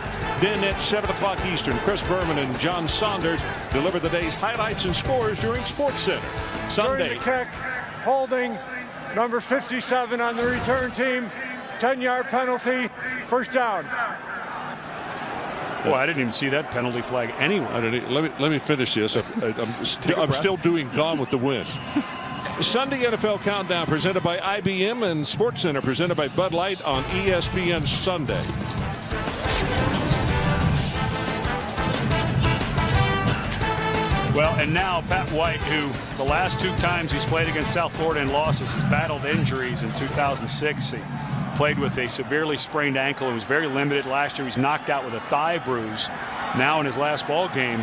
Then at 7 o'clock Eastern, Chris Berman and John Saunders deliver the day's highlights and scores during Sports Center. Sunday. During the kick, holding number 57 on the return team, 10-yard penalty, 1st down. Boy, I didn't even see that penalty flag anyway. Let me finish this. I'm still doing Gone with the Wind. Sunday NFL Countdown presented by IBM and Sports Center presented by Bud Light on ESPN Sunday. Well, and now Pat White, who the last 2 times he's played against South Florida in losses has battled injuries. In 2006, he played with a severely sprained ankle and was very limited. Last year, he's knocked out with a thigh bruise. Now in his last ball game,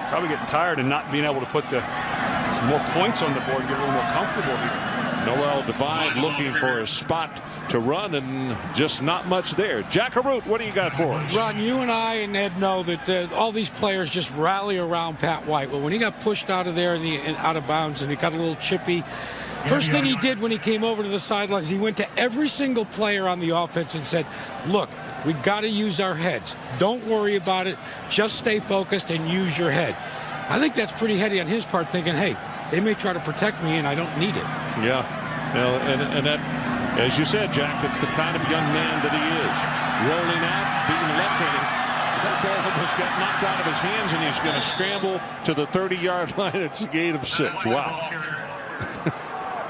probably getting tired and not being able to put some more points on the board, get a little more comfortable here. Noel Devine looking for a spot to run, and just not much there. Jack Arute, what do you got for us? Ron, you and I and Ed know that all these players just rally around Pat White. Well, when he got pushed out of there and out of bounds and he got a little chippy, first thing he did when he came over to the sidelines, he went to every single player on the offense and said, look, we've got to use our heads. Don't worry about it. Just stay focused and use your head. I think that's pretty heady on his part, thinking, hey, they may try to protect me and I don't need it. Yeah. Well, and that, as you said, Jack, it's the kind of young man that he is. Rolling out, being left-handed. That ball almost got knocked out of his hands, and he's going to scramble to the 30-yard line. It's a gain of 6. Wow.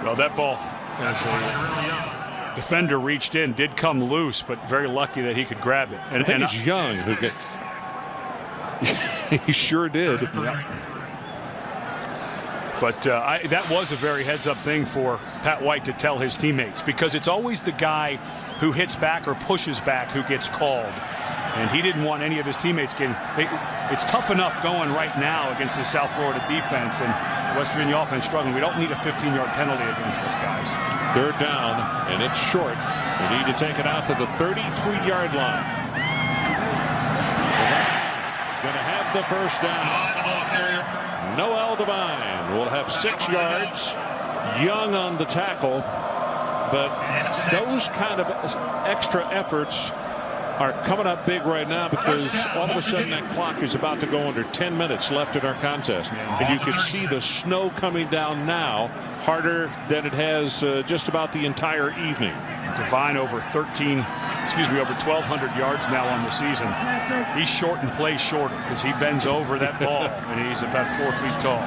Well, that ball, as a defender reached in, did come loose, but very lucky that he could grab it. And he's young. He sure did. Yeah. But that was a very heads-up thing for Pat White to tell his teammates, because it's always the guy who hits back or pushes back who gets called. And he didn't want any of his teammates getting. It's tough enough going right now against the South Florida defense and West Virginia offense struggling. We don't need a 15-yard penalty against this, guys. 3rd down, and it's short. We need to take it out to the 33-yard line. Going to have the first down. Noel Devine will have 6 yards. Young on the tackle, but those kind of extra efforts are coming up big right now, because all of a sudden that clock is about to go under 10 minutes left in our contest, and you can see the snow coming down now harder than it has just about the entire evening. Devine over 1,200 yards now on the season. He's short and plays shorter because he bends over that ball, and he's about 4 feet tall.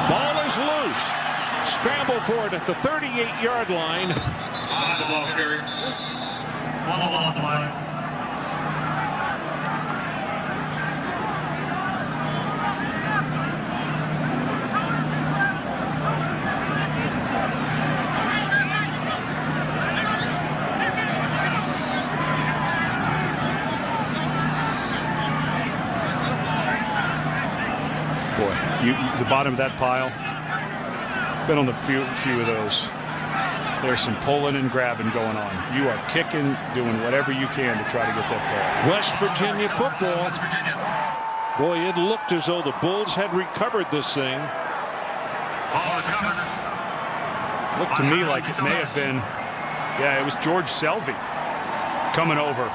Ball is loose. Scramble for it at the 38-yard line. The ball carrier. On the line. The bottom of that pile, it's been on the few of those. There's some pulling and grabbing going on. You are kicking, doing whatever you can to try to get that ball. West Virginia football. Boy, it looked as though the Bulls had recovered this thing. Looked to me like it may have been, it was George Selvey coming over.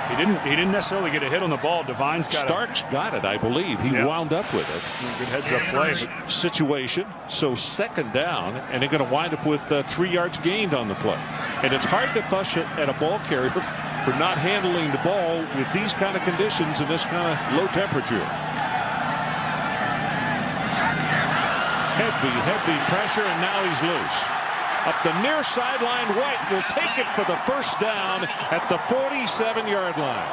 He didn't necessarily get a hit on the ball. Devine's got Starks got it, I believe. He wound up with it. Good heads-up play. Situation. So 2nd down, and they're going to wind up with 3 yards gained on the play. And it's hard to fuss at a ball carrier for not handling the ball with these kind of conditions and this kind of low temperature. Heavy pressure, and now he's loose. Up the near sideline, White will take it for the first down at the 47-yard line.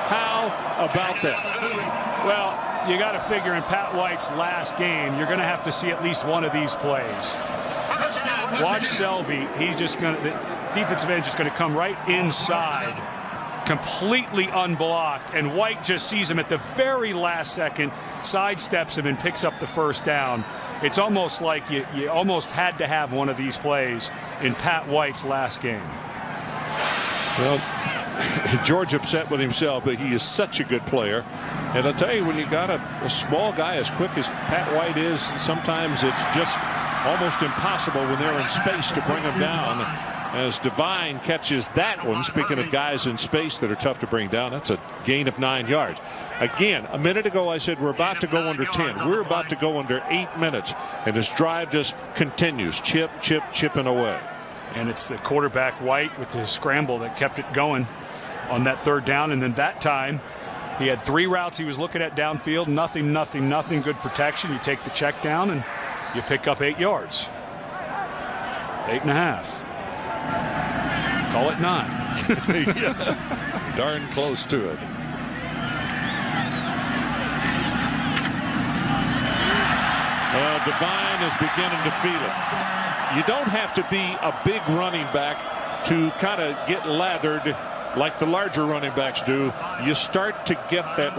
How about that? Well, you got to figure in Pat White's last game, you're going to have to see at least one of these plays. Watch Selvey. The defensive end is just going to come right inside, completely unblocked, and White just sees him at the very last second, sidesteps him and picks up the first down. It's almost like you almost had to have one of these plays in Pat White's last game. Well, George upset with himself, but he is such a good player. And I'll tell you, when you got a small guy as quick as Pat White is, sometimes it's just almost impossible when they're in space to bring him down. As Devine catches that one, speaking of guys in space that are tough to bring down, that's a gain of 9 yards. Again, a minute ago I said we're about to go under 10. We're about to go under 8 minutes. And this drive just continues. Chipping away. And it's the quarterback, White, with the scramble that kept it going on that 3rd down. And then that time, he had 3 routes he was looking at downfield. Nothing. Good protection. You take the check down and you pick up 8 yards. 8.5. Call it 9. Yeah. Darn close to it. Well, Devine is beginning to feel it. You don't have to be a big running back to kind of get lathered like the larger running backs do, you start to get that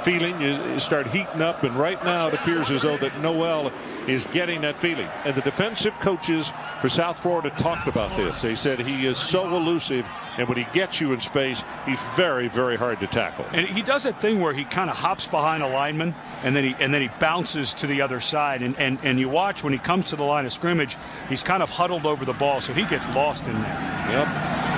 feeling. You start heating up, and right now it appears as though that Noel is getting that feeling. And the defensive coaches for South Florida talked about this. They said he is so elusive, and when he gets you in space, he's very, very hard to tackle. And he does that thing where he kind of hops behind a lineman, and then he bounces to the other side. And you watch when he comes to the line of scrimmage, he's kind of huddled over the ball, so he gets lost in there. Yep.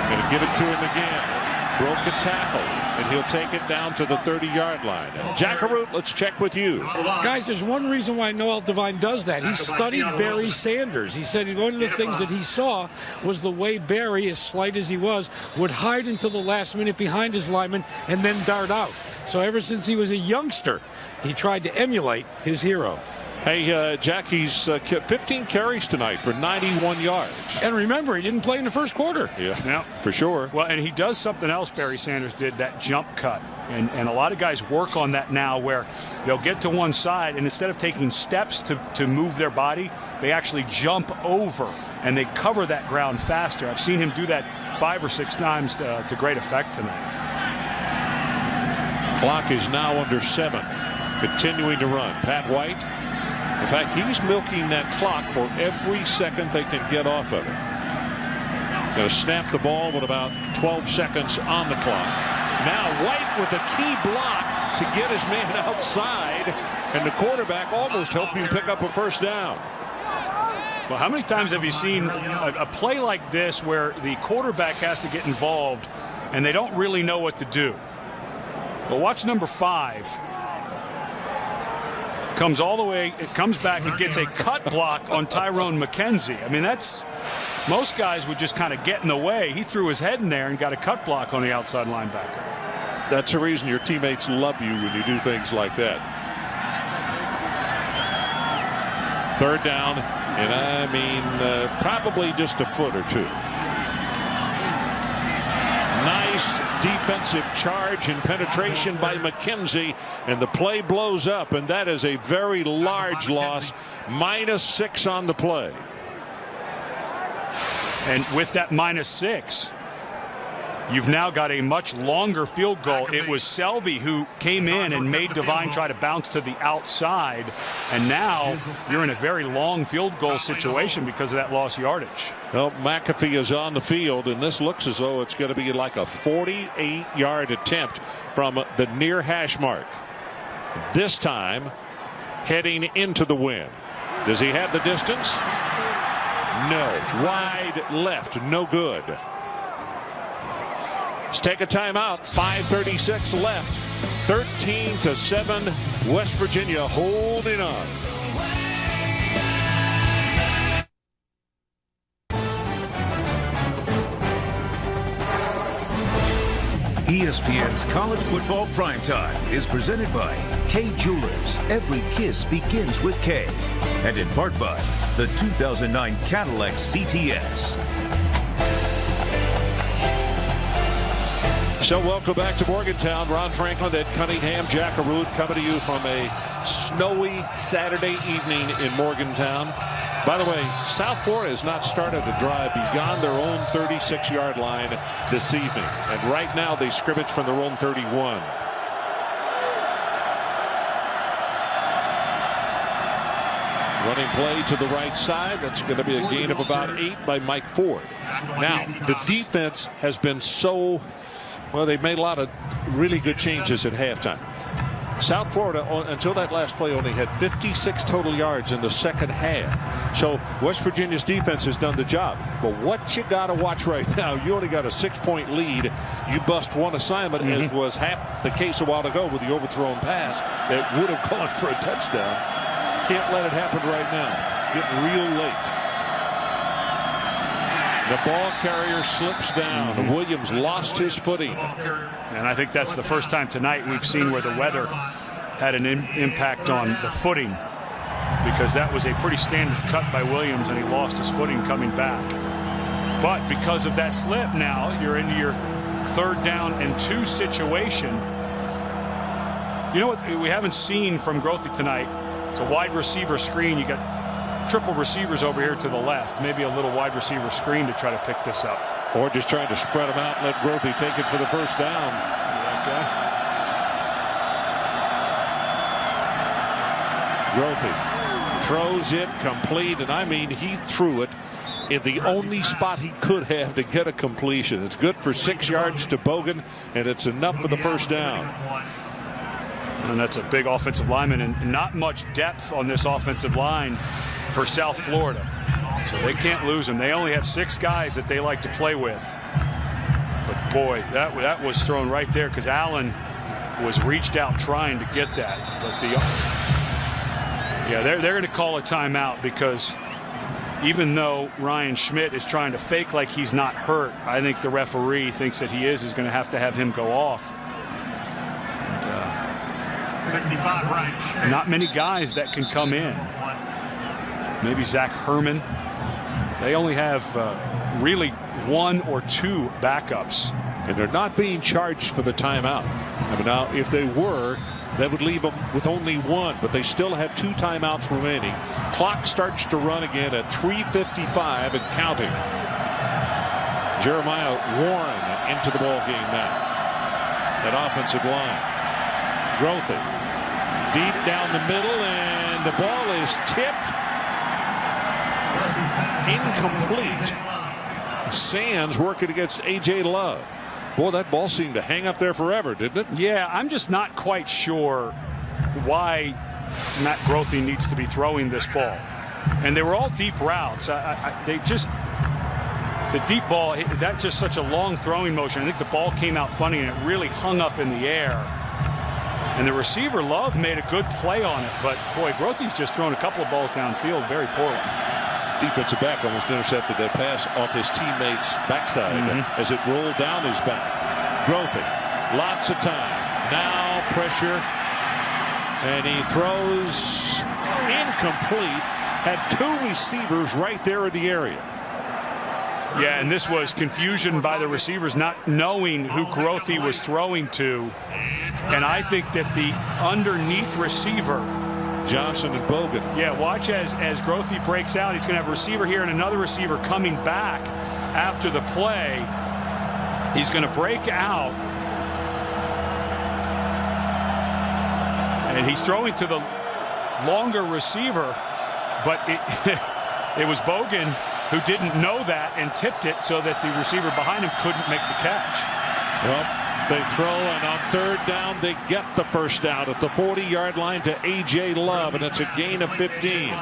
Going to give it to him again. Broke a tackle, and he'll take it down to the 30-yard line. Jackaroot, let's check with you. Guys, there's one reason why Noel Devine does that. He studied Barry Sanders. He said one of the things that he saw was the way Barry, as slight as he was, would hide until the last minute behind his lineman and then dart out. So ever since he was a youngster, he tried to emulate his hero. Hey, Jack, he's 15 carries tonight for 91 yards. And remember, he didn't play in the first quarter. Yeah, for sure. Well, and he does something else Barry Sanders did, that jump cut. And a lot of guys work on that now, where they'll get to one side, and instead of taking steps to move their body, they actually jump over, and they cover that ground faster. I've seen him do that 5 or 6 times to great effect tonight. Clock is now under 7. Continuing to run. Pat White. In fact, he's milking that clock for every second they can get off of it. Going to snap the ball with about 12 seconds on the clock. Now White with a key block to get his man outside, and the quarterback almost helped him pick up a first down. Well, how many times have you seen a play like this where the quarterback has to get involved and they don't really know what to do? Well, watch number 5. Comes all the way, it comes back and gets a cut block on Tyrone McKenzie. I mean, most guys would just kind of get in the way. He threw his head in there and got a cut block on the outside linebacker. That's the reason your teammates love you when you do things like that. 3rd down, and I mean probably just a foot or 2. Nice defensive charge and penetration by McKenzie, and the play blows up, and that is a very large loss. -6 on the play. And with that -6, you've now got a much longer field goal. It was Selvey who came in and made Devine try to bounce to the outside, and now you're in a very long field goal situation because of that lost yardage. Well, McAfee is on the field, and this looks as though it's going to be like a 48-yard attempt from the near hash mark. This time heading into the wind. Does he have the distance? No. Wide left. No good. Let's take a timeout. 5:36 left. 13-7. West Virginia holding on. ESPN's College Football Primetime is presented by K Jewelers. Every kiss begins with K. And in part by the 2009 Cadillac CTS. So welcome back to Morgantown. Ron Franklin at Cunningham. Jackaroot coming to you from a snowy Saturday evening in Morgantown. By the way, South Florida has not started a drive beyond their own 36-yard line this evening. And right now they scrimmage from their own 31. Running play to the right side. That's going to be a gain of about 8 by Mike Ford. Now, the defense has been so... Well, they've made a lot of really good changes at halftime. South Florida, until that last play, only had 56 total yards in the second half. So West Virginia's defense has done the job. But what you got to watch right now, you only got a 6-point lead. You bust one assignment, as was the case a while ago with the overthrown pass that would have gone for a touchdown. Can't let it happen right now. Getting real late. The ball carrier slips down. Williams lost his footing. And I think that's the first time tonight we've seen where the weather had an impact on the footing, because that was a pretty standard cut by Williams, and he lost his footing coming back. But because of that slip, now you're into your 3rd down and 2 situation. You know what we haven't seen from Grothy tonight? It's a wide receiver screen. You got triple receivers over here to the left. Maybe a little wide receiver screen to try to pick this up. Or just trying to spread them out and let Grothy take it for the first down. Grothy throws it complete, and I mean, he threw it in the only spot he could have to get a completion. It's good for 6 yards to Bogan, and it's enough for the first down. And that's a big offensive lineman, and not much depth on this offensive line for South Florida. So they can't lose him. They only have 6 guys that they like to play with. But boy, that was thrown right there because Allen was reached out trying to get that. But they're going to call a timeout because even though Ryan Schmidt is trying to fake like he's not hurt, I think the referee thinks that he is going to have him go off. Not many guys that can come in. Maybe Zach Herman. They only have really 1 or 2 backups. And they're not being charged for the timeout. I mean, now, if they were, that would leave them with only 1, but they still have 2 timeouts remaining. Clock starts to run again at 3:55 and counting. Jeremiah Warren into the ball game now. That offensive line. Grothy deep down the middle, and the ball is tipped. Incomplete. Sands working against A.J. Love. Boy, that ball seemed to hang up there forever, didn't it? Yeah, I'm just not quite sure why Matt Grothy needs to be throwing this ball. And they were all deep routes. The deep ball, that's just such a long throwing motion. I think the ball came out funny, and it really hung up in the air. And the receiver, Love, made a good play on it. But, boy, Grothy's just thrown a couple of balls downfield very poorly. Defensive back almost intercepted that pass off his teammate's backside as it rolled down his back. Grothy, lots of time. Now pressure, and he throws incomplete. Had 2 receivers right there in the area. Yeah, and this was confusion by the receivers not knowing who Grothy was throwing to. And I think that the underneath receiver, Johnson and Bogan. Yeah, watch as Grothy breaks out. He's going to have a receiver here and another receiver coming back after the play. He's going to break out. And he's throwing to the longer receiver. But it was Bogan who didn't know that and tipped it so that the receiver behind him couldn't make the catch. Well, they throw, and on 3rd down, they get the first down at the 40-yard line to A.J. Love, and it's a gain of 15.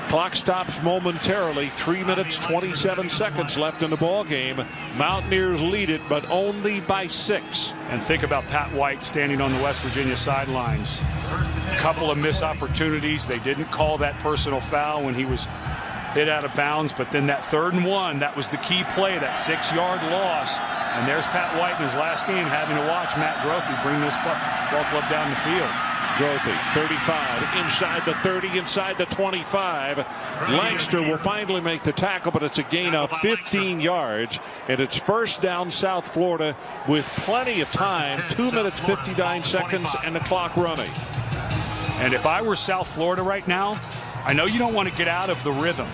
Clock stops momentarily. 3 minutes, 27 seconds left in the ball game. Mountaineers lead it, but only by 6. And think about Pat White standing on the West Virginia sidelines. A couple of missed opportunities. They didn't call that personal foul when he was hit out of bounds, but then that 3rd and 1, that was the key play, that 6-yard loss. And there's Pat White in his last game having to watch Matt Grothy bring this ball club down the field. Grothy, 35, inside the 30, inside the 25. Lancaster will finally make the tackle, but it's a gain of 15 yards, and it's first down South Florida with plenty of time, 2 minutes, 59 seconds, and the clock running. And if I were South Florida right now, I know you don't want to get out of the rhythm,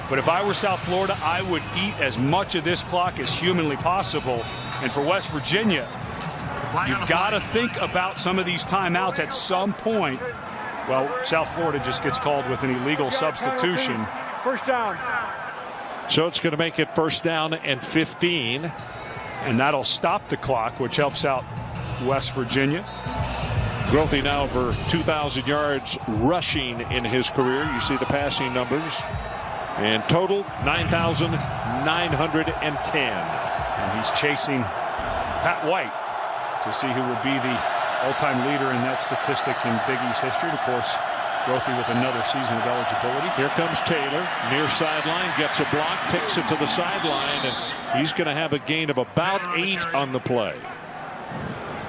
but if I were South Florida, I would eat as much of this clock as humanly possible. And for West Virginia, you've got to think about some of these timeouts at some point. Well, South Florida just gets called with an illegal substitution. First down. So it's going to make it first down and 15. And that'll stop the clock, which helps out West Virginia. Grothy now over 2,000 yards rushing in his career. You see the passing numbers. And total 9,910. And he's chasing Pat White to see who will be the all-time leader in that statistic in Big East history. Of course, Grothy with another season of eligibility. Here comes Taylor, near sideline, gets a block, takes it to the sideline, and he's going to have a gain of about 8 on the play.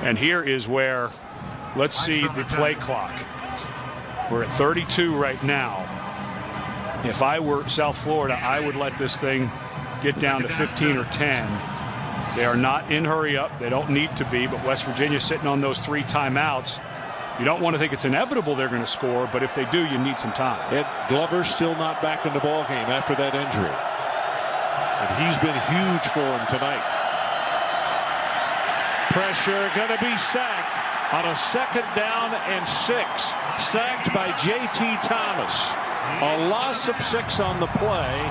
And here is where, let's see the play clock. We're at 32 right now. If I were South Florida, I would let this thing get down to 15 or 10. They are not in hurry up. They don't need to be, but West Virginia sitting on those 3 timeouts. You don't want to think it's inevitable they're going to score, but if they do, you need some time. Ed Glover's still not back in the ball game after that injury. And he's been huge for him tonight. Pressure going to be sacked on a 2nd down and 6. Sacked by J.T. Thomas. A loss of 6 on the play.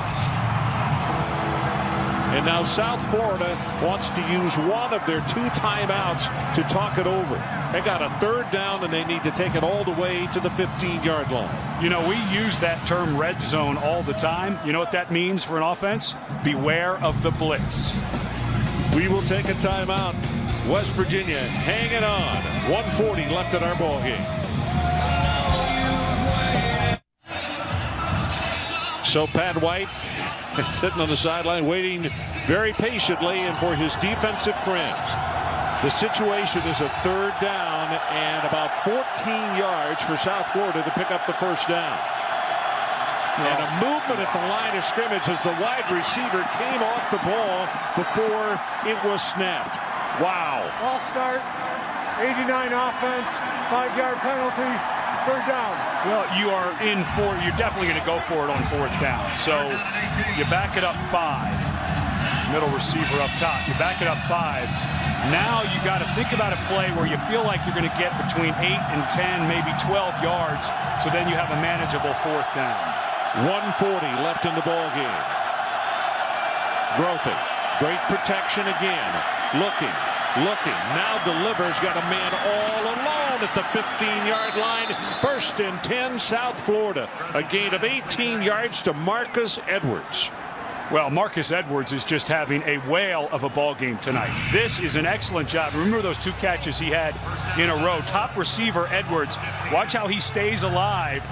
And now South Florida wants to use one of their 2 timeouts to talk it over. They got a 3rd down and they need to take it all the way to the 15-yard line. You know, we use that term red zone all the time. You know what that means for an offense? Beware of the blitz. We will take a timeout. West Virginia hanging on. 1:40 left in our ball game. So Pat White sitting on the sideline waiting very patiently and for his defensive friends. The situation is a 3rd down and about 14 yards for South Florida to pick up the 1st down. And a movement at the line of scrimmage as the wide receiver came off the ball before it was snapped. Wow. False start, 89 offense, 5-yard penalty, 3rd down. Well, you're definitely going to go for it on 4th down. So you back it up 5. Middle receiver up top. You back it up 5. Now you got to think about a play where you feel like you're going to get between 8 and 10, maybe 12 yards. So then you have a manageable 4th down. 1:40 left in the ball game. Grothy, great protection again. Looking, now delivers, got a man all alone at the 15-yard line. 1st and 10, South Florida. A gain of 18 yards to Marcus Edwards. Well, Marcus Edwards is just having a whale of a ball game tonight. This is an excellent job. Remember those 2 catches he had in a row. Top receiver Edwards. Watch how he stays alive.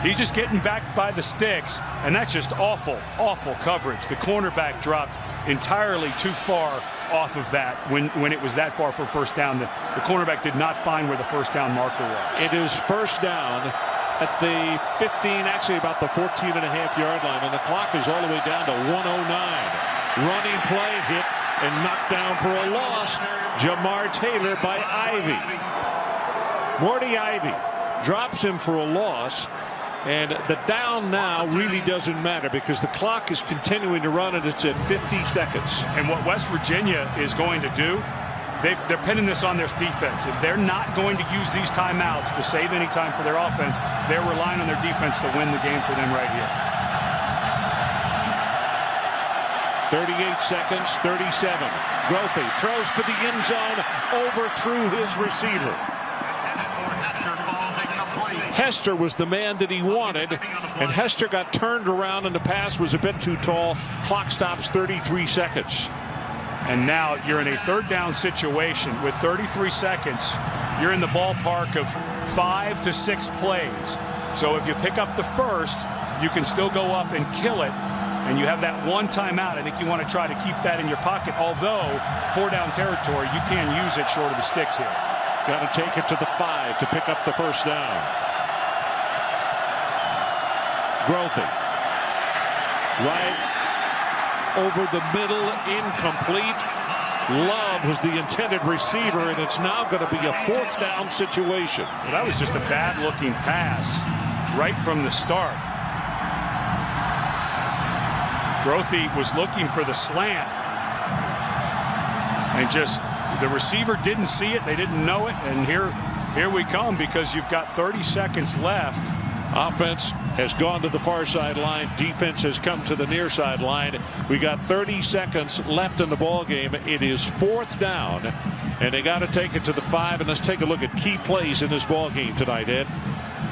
He's just getting back by the sticks, and that's just awful coverage. The cornerback dropped entirely too far off of that when it was that far for 1st down. The cornerback did not find where the 1st down marker was. It is 1st down at the 15, actually about the 14.5-yard line, and the clock is all the way down to 1:09. Running play, hit and knocked down for a loss. Jamar Taylor by Ivy. Morty Ivy drops him for a loss. And the down now really doesn't matter because the clock is continuing to run and it's at 50 seconds. And what West Virginia is going to do, they're pinning this on their defense. If they're not going to use these timeouts to save any time for their offense, they're relying on their defense to win the game for them right here. 38 seconds, 37. Grothy throws to the end zone, overthrew his receiver. Hester was the man that he wanted, and Hester got turned around and the pass was a bit too tall. Clock stops 33 seconds. And now you're in a 3rd down situation with 33 seconds. You're in the ballpark of 5 to 6 plays. So if you pick up the 1st, you can still go up and kill it. And you have that 1 timeout. I think you want to try to keep that in your pocket. Although 4-down territory, you can use it short of the sticks here. Got to take it to the 5 to pick up the 1st down. Grothy. Right over the middle, incomplete. Love was the intended receiver, and it's now going to be a 4th down situation. Well, that was just a bad-looking pass right from the start. Grothy was looking for the slant. And just the receiver didn't see it. They didn't know it. And here we come because you've got 30 seconds left. Offense has gone to the far sideline. Defense has come to the near sideline. We got 30 seconds left in the ball game. It is 4th down, and they got to take it to the 5. And let's take a look at key plays in this ball game tonight, Ed.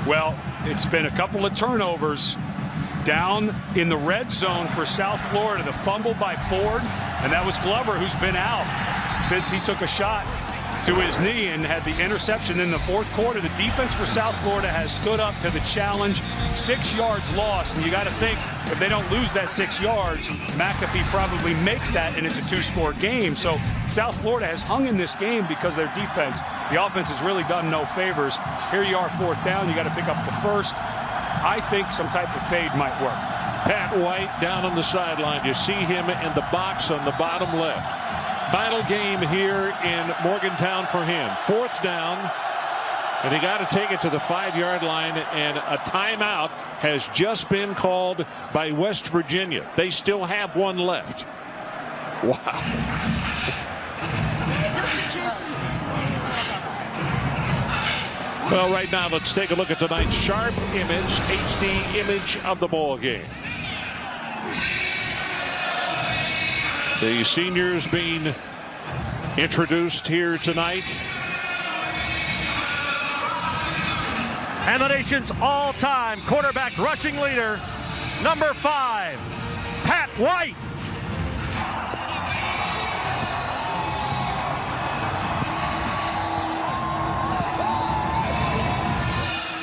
Well, it's been a couple of turnovers down in the red zone for South Florida. The fumble by Ford, and that was Glover, who's been out since he took a shot to his knee and had the interception in the 4th quarter. The defense for South Florida has stood up to the challenge. 6 yards lost, and you got to think if they don't lose that 6 yards, McAfee probably makes that, and it's a 2-score game. So South Florida has hung in this game because their defense. The offense has really done no favors. Here you are, 4th down. You got to pick up the 1st. I think some type of fade might work. Pat White down on the sideline. You see him in the box on the bottom left. Final game here in Morgantown for him. 4th down. And they got to take it to the 5-yard line, and a timeout has just been called by West Virginia. They still have one left. Wow. Well, right now, let's take a look at tonight's sharp image, HD image of the ball game. The seniors being introduced here tonight. And the nation's all-time quarterback rushing leader, number 5, Pat White.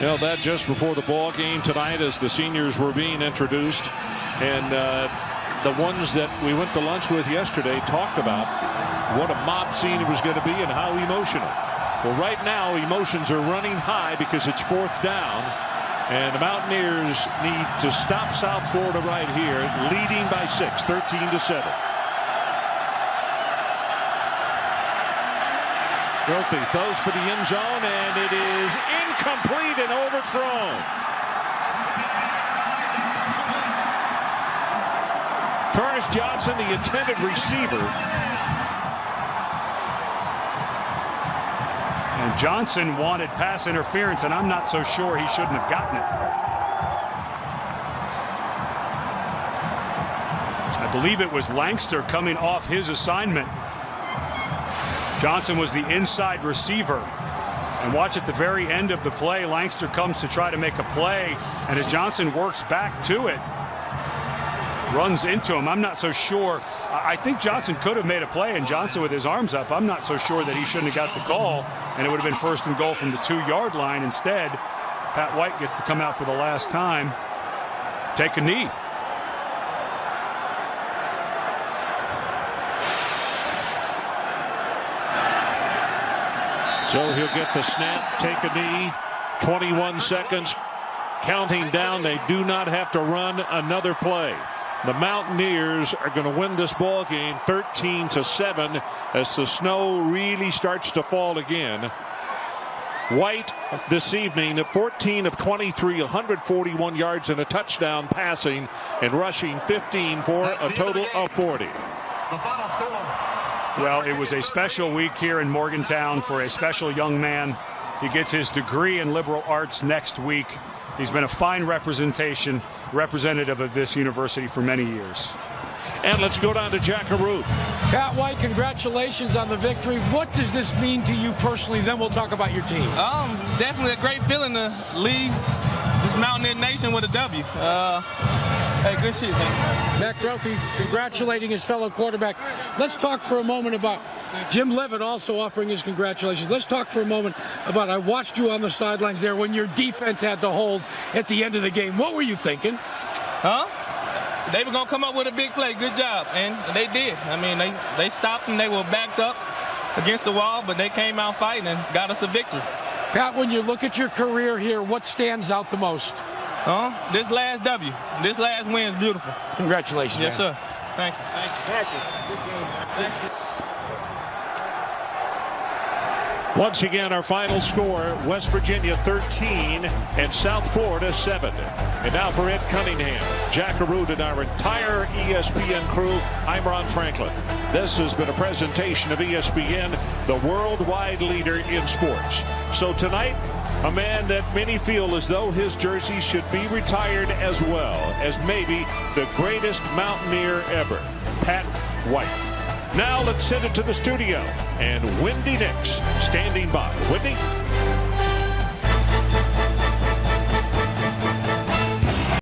Well, that just before the ball game tonight as the seniors were being introduced. And the ones that we went to lunch with yesterday talked about what a mob scene it was going to be and how emotional. Well, right now, emotions are running high because it's 4th down. And the Mountaineers need to stop South Florida right here, leading by 6, 13-7. Grothy throws for the end zone, and it is incomplete and overthrown. Torres Johnson, the intended receiver. And Johnson wanted pass interference, and I'm not so sure he shouldn't have gotten it. I believe it was Langster coming off his assignment. Johnson was the inside receiver. And watch at the very end of the play, Langster comes to try to make a play, and as Johnson works back to it, runs into him. I'm not so sure. I think Johnson could have made a play, and Johnson with his arms up, I'm not so sure that he shouldn't have got the call, and it would have been 1st and goal from the 2-yard line. Instead, Pat White gets to come out for the last time, take a knee. So he'll get the snap, take a knee, 21 seconds, counting down. They do not have to run another play. The Mountaineers are going to win this ball game 13-7 as the snow really starts to fall again. White this evening at 14 of 23, 141 yards and a touchdown passing and rushing 15 for a total of 40. Well, it was a special week here in Morgantown for a special young man. He gets his degree in liberal arts next week. He's been a fine representative of this university for many years. And let's go down to Jackaroo. Pat White, congratulations on the victory. What does this mean to you personally? Then we'll talk about your team. Definitely a great feeling to lead this Mountaineer Nation with a W. Hey, good shit, man. Matt Grothy congratulating his fellow quarterback. Let's talk for a moment about Jim Leavitt also offering his congratulations. Let's talk for a moment about, I watched you on the sidelines there when your defense had to hold at the end of the game. What were you thinking? Huh? They were going to come up with a big play. Good job. And they did. I mean, they stopped and they were backed up against the wall, but they came out fighting and got us a victory. Pat, when you look at your career here, what stands out the most? This last W. This last win is beautiful. Congratulations. Yes, man. sir. Thank you. Thank you. Thank you. Once again, our final score, West Virginia 13 and South Florida 7. And now for Ed Cunningham, Jackaroo, and our entire ESPN crew, I'm Ron Franklin. This has been a presentation of ESPN, the worldwide leader in sports. So tonight, a man that many feel as though his jersey should be retired as well as maybe the greatest Mountaineer ever, Pat White. Now let's send it to the studio, and Wendy Nix standing by. Wendy?